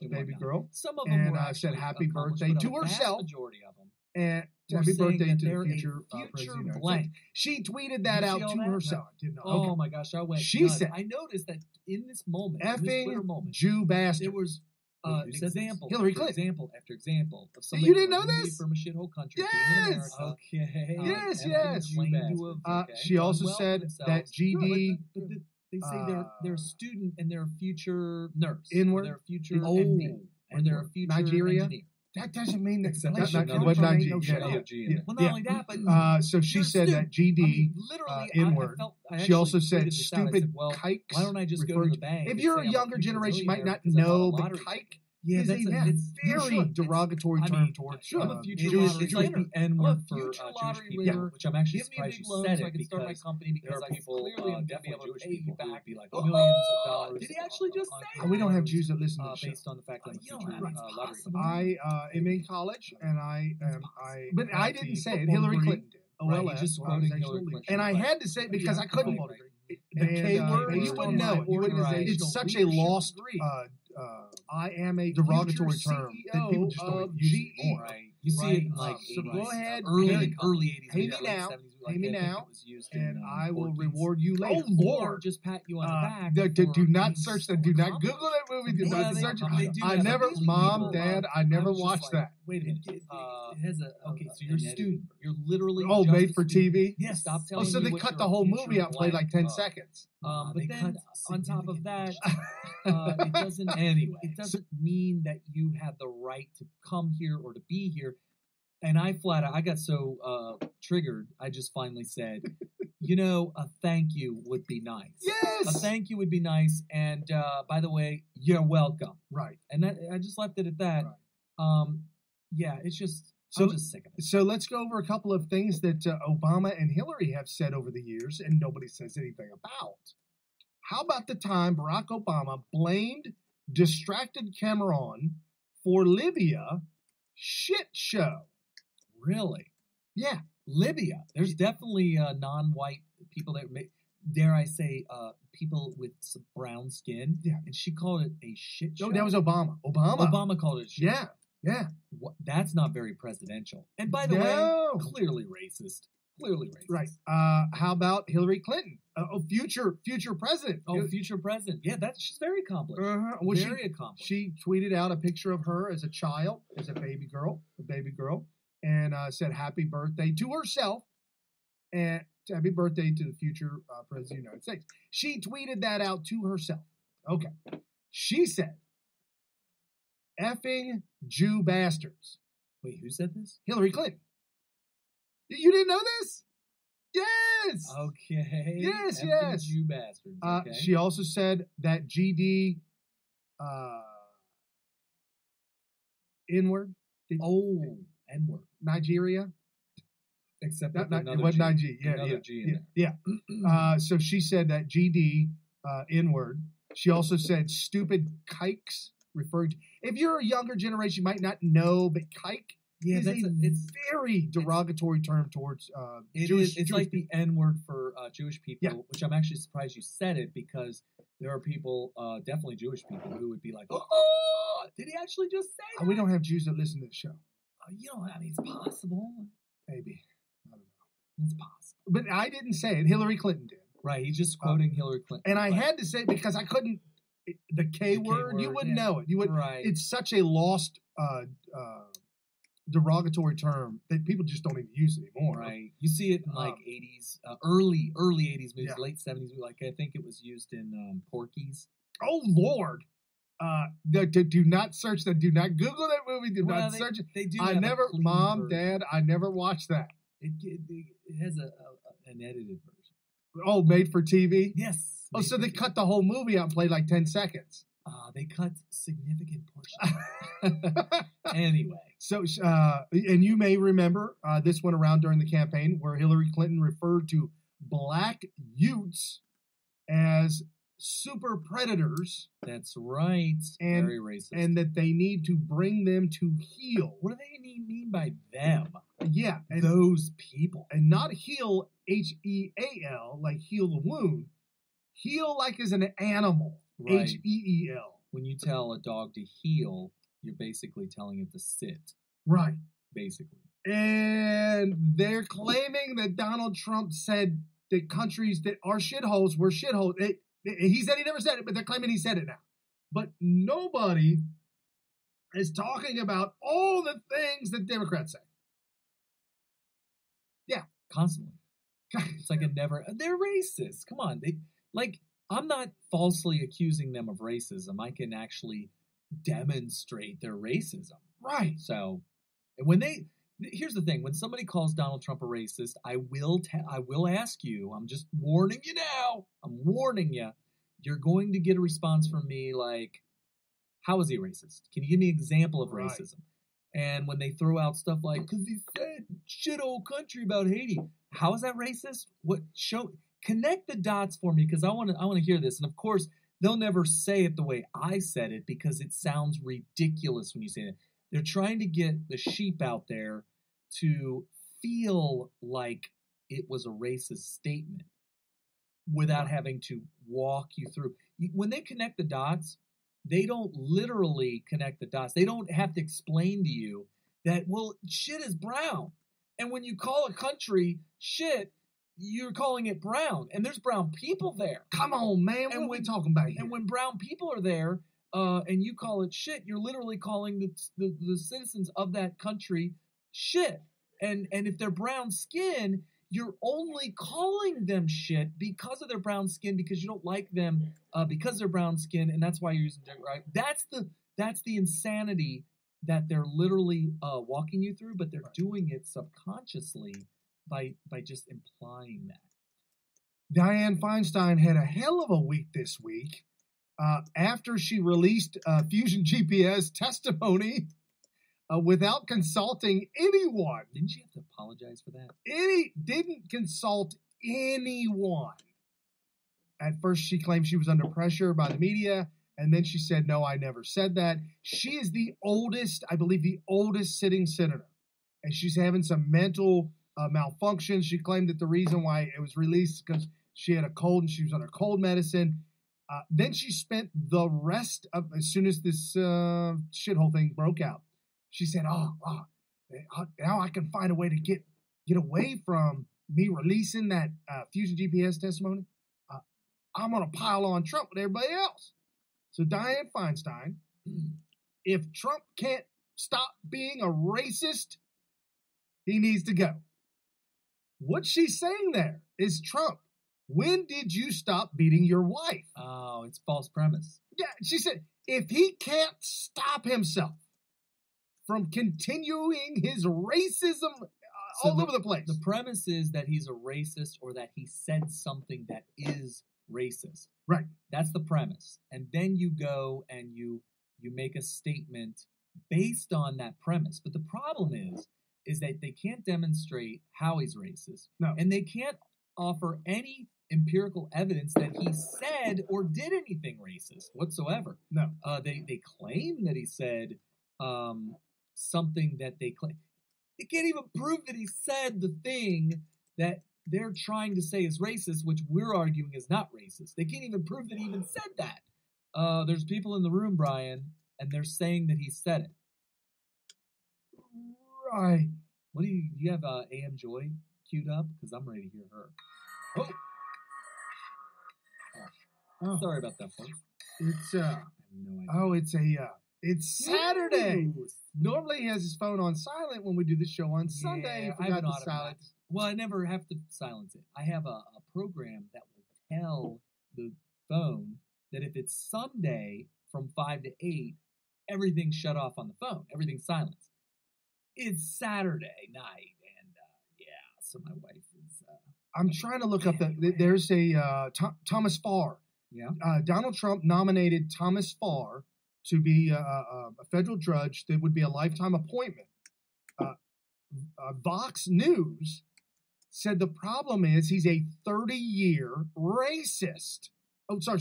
baby girl. Some of them and said happy birthday to herself. Majority of them. And We're happy saying birthday that to they're the a future future president. blank. She tweeted that You out see all to that? herself. Oh my gosh, I went. She nuts. said, I noticed that in this moment, in this Twitter effing moment, Jew bastard. there was example, Hillary after Clinton. example after example of somebody You didn't know claiming to be this? from a shithole country. Yes. Being in America, Yes, and yes. claimed to have, She also done well said for themselves. that GD. But they say they're a student and they're a future nurse. Inward? Or they're a future MD. And they're a future Nigeria? engineer. That doesn't mean that. Except That's that not no what Trump not ain't no G. shithole. Well, not only that, but so she you're a said that student. GD I mean, literally, inward. I She also actually said tweeted this out. I stupid said, well, kikes. why don't I just go to the bank? If and you're say a I'm younger future generation, you might not millionaire because I know, bought a but lottery kike Yeah, is that's a it's very derogatory term towards I'm a future Jewish. lottery like the N-word for future Jewish lottery people, winner. which I'm actually Give me a surprised big you loan said so it I can start my because company because there are I people clearly am definitely be able to Jewish pay you people who back would be like Oh! millions of dollars. Did he actually just say We don't have Jews that listen to the show. based on the fact that I'm a You know, future it's lottery possible. winner. I am in college, and but I didn't say it. football Hillary degree. Clinton did. Right, OLS, you just quoted Hillary Clinton. and I had to say it because I couldn't. Right. The K word, based you on wouldn't know my it. You wouldn't. organizational It's such a leadership lost. degree. I am a derogatory term that people just don't use GE. anymore. Right. You see it in like so 80s, go ahead, early pay 80s, pay me late now, 70s, pay me I think now, it was used and in, I will 40s. reward you later. Oh Lord, just pat you on the back. Do not being search so that. Do not accomplished. Google that movie. Do Yeah, not they- search they it. do I that. never, These Mom, people, Dad, I never was just watched like, that. Wait a minute. It has a okay. So you're a student. You're literally Oh, just made a for student. TV? Yes. Stop Oh, telling so me they what cut you're the a whole future movie out and played like 10 blank. seconds. But then on top of that, it doesn't It doesn't mean that you have the right to come here or to be here. And I got so triggered. I just finally said, a thank you would be nice. Yes, a thank you would be nice. And by the way, you're welcome. Right. And I just left it at that. Right. Yeah, it's just. I'm just sick of it. So let's go over a couple of things that Obama and Hillary have said over the years, and nobody says anything about. how about the time Barack Obama blamed distracted Cameron for Libya shit show? Really? Yeah. Libya. There's definitely non-white people that dare I say, people with some brown skin. Yeah. And she called it a shit show. No, that was Obama. Obama called it a shit Yeah. show. Yeah. That's not very presidential. And by the way, clearly racist. Clearly racist. Right. How about Hillary Clinton? Future president. Future president. Yeah, she's very accomplished. Well, very accomplished. She tweeted out a picture of her as a child, as a baby girl, and said happy birthday to herself and happy birthday to the future president of the United States. She tweeted that out to herself. Okay. She said, effing Jew bastards. Wait, who said this? Hillary Clinton. You didn't know this? Yes. Okay. Yes, effing yes. Jew bastards. Okay. She also said that GD N-word. N-word. Nigeria. Except it another wasn't G. Nigeria. Yeah, Another G in there. Yeah. So she said that GD N-word. She also said stupid kikes, referring to, if you're a younger generation, you might not know, but kike is it's very derogatory term towards Jewish. It's like the N-word for Jewish people, which I'm actually surprised you said it, because there are people, definitely Jewish people, who would be like, oh, did he actually just say that? We don't have Jews that listen to the show. I mean, it's possible. Maybe. I don't know. It's possible. But I didn't say it. Hillary Clinton did. Right. He's just quoting Hillary Clinton. And I had to say it because I couldn't. The K word, you wouldn't know it. You would. Right. It's such a lost derogatory term that people just don't even use anymore. Right. You see it in like 80s, early 80s movies, late 70s. Like I think it was used in Porky's. Oh Lord. Do not search that. Do not Google that movie. Do not search it. They do. I never, Mom, Dad, I never watched that. It has an edited version. Oh, made for TV? Yes. Oh, so they cut the whole movie out and played like 10 seconds. They cut significant portions. Anyway. So, and you may remember this went around during the campaign where Hillary Clinton referred to black youths as super predators. That's right. And, very racist. And that they need to bring them to heel. What do they mean by them? Yeah. And, those people. And not heal, H-E-A-L, like heal the wound. Heal like as an animal. Right. H-E-E-L. When you tell a dog to heel, you're basically telling it to sit. Right. Basically. And they're claiming that Donald Trump said that countries that are shitholes were shitholes. He said he never said it, but they're claiming he said it now. But nobody is talking about all the things that Democrats say. Yeah. Constantly. It's like they're racist. Come on. I'm not falsely accusing them of racism. I can actually demonstrate their racism. Right. So, and here's the thing. When somebody calls Donald Trump a racist, I will ask you, I'm just warning you now. I'm warning you. You're going to get a response from me like, how is he racist? Can you give me an example of racism? And when they throw out stuff like, because he said shithole country about Haiti, how is that racist? Connect the dots for me, because I want to hear this. And of course, they'll never say it the way I said it because it sounds ridiculous when you say it. They're trying to get the sheep out there to feel like it was a racist statement without having to walk you through. When they connect the dots, they don't literally connect the dots. They don't have to explain to you that, well, shit is brown. And when you call a country shit, you're calling it brown, and there's brown people there. Come on, man. What are we talking about here? And when brown people are there, and you call it shit, you're literally calling the citizens of that country shit. And if they're brown skin, you're only calling them shit because of their brown skin, because you don't like them because they're brown skin, and that's why you're using it, right? That's the insanity that they're literally walking you through, but they're doing it subconsciously by just implying that. Dianne Feinstein had a hell of a week this week after she released Fusion GPS testimony without consulting anyone. Didn't she have to apologize for that? Didn't consult anyone. At first, she claimed she was under pressure by the media, and then she said, no, I never said that. She is the oldest, I believe, the oldest sitting senator, and she's having some mental malfunction. She claimed that the reason why it was released is because she had a cold and she was on her cold medicine. Then she spent the rest of, as soon as this shithole thing broke out, she said, now I can find a way to get away from me releasing that Fusion GPS testimony. I'm going to pile on Trump with everybody else. So Dianne Feinstein, if Trump can't stop being a racist, he needs to go. What she's saying there is, Trump, when did you stop beating your wife? Oh, it's false premise. Yeah, she said, if he can't stop himself from continuing his racism all over the place. The premise is that he's a racist or that he said something that is racist. Right. That's the premise. And then you go and you make a statement based on that premise. But the problem is that they can't demonstrate how he's racist. No. And they can't offer any empirical evidence that he said or did anything racist whatsoever. No. They claim that he said something that they claim. They can't even prove that he said the thing that they're trying to say is racist, which we're arguing is not racist. They can't even prove that he even said that. There's people in the room, Brian, and they're saying that he said it. Right. What do you have AM Joy queued up? Because I'm ready to hear her. Oh. Sorry about that, folks. It's I have no idea. It's Saturday. Normally he has his phone on silent when we do the show on Sunday. Yeah, I forgot to silence. Well, I never have to silence it. I have a program that will tell the phone that if it's Sunday from 5 to 8, everything's shut off on the phone. Everything's silenced. It's Saturday night, and so my wife is... I'm trying to look up there's a Thomas Farr. Yeah. Donald Trump nominated Thomas Farr to be a federal judge that would be a lifetime appointment. Vox News said the problem is he's a 30-year racist. Oh, sorry.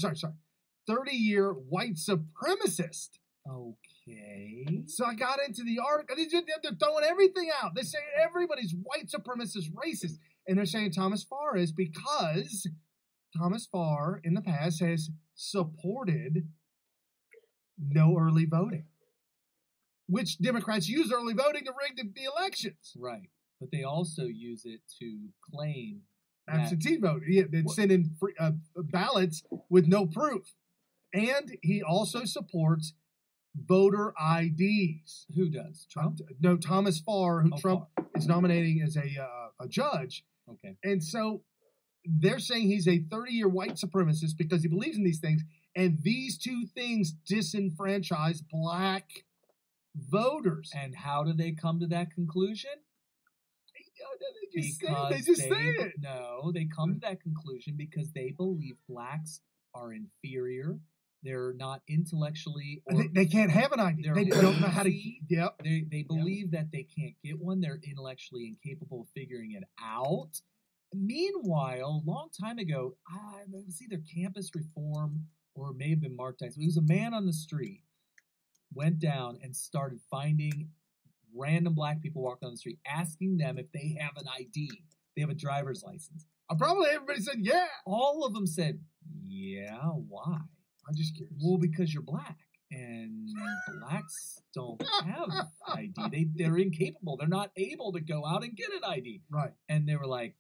30-year white supremacist. Okay. So I got into the article. They're throwing everything out. They say everybody's white supremacist racist. And they're saying Thomas Farr is because Thomas Farr in the past has supported no early voting, which Democrats use early voting to rig the elections. Right. But they also use it to claim absentee voting. Yeah, they send in ballots with no proof. And he also supports voter IDs. Who does? Trump? No, Thomas Farr, who Trump is nominating as a judge. Okay. And so they're saying he's a 30-year white supremacist because he believes in these things. And these two things disenfranchise black voters. And how do they come to that conclusion? They just say it. No, they come to that conclusion because they believe blacks are inferior. They're not intellectually... They can't have an ID. They don't know how to... Yep. They believe that they can't get one. They're intellectually incapable of figuring it out. Meanwhile, a long time ago, it was either campus reform or it may have been Mark Dyson. It was a man on the street, went down and started finding random black people walking on the street, asking them if they have an ID. They have a driver's license. Probably everybody said, yeah. All of them said, yeah, why? I'm just curious. Well, because you're black. And blacks don't have ID. They're incapable. They're not able to go out and get an ID. Right. And they were like,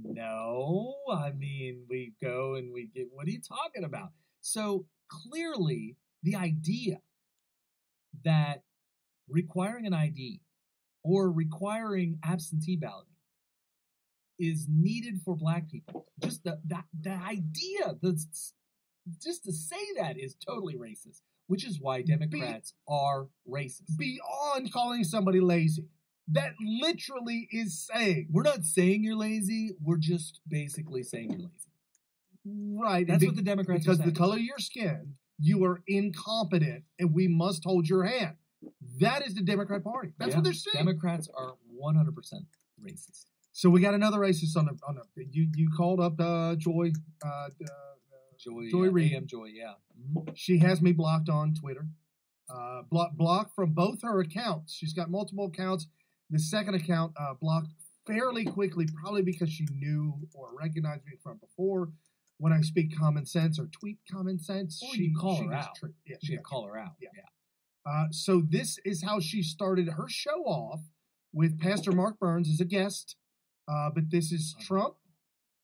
no, I mean, we go and we get, what are you talking about? So clearly the idea that requiring an ID or requiring absentee balloting is needed for black people. Just the idea, just to say that is totally racist, which is why Democrats are racist. Beyond calling somebody lazy. That literally is saying. We're not saying you're lazy. We're just basically saying you're lazy. Right. That's what the Democrats are saying. Because the color of your skin, you are incompetent, and we must hold your hand. That is the Democrat Party. That's what they're saying. Democrats are 100% racist. So we got another racist on the. You called up Joy Joy Reid. AM Joy, yeah. Mm-hmm. She has me blocked on Twitter. Blocked from both her accounts. She's got multiple accounts. The second account blocked fairly quickly, probably because she knew or recognized me from before. When I speak common sense or tweet common sense, she call her out. Yeah, she call her out. Yeah. So this is how she started her show off with Pastor Mark Burns as a guest. But this is Trump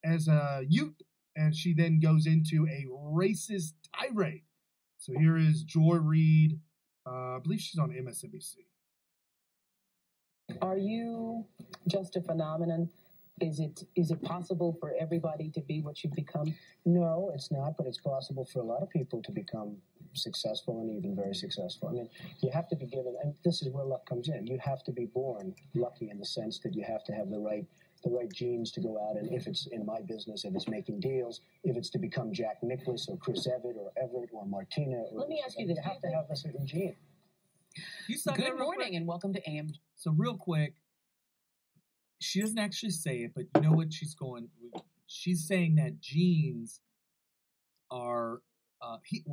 as a youth, and she then goes into a racist tirade. So here is Joy Reid. I believe she's on MSNBC. Are you just a phenomenon? Is it possible for everybody to be what you've become? No, it's not, but it's possible for a lot of people to become successful and even very successful. I mean, you have to be given, and this is where luck comes in. You have to be born lucky in the sense that you have to have the right genes to go out, and if it's in my business, if it's making deals, if it's to become Jack Nicklaus or Chris Everett or Everett or Martina. Or let me ask you this. You have to have a certain gene. Good morning and welcome to AM. So real quick, she doesn't actually say it, but you know what she's going. She's saying that genes are.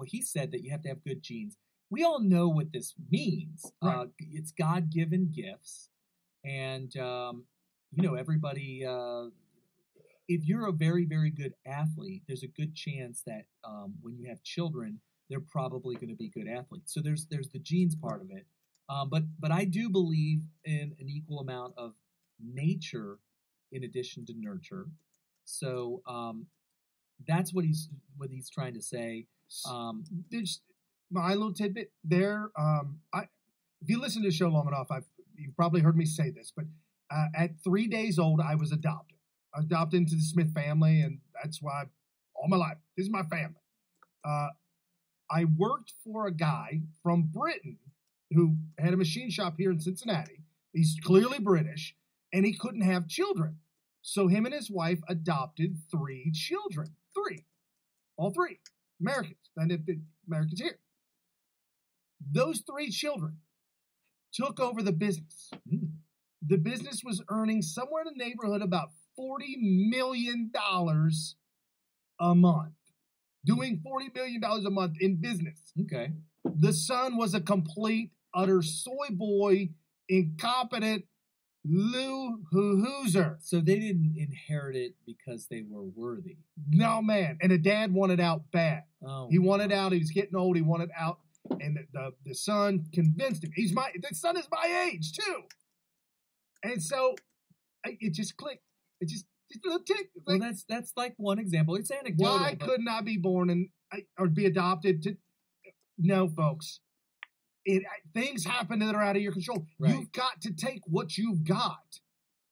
He said that you have to have good genes. We all know what this means. Right. It's God-given gifts, and everybody. If you're a very, very good athlete, there's a good chance that when you have children, they're probably going to be good athletes. So there's the genes part of it. But I do believe in an equal amount of nature in addition to nurture. So that's what he's trying to say. There's my little tidbit there. If you listen to the show long enough, you've probably heard me say this, but at 3 days old, I was adopted. I was adopted into the Smith family, and that's why all my life, this is my family. I worked for a guy from Britain who had a machine shop here in Cincinnati. He's clearly British, and he couldn't have children. So him and his wife adopted 3 children. 3. All 3. Americans. And the Americans here. Those 3 children took over the business. The business was earning somewhere in the neighborhood about $40 million a month. Doing $40 million a month in business. Okay. The son was a complete, utter soy boy, incompetent loo-hoo-hoozer. So they didn't inherit it because they were worthy. No, man. And the dad wanted out bad. Oh, he wanted out. He was getting old. He wanted out. And the son convinced him. The son is my age, too. And so it just clicked. It just a little tick. Well, that's like one example. It's anecdotal. Why couldn't I be born or be adopted to? No, folks. Things happen that are out of your control. Right. You've got to take what you've got,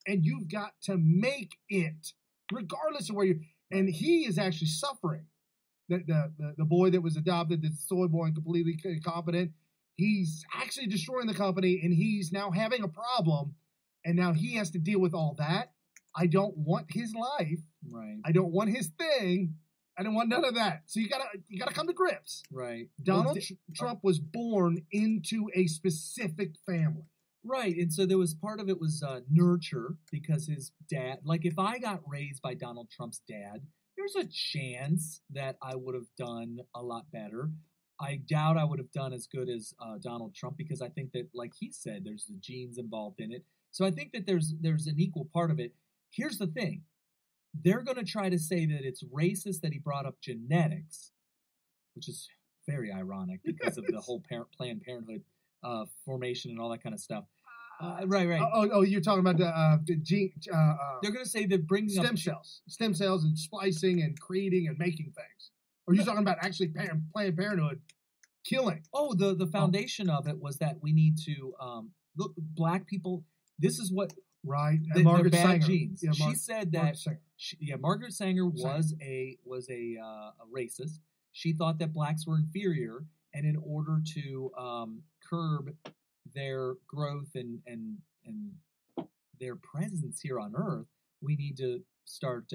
and you've got to make it, regardless of where you. And he is actually suffering. The boy that was adopted, the soy boy, and completely incompetent. He's actually destroying the company, and he's now having a problem, and now he has to deal with all that. I don't want his life. Right. I don't want his thing. I don't want none of that. So you gotta come to grips. Right. Donald Trump was born into a specific family. Right. And so there was part of it was nurture because his dad, like if I got raised by Donald Trump's dad, there's a chance that I would have done a lot better. I doubt I would have done as good as Donald Trump because I think that, like he said, there's the genes involved in it. So I think that there's an equal part of it. Here's the thing. They're going to try to say that it's racist that he brought up genetics, which is very ironic because of the whole Planned Parenthood formation and all that kind of stuff. Right. Oh, you're talking about the gene. They're going to say they're bringing stem cells and splicing and creating and making things. Or you're talking about actually Planned Parenthood killing. Oh, the foundation of it was that we need to look, black people. This is what. Right, and Margaret bad Sanger. genes. Yeah, she said that. Margaret Sanger was Sanger. a racist. She thought that blacks were inferior, and in order to curb their growth and their presence here on Earth, we need to start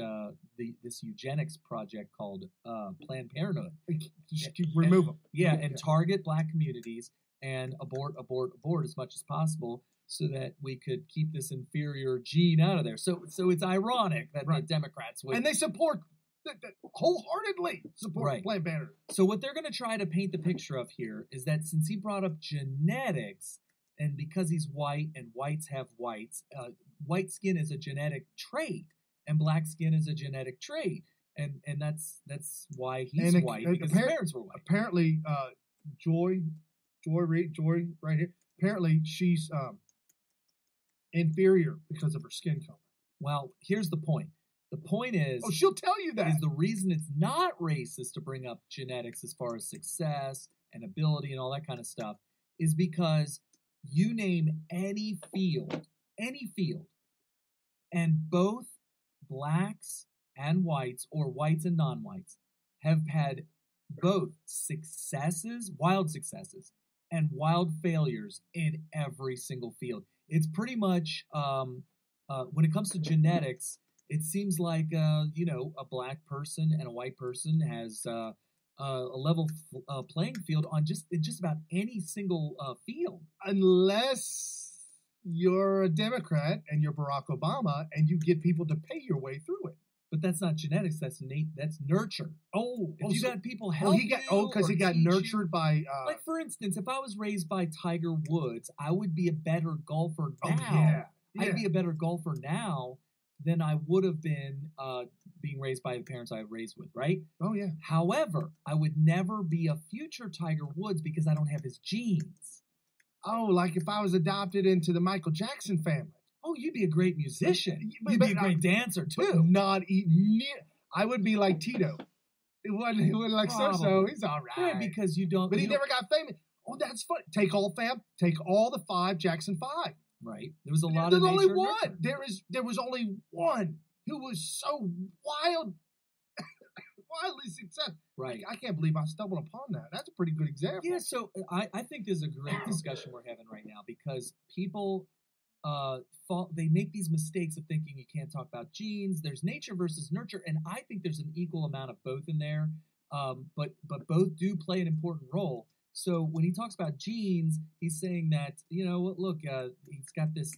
this eugenics project called Planned Parenthood. Just remove them. Yeah, and target black communities and abort as much as possible, so that we could keep this inferior gene out of there. So it's ironic that the Democrats would... And they support... that wholeheartedly support Planned Parenthood. So what they're going to try to paint the picture of here is that since he brought up genetics, and because he's white and whites have whites, white skin is a genetic trait, and black skin is a genetic trait, and that's why he's white, because his parents were white. Apparently, Joy right here. Apparently, she's inferior because of her skin color. Well, here's the point. The point is... Oh, she'll tell you that. Is the reason it's not racist to bring up genetics as far as success and ability and all that kind of stuff is because you name any field, and both blacks and whites, or whites and non-whites, have had both successes, wild successes, and wild failures in every single field. It's pretty much, when it comes to genetics, it seems like, a black person and a white person has a level playing field on just about any single field. Unless you're a Democrat and you're Barack Obama and you get people to pay your way through it. But that's not genetics. That's nurture. If you got people help because he got nurtured by. Like for instance, if I was raised by Tiger Woods, I would be a better golfer now. Yeah. I'd be a better golfer now than I would have been being raised by the parents I was raised with, right? Oh yeah. However, I would never be a future Tiger Woods because I don't have his genes. Oh, like if I was adopted into the Michael Jackson family. Oh, you'd be a great musician. You'd be a great dancer too. Not near. I would be like Tito. It wasn't like so. He's all right. Yeah, because you don't. But he never got famous. Oh, that's funny. Take all the 5 Jackson 5. Right. There was a lot There's of only nature one. nurture. There was only one who was so wildly successful. Right. I can't believe I stumbled upon that. That's a pretty good example. Yeah. So I think there's a great discussion we're having right now because people. They make these mistakes of thinking you can't talk about genes. There's nature versus nurture, and I think there's an equal amount of both in there. But both do play an important role. So when he talks about genes, he's saying that look, he's got this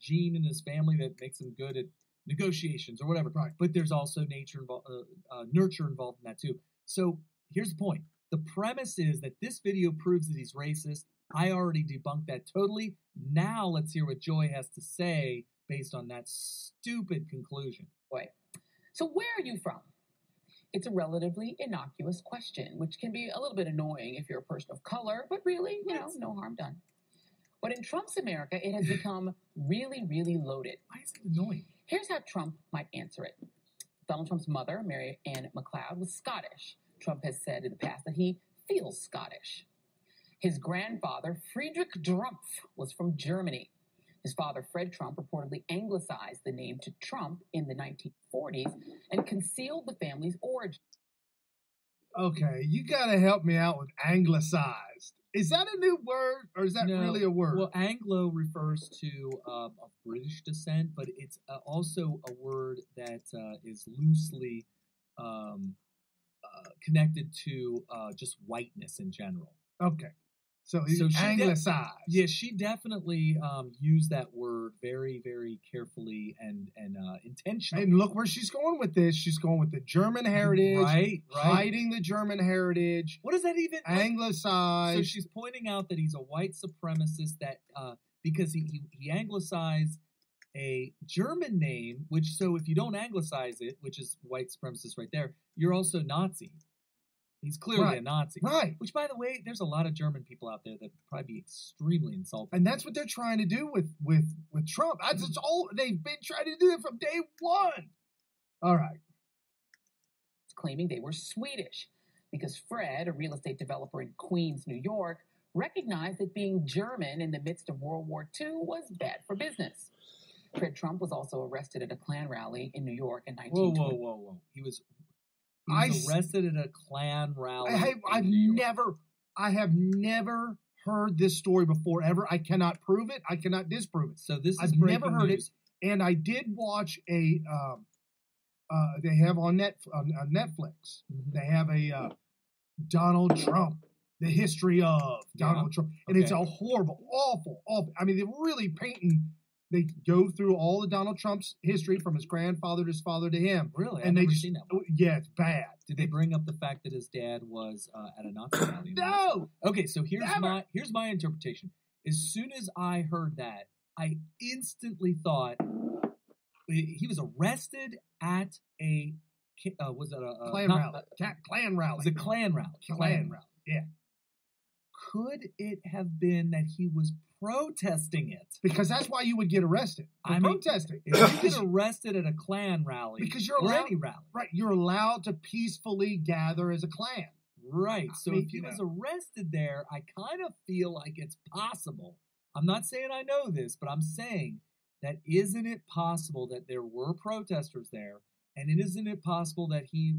gene in his family that makes him good at negotiations or whatever. Right. But there's also nurture involved in that too. So here's the point: the premise is that this video proves that he's racist. I already debunked that totally. Now let's hear what Joy has to say based on that stupid conclusion. Wait. So where are you from? It's a relatively innocuous question, which can be a little bit annoying if you're a person of color, but really, no harm done. But in Trump's America, it has become really, really loaded. Why is it annoying? Here's how Trump might answer it. Donald Trump's mother, Mary Ann McLeod, was Scottish. Trump has said in the past that he feels Scottish. His grandfather, Friedrich Trumpf, was from Germany. His father, Fred Trump, reportedly anglicized the name to Trump in the 1940s and concealed the family's origin. Okay, you got to help me out with anglicized. Is that a new word, or is that really a word? Well, Anglo refers to of British descent, but it's also a word that is loosely connected to just whiteness in general. Okay. So he's anglicized. She definitely used that word very, very carefully and intentionally. And look where she's going with this. She's going with the German heritage. Right. Hiding the German heritage. What does that even... Anglicized. So she's pointing out that he's a white supremacist that because he anglicized a German name, which, so if you don't anglicize it, which is white supremacist right there, you're also Nazi. He's clearly a Nazi. Right. Which, by the way, there's a lot of German people out there that would probably be extremely insulted. And that's what they're trying to do with Trump. That's all they've been trying to do from day one. All right. Claiming they were Swedish because Fred, a real estate developer in Queens, New York, recognized that being German in the midst of World War II was bad for business. Fred Trump was also arrested at a Klan rally in New York in 1920. Whoa. He was arrested at a Klan rally. I have never heard this story before ever. I cannot prove it. I cannot disprove it. So this is I've never heard it. And I did watch a. They have on Netflix. Mm-hmm. They have a Donald Trump, the history of Donald Trump, and it's a horrible, awful. I mean, they're really painting They go through all of Donald Trump's history from his grandfather to his father to him. Really? And I've they never just, seen that one. yeah, it's bad. Did they bring up the fact that his dad was at a Nazi rally? No. Okay, so here's my interpretation. As soon as I heard that, I instantly thought he was arrested at a was it a Klan rally? Klan rally. It was a Klan rally. Klan rally. Yeah. Could it have been that he was protesting it? Because that's why you would get arrested. Protesting. If you get arrested at a Klan rally, because you're or allowed, any rally, right? You're allowed to peacefully gather as a Klan. Right. So if he was arrested there, I kind of feel like it's possible. I'm not saying I know this, but I'm saying that isn't it possible that there were protesters there, and isn't it possible that he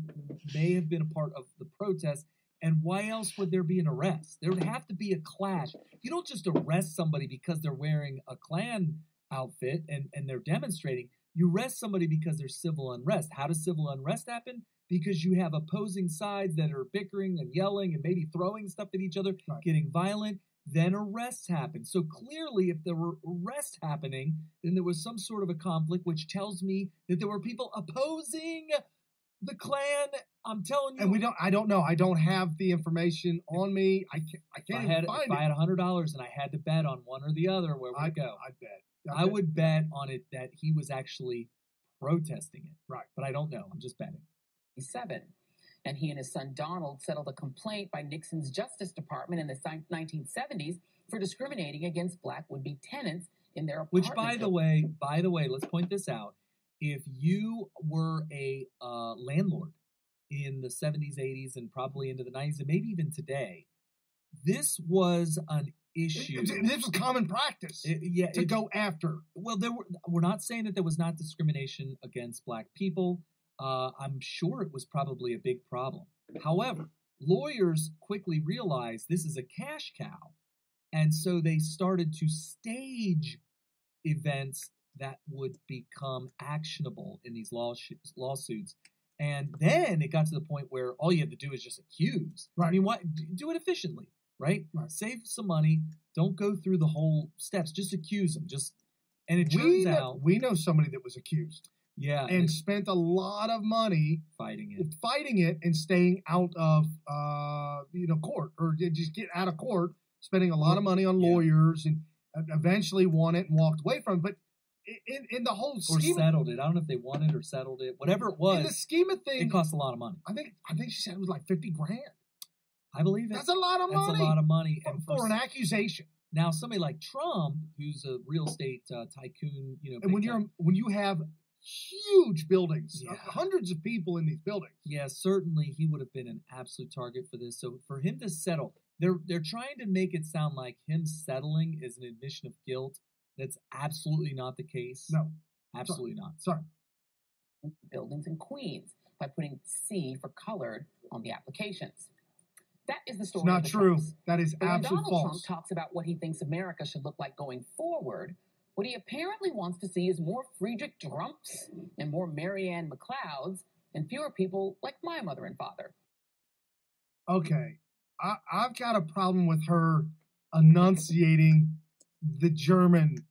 may have been a part of the protest? And why else would there be an arrest? There would have to be a clash. You don't just arrest somebody because they're wearing a Klan outfit and they're demonstrating. You arrest somebody because there's civil unrest. How does civil unrest happen? Because you have opposing sides that are bickering and yelling and maybe throwing stuff at each other, getting violent. Then arrests happen. So clearly, if there were arrests happening, then there was some sort of a conflict, which tells me that there were people opposing the Klan. I'm telling you, and I don't know. I don't have the information on me. I can't find it. If I had $100 and I had to bet on one or the other, where would I go? I'd bet. I would bet on it that he was actually protesting it. Right. But I don't know. I'm just betting. 7. And he and his son Donald settled a complaint by Nixon's Justice Department in the 1970s for discriminating against black would-be tenants in their apartments. Which, by the way, let's point this out. If you were a landlord in the 70s, 80s, and probably into the 90s, and maybe even today, this was an issue. This was common practice to go after. Well, we're not saying that there was not discrimination against black people. I'm sure it was probably a big problem. However, lawyers quickly realized this is a cash cow, and so they started to stage events that would become actionable in these lawsuits. And then it got to the point where all you have to do is just accuse. Right. I mean, do it efficiently, right? Save some money. Don't go through the whole steps. Just accuse them. And it turns out we know somebody that was accused. Yeah, and spent a lot of money fighting it, and staying out of court, or just get out of court, spending a lot of money on lawyers, and eventually won it and walked away from it. But in the whole scheme, or settled it. I don't know if they won it or settled it. Whatever it was, in the scheme of things, it cost a lot of money. I think she said it was like $50,000. I believe it. That's a lot of money. That's a lot of money for an accusation. Now, somebody like Trump, who's a real estate tycoon, and when you have huge buildings, hundreds of people in these buildings. Yeah, certainly he would have been an absolute target for this. So for him to settle, they're trying to make it sound like him settling is an admission of guilt. That's absolutely not the case. No, absolutely not. Sorry. Buildings in Queens by putting C for colored on the applications. That is the story. It's not of the true. Trumps. That is absolutely false. When Donald Trump talks about what he thinks America should look like going forward, what he apparently wants to see is more Friedrich Drumps and more Marianne McLeods and fewer people like my mother and father. Okay. I've got a problem with her enunciating the German.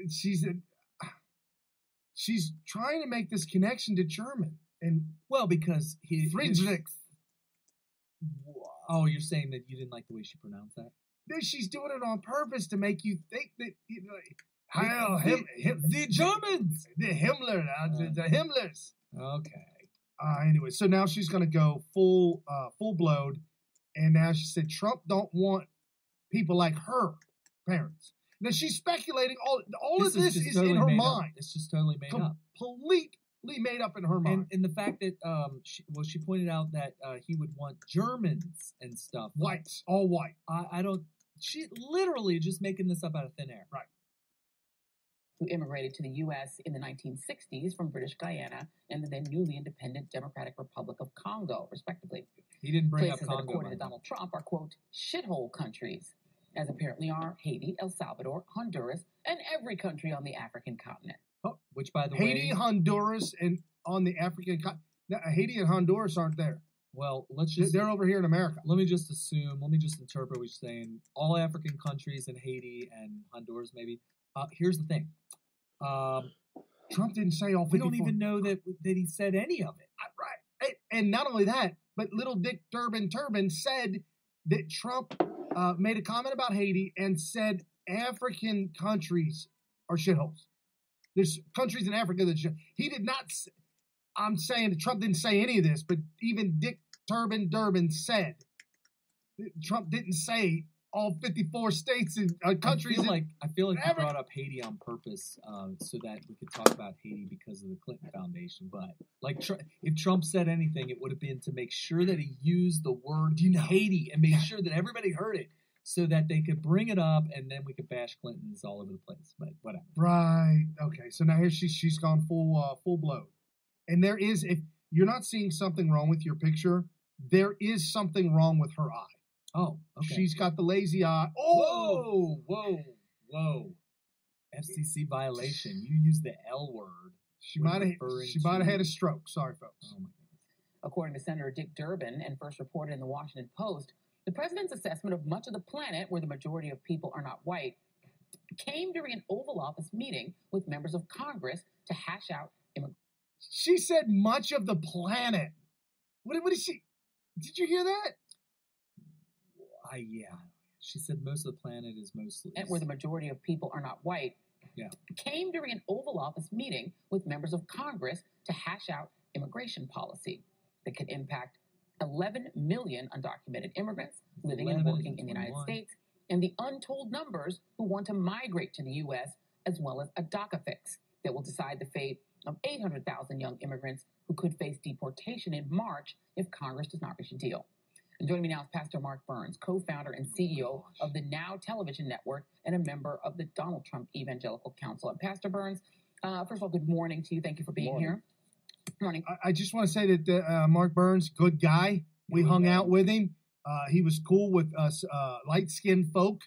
She's trying to make this connection to German. And because Friedrich. Oh, you're saying that you didn't like the way she pronounced that? She's doing it on purpose to make you think that the Germans, the Himmler, the Himmlers. Okay. Anyway, so now she's going to go full blown, and now she said Trump don't want people like her parents. Now she's speculating all of this is totally in her mind. It's just totally made up. Completely made up in her mind. And the fact that she pointed out that he would want Germans and stuff. Whites, all white. I don't. She literally just making this up out of thin air. Right. Who immigrated to the U.S. in the 1960s from British Guyana and the then newly independent Democratic Republic of Congo, respectively. He didn't bring Places up Congo. That, according to Donald Trump, are, quote, shithole countries, as apparently are Haiti, El Salvador, Honduras, and every country on the African continent. Oh, which, by the Haiti, way... Honduras, and on the African continent. Haiti and Honduras aren't there. Well, let's just... They're over here in America. Let me just interpret what you're saying. All African countries and Haiti and Honduras maybe Here's the thing. Trump didn't say all 54. We don't even know that he said any of it. Right. And not only that, but little Dick Durbin said that Trump made a comment about Haiti and said African countries are shitholes. There's countries in Africa that he did not. I'm saying that Trump didn't say any of this, but even Dick Durbin said Trump didn't say all 54 states and countries. I feel like he brought up Haiti on purpose so that we could talk about Haiti because of the Clinton Foundation. But if Trump said anything, it would have been to make sure that he used the word Haiti and make sure that everybody heard it so that they could bring it up and then we could bash Clintons all over the place. But whatever. Right. Okay. So now here she's gone full blown. And there is, if you're not seeing something wrong with your picture, there is something wrong with her eye. Oh, okay. She's got the lazy eye. Oh! Whoa. FCC violation. You used the L word. She might have had a stroke. Sorry, folks. Oh, my goodness. According to Senator Dick Durbin, and first reported in the Washington Post, the president's assessment of much of the planet where the majority of people are not white came during an Oval Office meeting with members of Congress to hash out immigration. She said much of the planet. What is she? Did you hear that? Yeah. She said most of the planet is mostly... Where the majority of people are not white. Yeah. Came during an Oval Office meeting with members of Congress to hash out immigration policy that could impact 11 million undocumented immigrants living and working in the United States and the untold numbers who want to migrate to the U.S., as well as a DACA fix that will decide the fate of 800,000 young immigrants who could face deportation in March if Congress does not reach a deal. And joining me now is Pastor Mark Burns, co-founder and CEO of the Now television network and a member of the Donald Trump Evangelical Council. And Pastor Burns, first of all, good morning to you. Thank you for being here. Good morning. I just want to say that Mark Burns, good guy. We hung out with him. He was cool with us light-skinned folk.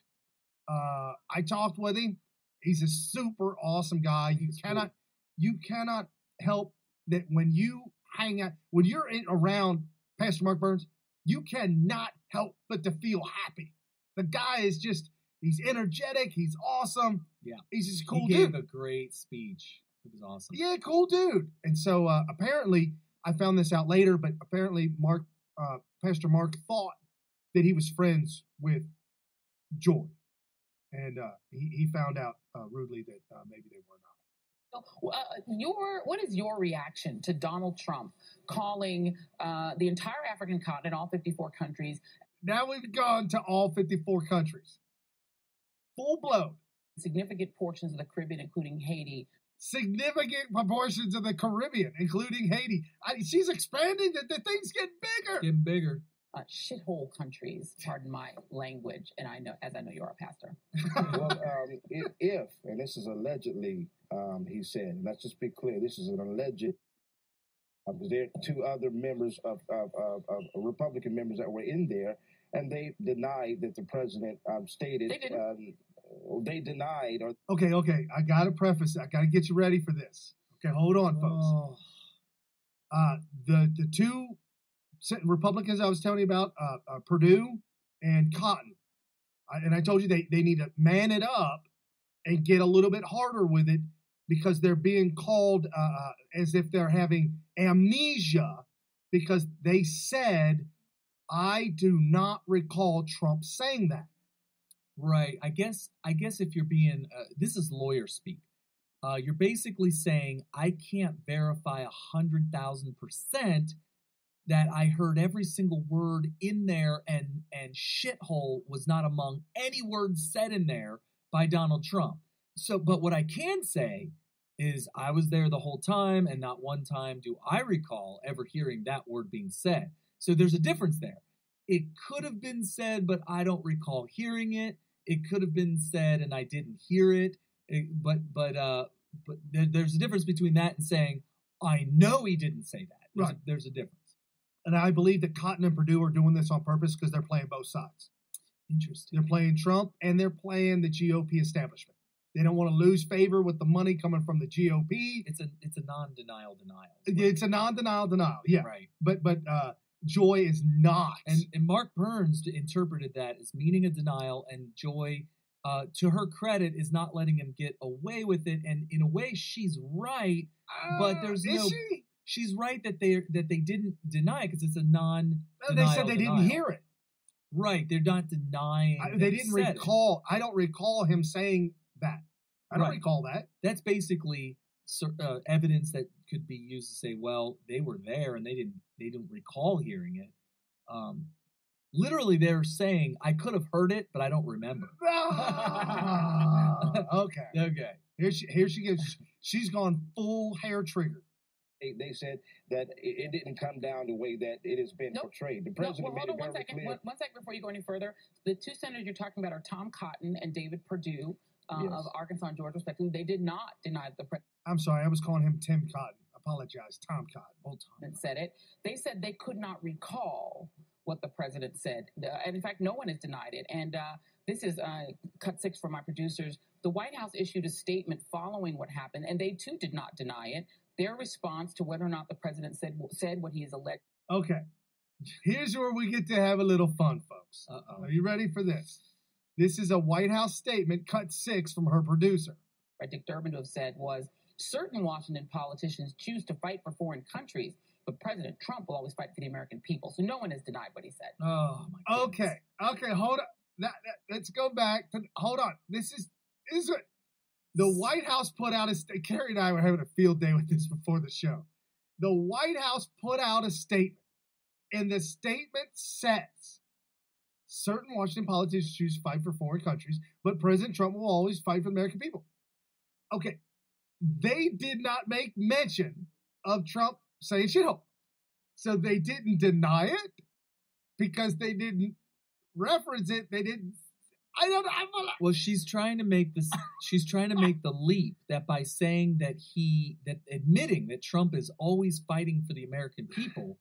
I talked with him. He's a super awesome guy. You cannot help that when you hang out, when you're around Pastor Mark Burns, you cannot help but to feel happy. The guy is he's energetic. He's awesome. Yeah. He's just a cool dude. He gave a great speech. It was awesome. Yeah, cool dude. And so apparently, I found this out later, but apparently Pastor Mark thought that he was friends with Joy. And he found out rudely that maybe they were not. What is your reaction to Donald Trump calling the entire African continent, all 54 countries? Now we've gone to all 54 countries. Full blown. Significant portions of the Caribbean, including Haiti. Significant proportions of the Caribbean, including Haiti. She's expanding. The thing's getting bigger. Getting bigger. Shithole countries, pardon my language, and I know you're a pastor. Well, if, and this is allegedly, he said, let's just be clear, this is an alleged, because there are two other members of Republican members that were in there, and they denied that the president stated, they denied. Okay, I got to preface it. I got to get you ready for this. Okay, hold on, folks. The two Republicans I was telling you about, Perdue and Cotton, and I told you they need to man it up and get a little bit harder with it because they're being called as if they're having amnesia because they said, I do not recall Trump saying that. Right. I guess if you're being, this is lawyer speak. You're basically saying I can't verify 100,000% that I heard every single word in there and shithole was not among any words said in there by Donald Trump. So, but what I can say is I was there the whole time and not one time do I recall ever hearing that word being said. So there's a difference there. It could have been said, but I don't recall hearing it. It could have been said and I didn't hear it. But there's a difference between that and saying, I know he didn't say that. There's a difference. And I believe that Cotton and Perdue are doing this on purpose because they're playing both sides. Interesting. They're playing Trump and they're playing the GOP establishment. They don't want to lose favor with the money coming from the GOP. It's a non-denial denial. It's a non-denial denial, yeah. Right. But Joy is not. And Mark Burns interpreted that as meaning a denial, and Joy to her credit, is not letting him get away with it. And in a way, she's right. But there's no. She's right that they didn't deny it because it's a non-denial. They said they didn't hear it. Right, they're not denying. They didn't recall. I don't recall him saying that. I don't recall that. That's basically evidence that could be used to say, well, they were there and they didn't recall hearing it. Literally, they're saying, I could have heard it, but I don't remember. Okay. Here she goes. She's gone full hair trigger. They said that it didn't come down the way that it has been portrayed. The president made it very clear. One second before you go any further. The two senators you're talking about are Tom Cotton and David Perdue of Arkansas and Georgia, respectively. They did not deny the president. I'm sorry, I was calling him Tim Cotton. Apologize, Tom Cotton. Old Tom said it. They said they could not recall what the president said. And in fact, no one has denied it. And this is cut 6 for my producers. The White House issued a statement following what happened, and they too did not deny it. Their response to whether or not the president said what he is alleged. Okay. Here's where we get to have a little fun, folks. Are you ready for this? This is a White House statement, cut 6 from her producer. Dick Durbin to have said was, certain Washington politicians choose to fight for foreign countries, but President Trump will always fight for the American people. So no one has denied what he said. Oh, my goodness. Okay, hold on. Let's go back. Hold on. This is what the White House put out a Carrie and I were having a field day with this before the show. The White House put out a statement, and the statement says, certain Washington politicians choose to fight for foreign countries, but President Trump will always fight for the American people. Okay, they did not make mention of Trump saying shithole. So they didn't deny it because they didn't reference it. They didn't. Well, she's trying to make this. She's trying to make the leap that by saying that admitting that Trump is always fighting for the American people,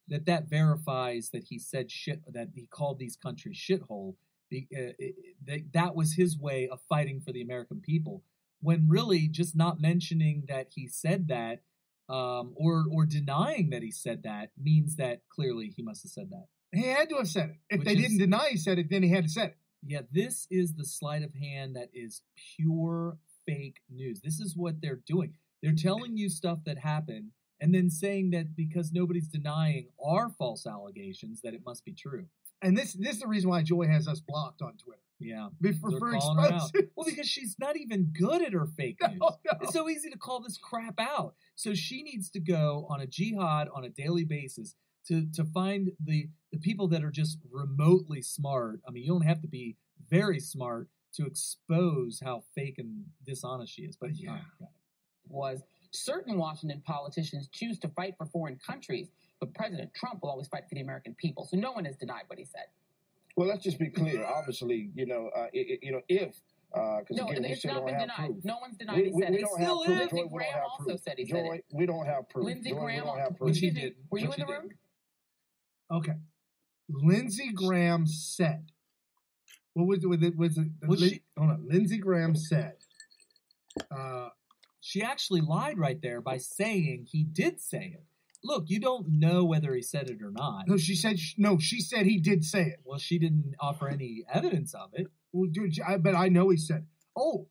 that verifies that he said shit, that he called these countries shithole. That was his way of fighting for the American people. When really just not mentioning that he said that, or denying that he said that, means that clearly he must have said that. He had to have said it. If they didn't deny he said it, then he had to say it. Yeah, this is the sleight of hand that is pure fake news. This is what they're doing. They're telling you stuff that happened and then saying that because nobody's denying our false allegations that it must be true. And this is the reason why Joy has us blocked on Twitter. Yeah. For exposing. Well, because she's not even good at her fake news. No. It's so easy to call this crap out. So she needs to go on a jihad on a daily basis to find the people that are just remotely smart. I mean, you don't have to be very smart to expose how fake and dishonest she is. But yeah. Was certain Washington politicians choose to fight for foreign countries, but President Trump will always fight for the American people. So no one has denied what he said. Well, let's just be clear. Obviously, if because again, we still don't have proof. No one's denied he said it. We don't have proof. Lindsey Graham also said he said it. We don't have proof. Lindsey Graham, which he did. Were you in the room? Okay. Lindsey Graham said. What was it? Hold on. Lindsey Graham said. She actually lied right there by saying he did say it. Look, you don't know whether he said it or not. No, she said he did say it. Well, she didn't offer any evidence of it. Well, dude, but I know he said. Oh,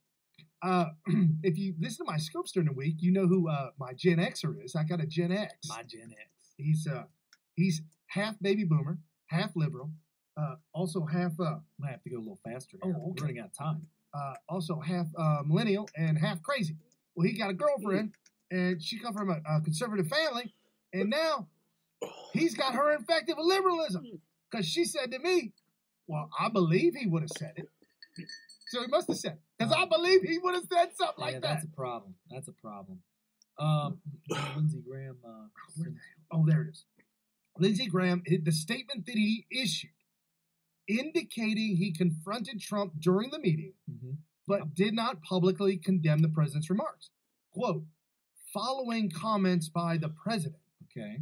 if you listen to my scopes during the week, you know who my Gen Xer is. I got a Gen X. My Gen X. He's half baby boomer, half liberal, also half. I might have to go a little faster here. Oh, okay. We're running out of time. Also half millennial and half crazy. Well, he got a girlfriend, and she come from a conservative family, and now he's got her infected with liberalism because she said to me, "Well, I believe he would have said it." So he must have said it because I believe he would have said something like that. That's a problem. That's a problem. Lindsey Graham. There it is. Lindsey Graham, the statement that he issued, indicating he confronted Trump during the meeting, but did not publicly condemn the president's remarks. Quote, following comments by the president, okay,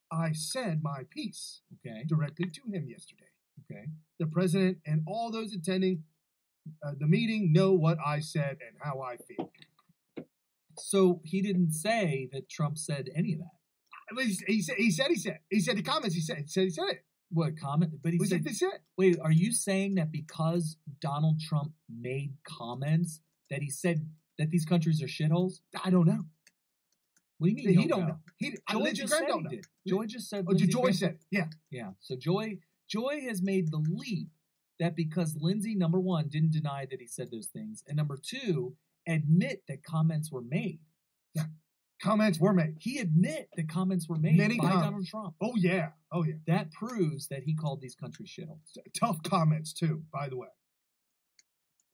I said my piece directly to him yesterday. Okay. The president and all those attending the meeting know what I said and how I feel. So he didn't say that Trump said any of that. He said the comments. He said it. What comment? But he said, wait, are you saying that because Donald Trump made comments that he said that these countries are shitholes? I don't know. What do you mean? He don't know. Joy just said he did. Joy just said. Joy said, yeah. Yeah. So Joy has made the leap that because Lindsey, number one, didn't deny that he said those things, and number two, admit that comments were made. Yeah. Comments were made. He admit that comments were made by Donald Trump. Oh, yeah. Oh, yeah. That proves that he called these countries shitholes. Tough comments, too, by the way.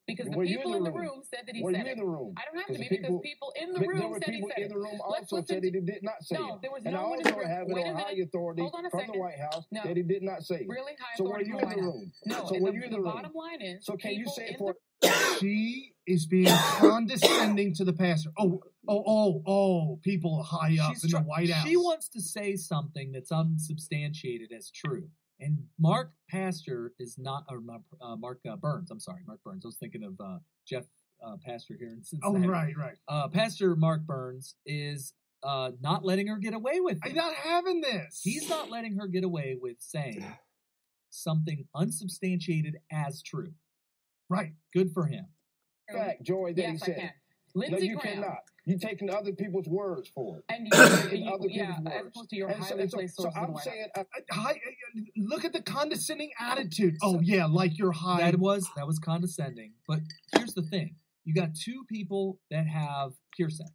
Because the people in the room said that he said it. I don't have to be because people in the room said he said it. There were people in the room also said that he did not say it. No, there was and no I one also in the room. have it on high authority from the White House that he did not say it. Really high so were authority you from in the the White room? House. No, so were you in the room? Bottom line is, so can you say it for? She is being condescending to the pastor. People high up in the White House. She wants to say something that's unsubstantiated as true. And Mark Pastor is not, or Mark Burns. I'm sorry, Mark Burns. I was thinking of Jeff Pastor here in Cincinnati. Oh, right. Pastor Mark Burns is not letting her get away with it. I'm not having this. He's not letting her get away with saying something unsubstantiated as true. Right. Good for him. Fact, Joy, that he said. I can. Lindsey you Graham. cannot. You're taking other people's words for it. And other people's words. As opposed to your highly placed sources. I'm saying, look at the condescending attitude. Oh, yeah, like you're high. That was condescending. But here's the thing. You got two people that have hearsay.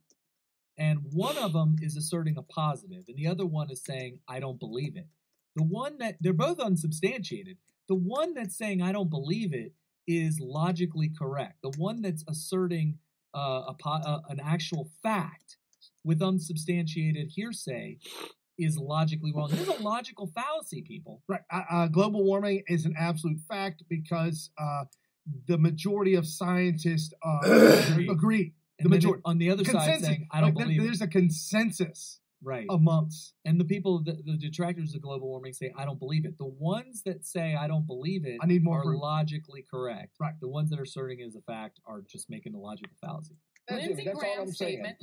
And one of them is asserting a positive, and the other one is saying, I don't believe it. The one that, they're both unsubstantiated. The one that's saying, I don't believe it, is logically correct. The one that's asserting an actual fact with unsubstantiated hearsay is logically wrong. There's a logical fallacy, people. Right. Global warming is an absolute fact because the majority of scientists agree. The majority. On the other side saying, I don't believe it. There's a consensus. Right. Amongst. And the people, the detractors of global warming say, I don't believe it. The ones that say, I don't believe it, I need more are proof. Logically correct. Right. The ones that are asserting it as a fact are just making a logical fallacy. Lindsey Graham's statement,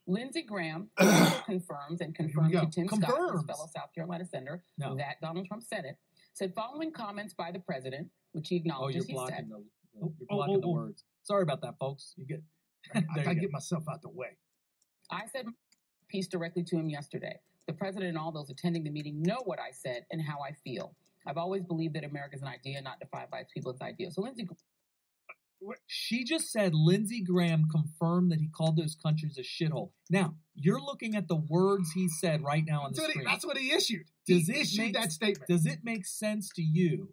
Lindsey Graham confirms to Tim Scott, his fellow South Carolina senator, that Donald Trump said it, said following comments by the president, which he acknowledges you're blocking he said. you're blocking the words. Sorry about that, folks. You get. I gotta get myself out the way. I said piece directly to him yesterday. The president and all those attending the meeting know what I said and how I feel. I've always believed that America is an idea not defined by its people, its ideas. So Lindsey. She just said Lindsey Graham confirmed that he called those countries a shithole. Now, you're looking at the words he said right now on the screen. That's what he issued. He issued that statement. Does it make sense to you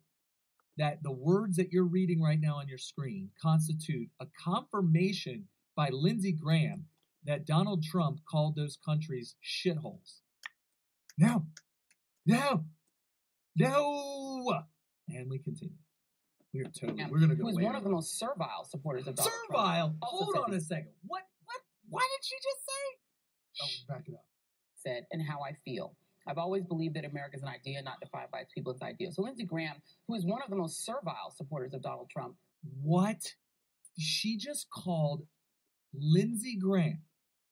that the words that you're reading right now on your screen constitute a confirmation by Lindsey Graham that Donald Trump called those countries shitholes? No. And we continue. We're going to go. Who's one of the most servile supporters of Donald Trump. Servile? Hold on a second. What did she just say? Oh, back it up. Said, and how I feel. I've always believed that America is an idea not defined by its people, its ideas. So Lindsey Graham, who is one of the most servile supporters of Donald Trump. What? She just called Lindsey Graham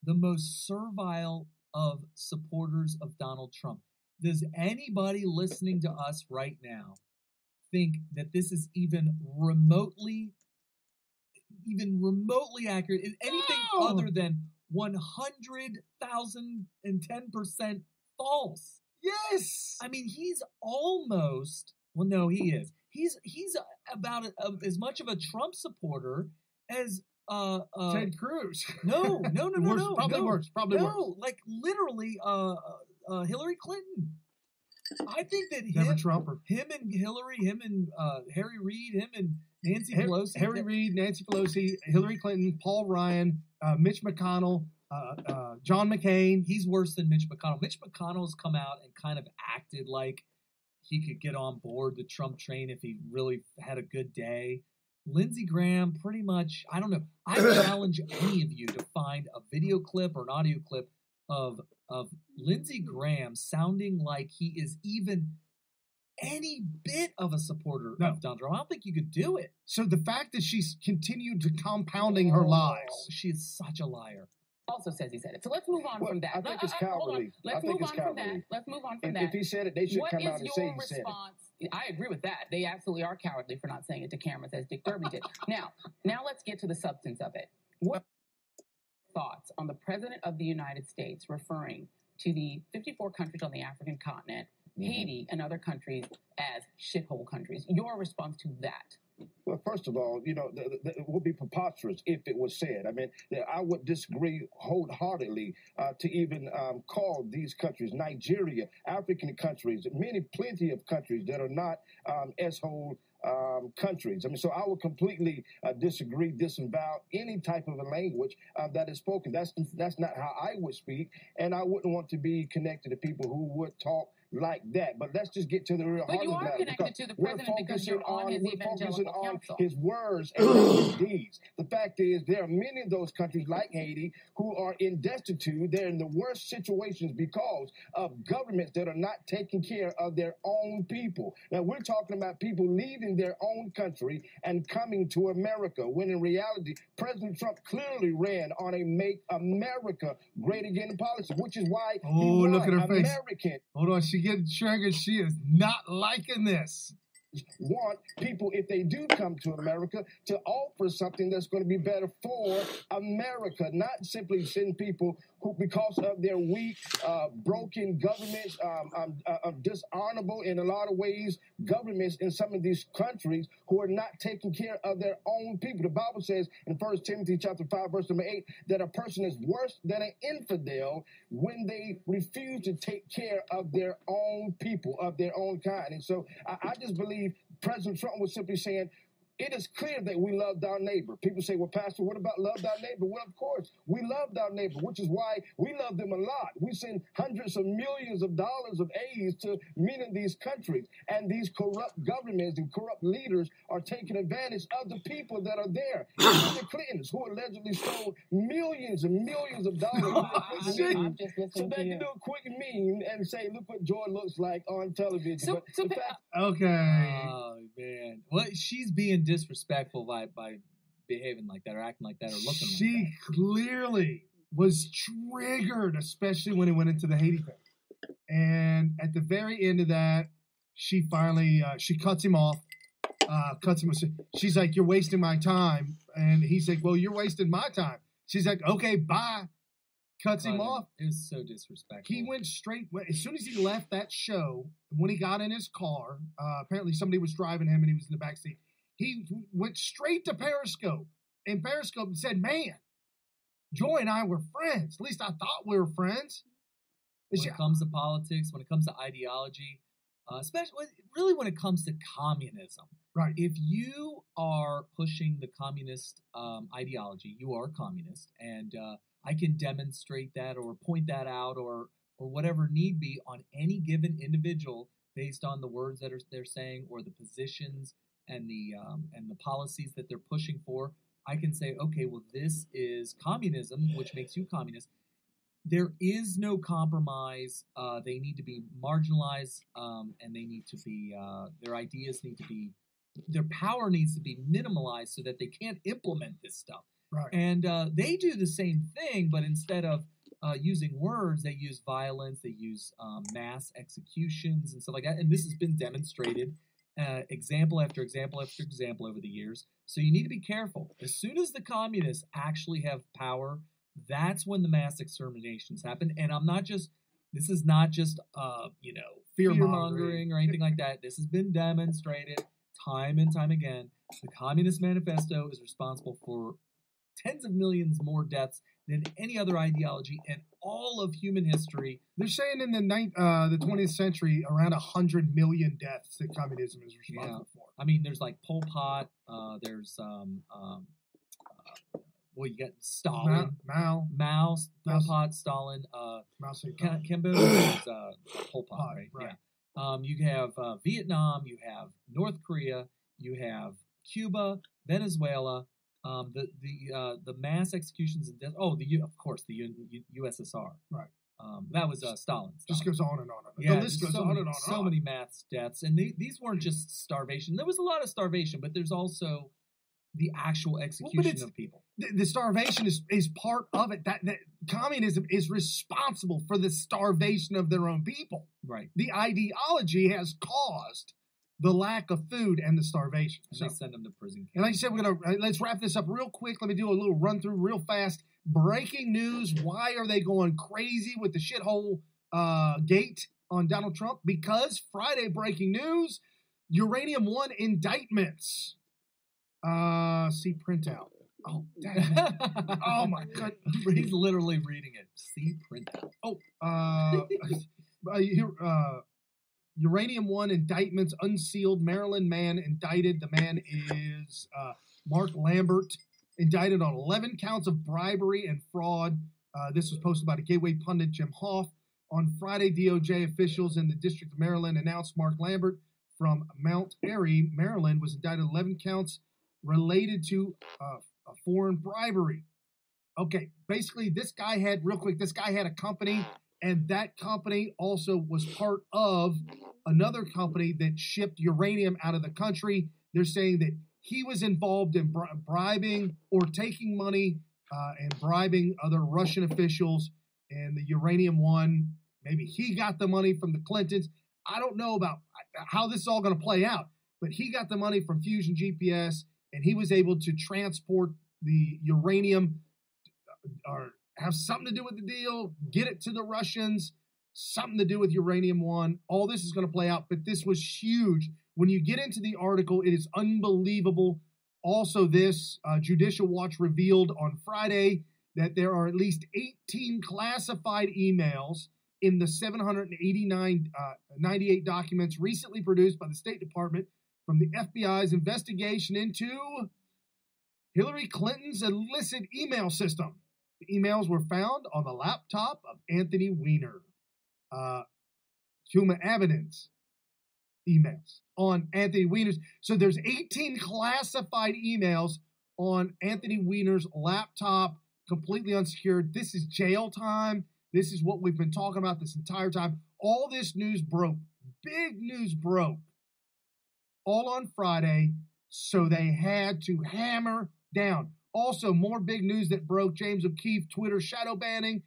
the most servile of supporters of Donald Trump. Does anybody listening to us right now think that this is even remotely accurate? Is anything other than 100,010% false? Yes. I mean, he's almost. Well, no, he is. He's about as much of a Trump supporter as Ted Cruz. No. Probably worse. Like literally Hillary Clinton. I think that him and Hillary, him and Harry Reid, him and Nancy Pelosi. Harry Reid, Nancy Pelosi, Hillary Clinton, Paul Ryan, Mitch McConnell, John McCain. He's worse than Mitch McConnell. Mitch McConnell's come out and kind of acted like he could get on board the Trump train if he really had a good day. Lindsey Graham, pretty much, I don't know. I challenge any of you to find a video clip or an audio clip of Lindsey Graham sounding like he is even any bit of a supporter of Donald Trump. I don't think you could do it. So the fact that she's continued to compounding her lies. She is such a liar. also says he said it. So let's move on from that. I think it's cowardly. Let's move on from that. Let's move on from that. If he said it, they should come out and say he said it. I agree with that. They absolutely are cowardly for not saying it to cameras as Dick Durbin did. Now let's get to the substance of it. What thoughts on the President of the United States referring to the 54 countries on the African continent, Haiti, and other countries as shithole countries? Your response to that? Well, first of all, it would be preposterous if it was said. I mean, I would disagree wholeheartedly to even call these countries, Nigeria, African countries, plenty of countries that are not S-hole countries. I mean, so I would completely disagree, disavow any type of a language that is spoken. That's not how I would speak, and I wouldn't want to be connected to people who would talk like that. But let's just get to the real heart of the matter. But you are connected to the president because you're on his evangelical council. His words and his deeds. The fact is, there are many of those countries like Haiti who are in destitute. They're in the worst situations because of governments that are not taking care of their own people. Now, we're talking about people leaving their own country and coming to America, when in reality, President Trump clearly ran on a Make America Great Again policy, which is why he won. Look at her face. American. Hold on, she getting triggered. She is not liking this. Want people, if they do come to America, to offer something that's going to be better for America, not simply send people who, because of their weak, broken governments, dishonorable in a lot of ways, governments in some of these countries who are not taking care of their own people. The Bible says in 1 Timothy chapter 5, verse number 8, that a person is worse than an infidel when they refuse to take care of their own people, of their own kind. And so I just believe President Trump was simply saying, it is clear that we loved our neighbor. People say, well, Pastor, what about loved our neighbor? Well, of course, we loved our neighbor, which is why we love them a lot. We send hundreds of millions of dollars of aid to many of these countries. And these corrupt governments and corrupt leaders are taking advantage of the people that are there. The Clintons, who allegedly stole millions and millions of dollars. So they can do a quick meme and say, look what Joy looks like on television. Okay. Oh, man. Well, she's being disrespectful by behaving like that or acting like that or looking like that. She clearly was triggered, especially when it went into the Haiti thing. And at the very end of that, she finally, she cuts him off. She's like, you're wasting my time. And he's like, well, you're wasting my time. She's like, okay, bye. Cuts him off. It was so disrespectful. He went straight, as soon as he left that show, when he got in his car, apparently somebody was driving him and he was in the backseat. He went straight to Periscope, and Periscope said, man, Joy and I were friends. At least I thought we were friends. When it comes to politics, when it comes to ideology, especially really when it comes to communism. Right. If you are pushing the communist ideology, you are a communist, and I can demonstrate that or point that out or whatever need be on any given individual based on the words that they're saying or the positions and the policies that they're pushing for. I can say, okay, well, this is communism, which makes you communist. There is no compromise. They need to be marginalized, and they need to be their ideas need to be, their power needs to be minimalized so that they can't implement this stuff. Right. And they do the same thing, but instead of using words, they use violence. They use mass executions and stuff like that. And this has been demonstrated. Example after example after example over the years. So you need to be careful. As soon as the communists actually have power, that's when the mass exterminations happen. And this is not just fear-mongering or anything like that. This has been demonstrated time and time again. The Communist Manifesto is responsible for tens of millions more deaths than any other ideology in all of human history. They're saying in the 20th century, around 100 million deaths that communism is responsible for. I mean, there's like Pol Pot. There's you got Stalin, Mao, Pol Pot, Stalin, Cambodia is Pol Pot, right? Yeah. You have Vietnam. You have North Korea. You have Cuba, Venezuela. The mass executions and death. Of course, the USSR. Right. That was Stalin. Just goes on and on. Yeah, the list goes on and on. So many mass deaths, and these weren't just starvation. There was a lot of starvation, but there's also the actual execution of people. The starvation is part of it. That communism is responsible for the starvation of their own people. Right. The ideology has caused the lack of food and the starvation. And they send them to prison camp. And like I said, let's wrap this up real quick. Let me do a little run through real fast. Breaking news. Why are they going crazy with the shithole gate on Donald Trump? Because Friday breaking news, Uranium One indictments. See printout. Oh, dang. Oh my God. He's literally reading it. See printout. Uranium One indictments unsealed. Maryland man indicted. The man is Mark Lambert, indicted on 11 counts of bribery and fraud. This was posted by the Gateway pundit Jim Hoff. On Friday, DOJ officials in the District of Maryland announced Mark Lambert from Mount Airy, Maryland, was indicted on 11 counts related to a foreign bribery. Okay, basically, this guy had a company, and that company also was part of another company that shipped uranium out of the country. They're saying that he was involved in bribing or taking money and bribing other Russian officials. And the Uranium One, maybe he got the money from the Clintons. I don't know about how this is all going to play out, but he got the money from Fusion GPS, and he was able to transport the uranium or have something to do with the deal, get it to the Russians, something to do with Uranium One. All this is going to play out, but this was huge. When you get into the article, it is unbelievable. Also, this Judicial Watch revealed on Friday that there are at least 18 classified emails in the 798 documents recently produced by the State Department from the FBI's investigation into Hillary Clinton's illicit email system. The emails were found on the laptop of Anthony Weiner. Human evidence emails on Anthony Weiner's. So there's 18 classified emails on Anthony Weiner's laptop, completely unsecured. This is jail time. This is what we've been talking about this entire time. All this news broke. Big news broke. All on Friday. So they had to hammer down. Also, more big news that broke. James O'Keefe, Twitter shadow banning,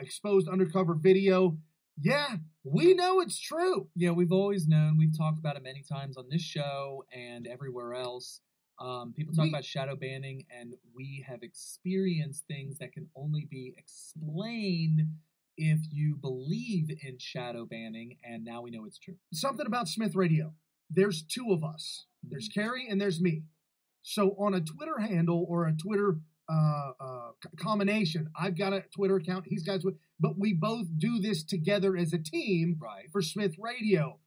exposed undercover video. Yeah, we know it's true. Yeah, we've always known. We've talked about it many times on this show and everywhere else. People talk about shadow banning, and we have experienced things that can only be explained if you believe in shadow banning, and now we know it's true. Something about Smith Radio. There's two of us. There's Carrie and there's me. So on a Twitter handle or a Twitter combination, I've got a Twitter account, he's got a Twitter, but we both do this together as a team for Smith Radio.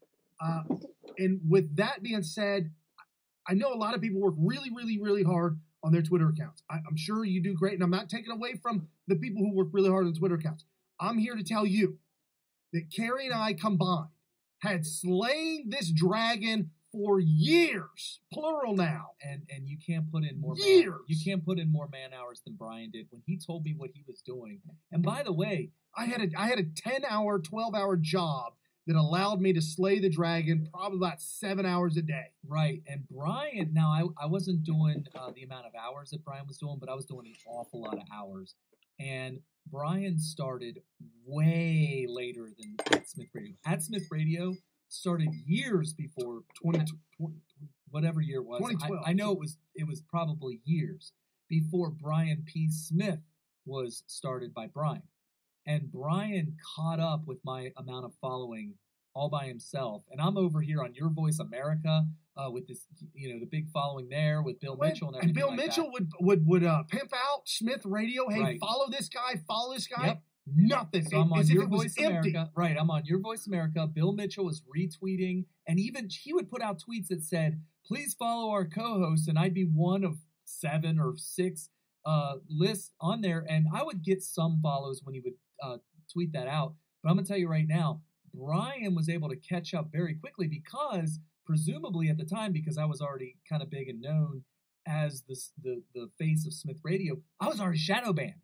And with that being said, I know a lot of people work really, really, really hard on their Twitter accounts. I'm sure you do great, and I'm not taking away from the people who work really hard on Twitter accounts. I'm here to tell you that Carrie and I combined had slain this dragon for years, plural now. And you can't put in more years. You can't put in more man hours than Brian did when he told me what he was doing. And by the way, I had a 10-hour, 12-hour job that allowed me to slay the dragon probably about 7 hours a day. Right. And Brian, now I wasn't doing the amount of hours that Brian was doing, but I was doing an awful lot of hours. And Brian started way later than at Smith Radio. At Smith Radio started years before 2020, whatever year it was. 2012. I know it was probably years before Brian P. Smith was started by Brian. And Brian caught up with my amount of following all by himself. And I'm over here on Your Voice America with this, the big following there with Bill Mitchell and everything. And Bill like Mitchell that. would pimp out Smith Radio. Hey, Right. follow this guy. Yep. Nothing. So I'm on As if Your it was Voice empty. America. Right, I'm on Your Voice America. Bill Mitchell was retweeting, and even he would put out tweets that said, please follow our co-host, and I'd be one of 7 or 6 lists on there, and I would get some follows when he would tweet that out. But I'm going to tell you right now, Brian was able to catch up very quickly because, presumably at the time, because I was already kind of big and known as the face of Smith Radio, I was already shadow banned.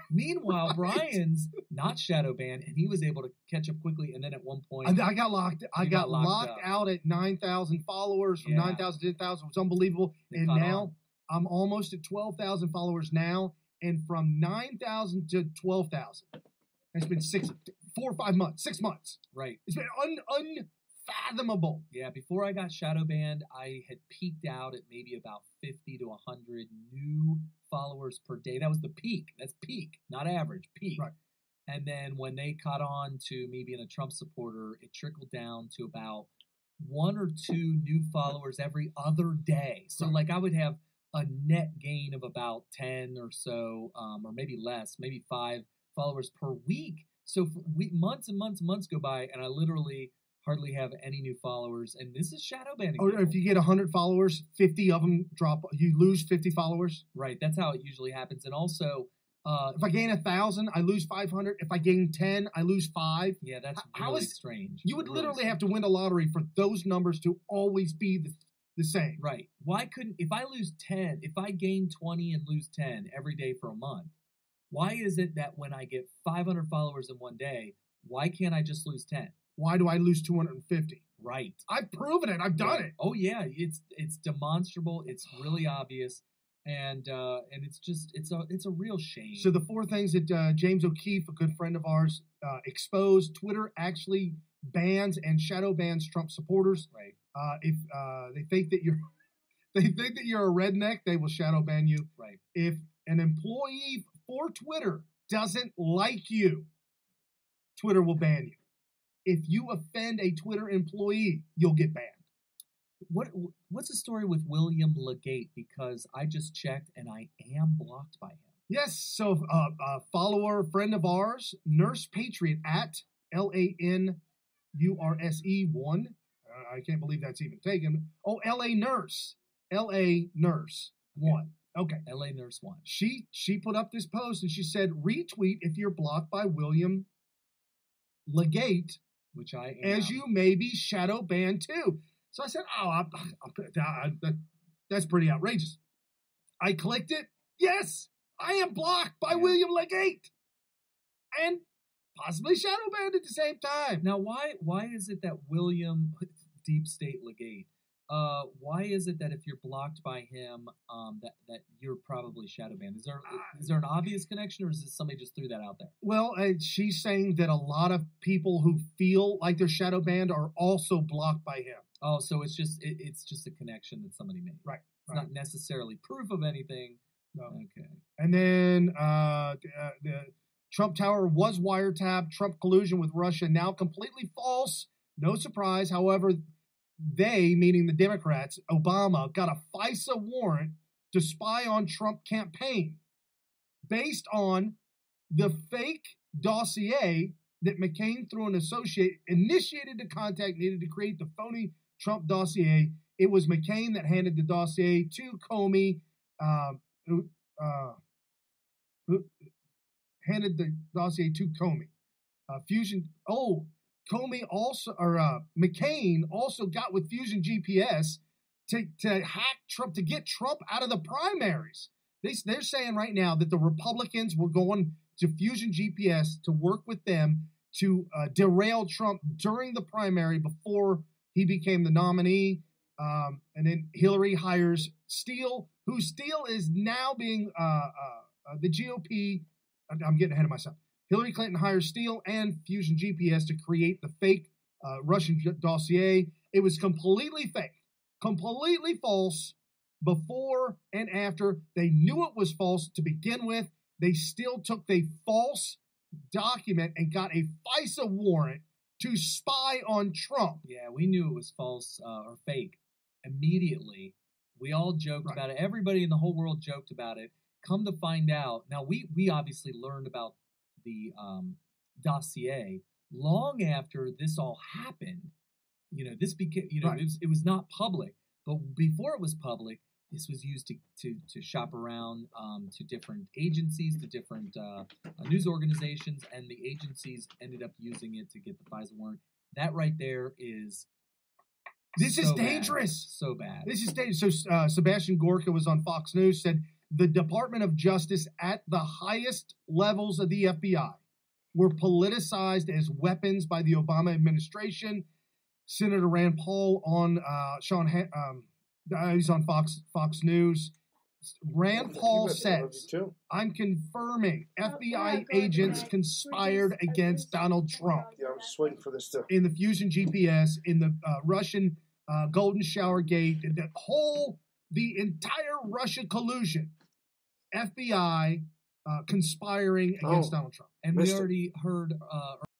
Meanwhile, Brian's not shadow banned, and he was able to catch up quickly. And then at one point, I got locked. I got locked out at 9,000 followers from 9,000 to 10,000. It was unbelievable. And now I'm almost at 12,000 followers now, and from 9,000 to 12,000, it's been 4 or 5 months, 6 months. Right. It's been unfathomable. Yeah, before I got shadow banned, I had peaked out at maybe about 50 to 100 new followers per day. That was the peak. That's peak, not average, peak. Right. And then when they caught on to me being a Trump supporter, it trickled down to about 1 or 2 new followers every other day. So like I would have a net gain of about 10 or so, or maybe less, maybe 5 followers per week. So for months and months and months go by, and I literally hardly have any new followers. And this is shadow banning. Or if you get 100 followers, 50 of them drop. You lose 50 followers. Right. That's how it usually happens. And also, if I gain 1,000, I lose 500. If I gain 10, I lose 5. Yeah, that's really strange. You would literally have to win the lottery for those numbers to always be the same. Right. Why couldn't, if I lose 10, if I gain 20 and lose 10 every day for a month, why is it that when I get 500 followers in one day, why can't I just lose 10? Why do I lose 250? Right. I've proven it. I've done it. Oh yeah, it's demonstrable. It's really obvious, and it's just it's a real shame. So the 4 things that James O'Keefe, a good friend of ours, exposed: Twitter actually bans and shadow bans Trump supporters. Right. If they think that you're a redneck, they will shadow ban you. Right. If an employee for Twitter doesn't like you, Twitter will ban you. If you offend a Twitter employee, you'll get banned. What's the story with William Legate? Because I just checked and I am blocked by him. Yes, so a follower, friend of ours, Nurse Patriot at LANURSE1. I can't believe that's even taken. Oh, LA Nurse 1. Okay. LA Nurse 1. She put up this post and she said, retweet if you're blocked by William Legate, which I am, as you may be shadow banned too. So I said, that's pretty outrageous. I clicked it. Yes, I am blocked by William Legate and possibly shadow banned at the same time. Now, why is it that William Deep State Legate? Why is it that if you're blocked by him, that you're probably shadow banned? Is there an obvious connection, or is this somebody just threw that out there? Well, she's saying that a lot of people who feel like they're shadow banned are also blocked by him. Oh, so it's just a connection that somebody made. Right. It's not necessarily proof of anything. No. Okay. And then the Trump Tower was wiretapped. Trump collusion with Russia now completely false. No surprise. However, they, meaning the Democrats, Obama, got a FISA warrant to spy on Trump campaign based on the fake dossier that McCain, through an associate, initiated the contact needed to create the phony Trump dossier. It was McCain that handed the dossier to Comey, who handed the dossier to Comey. Comey also, or McCain also got with Fusion GPS to hack Trump, to get Trump out of the primaries. They're saying right now that the Republicans were going to Fusion GPS to work with them to derail Trump during the primary before he became the nominee. And then Hillary hires Steele, who Steele is now being the GOP. I'm getting ahead of myself. Hillary Clinton hires Steele and Fusion GPS to create the fake Russian dossier. It was completely fake, completely false before and after. They knew it was false to begin with. They still took the false document and got a FISA warrant to spy on Trump. Yeah, we knew it was false or fake immediately. We all joked about it. Everybody in the whole world joked about it. Come to find out, now we obviously learned about the dossier long after this all happened. This became, it was not public, but before it was public, this was used to shop around to different agencies, to different news organizations, and the agencies ended up using it to get the FISA warrant. That right there is This is dangerous. So bad. This is dangerous. So Sebastian Gorka was on Fox News, said the Department of Justice at the highest levels of the FBI were politicized as weapons by the Obama administration. Senator Rand Paul on he's on Fox News Rand Paul says, I'm confirming FBI agents conspired against Donald Trump. Yeah, I'm just waiting for this to. In the Fusion GPS, in the Russian Golden Shower Gate, the entire Russia collusion. FBI conspiring against Donald Trump. And we already heard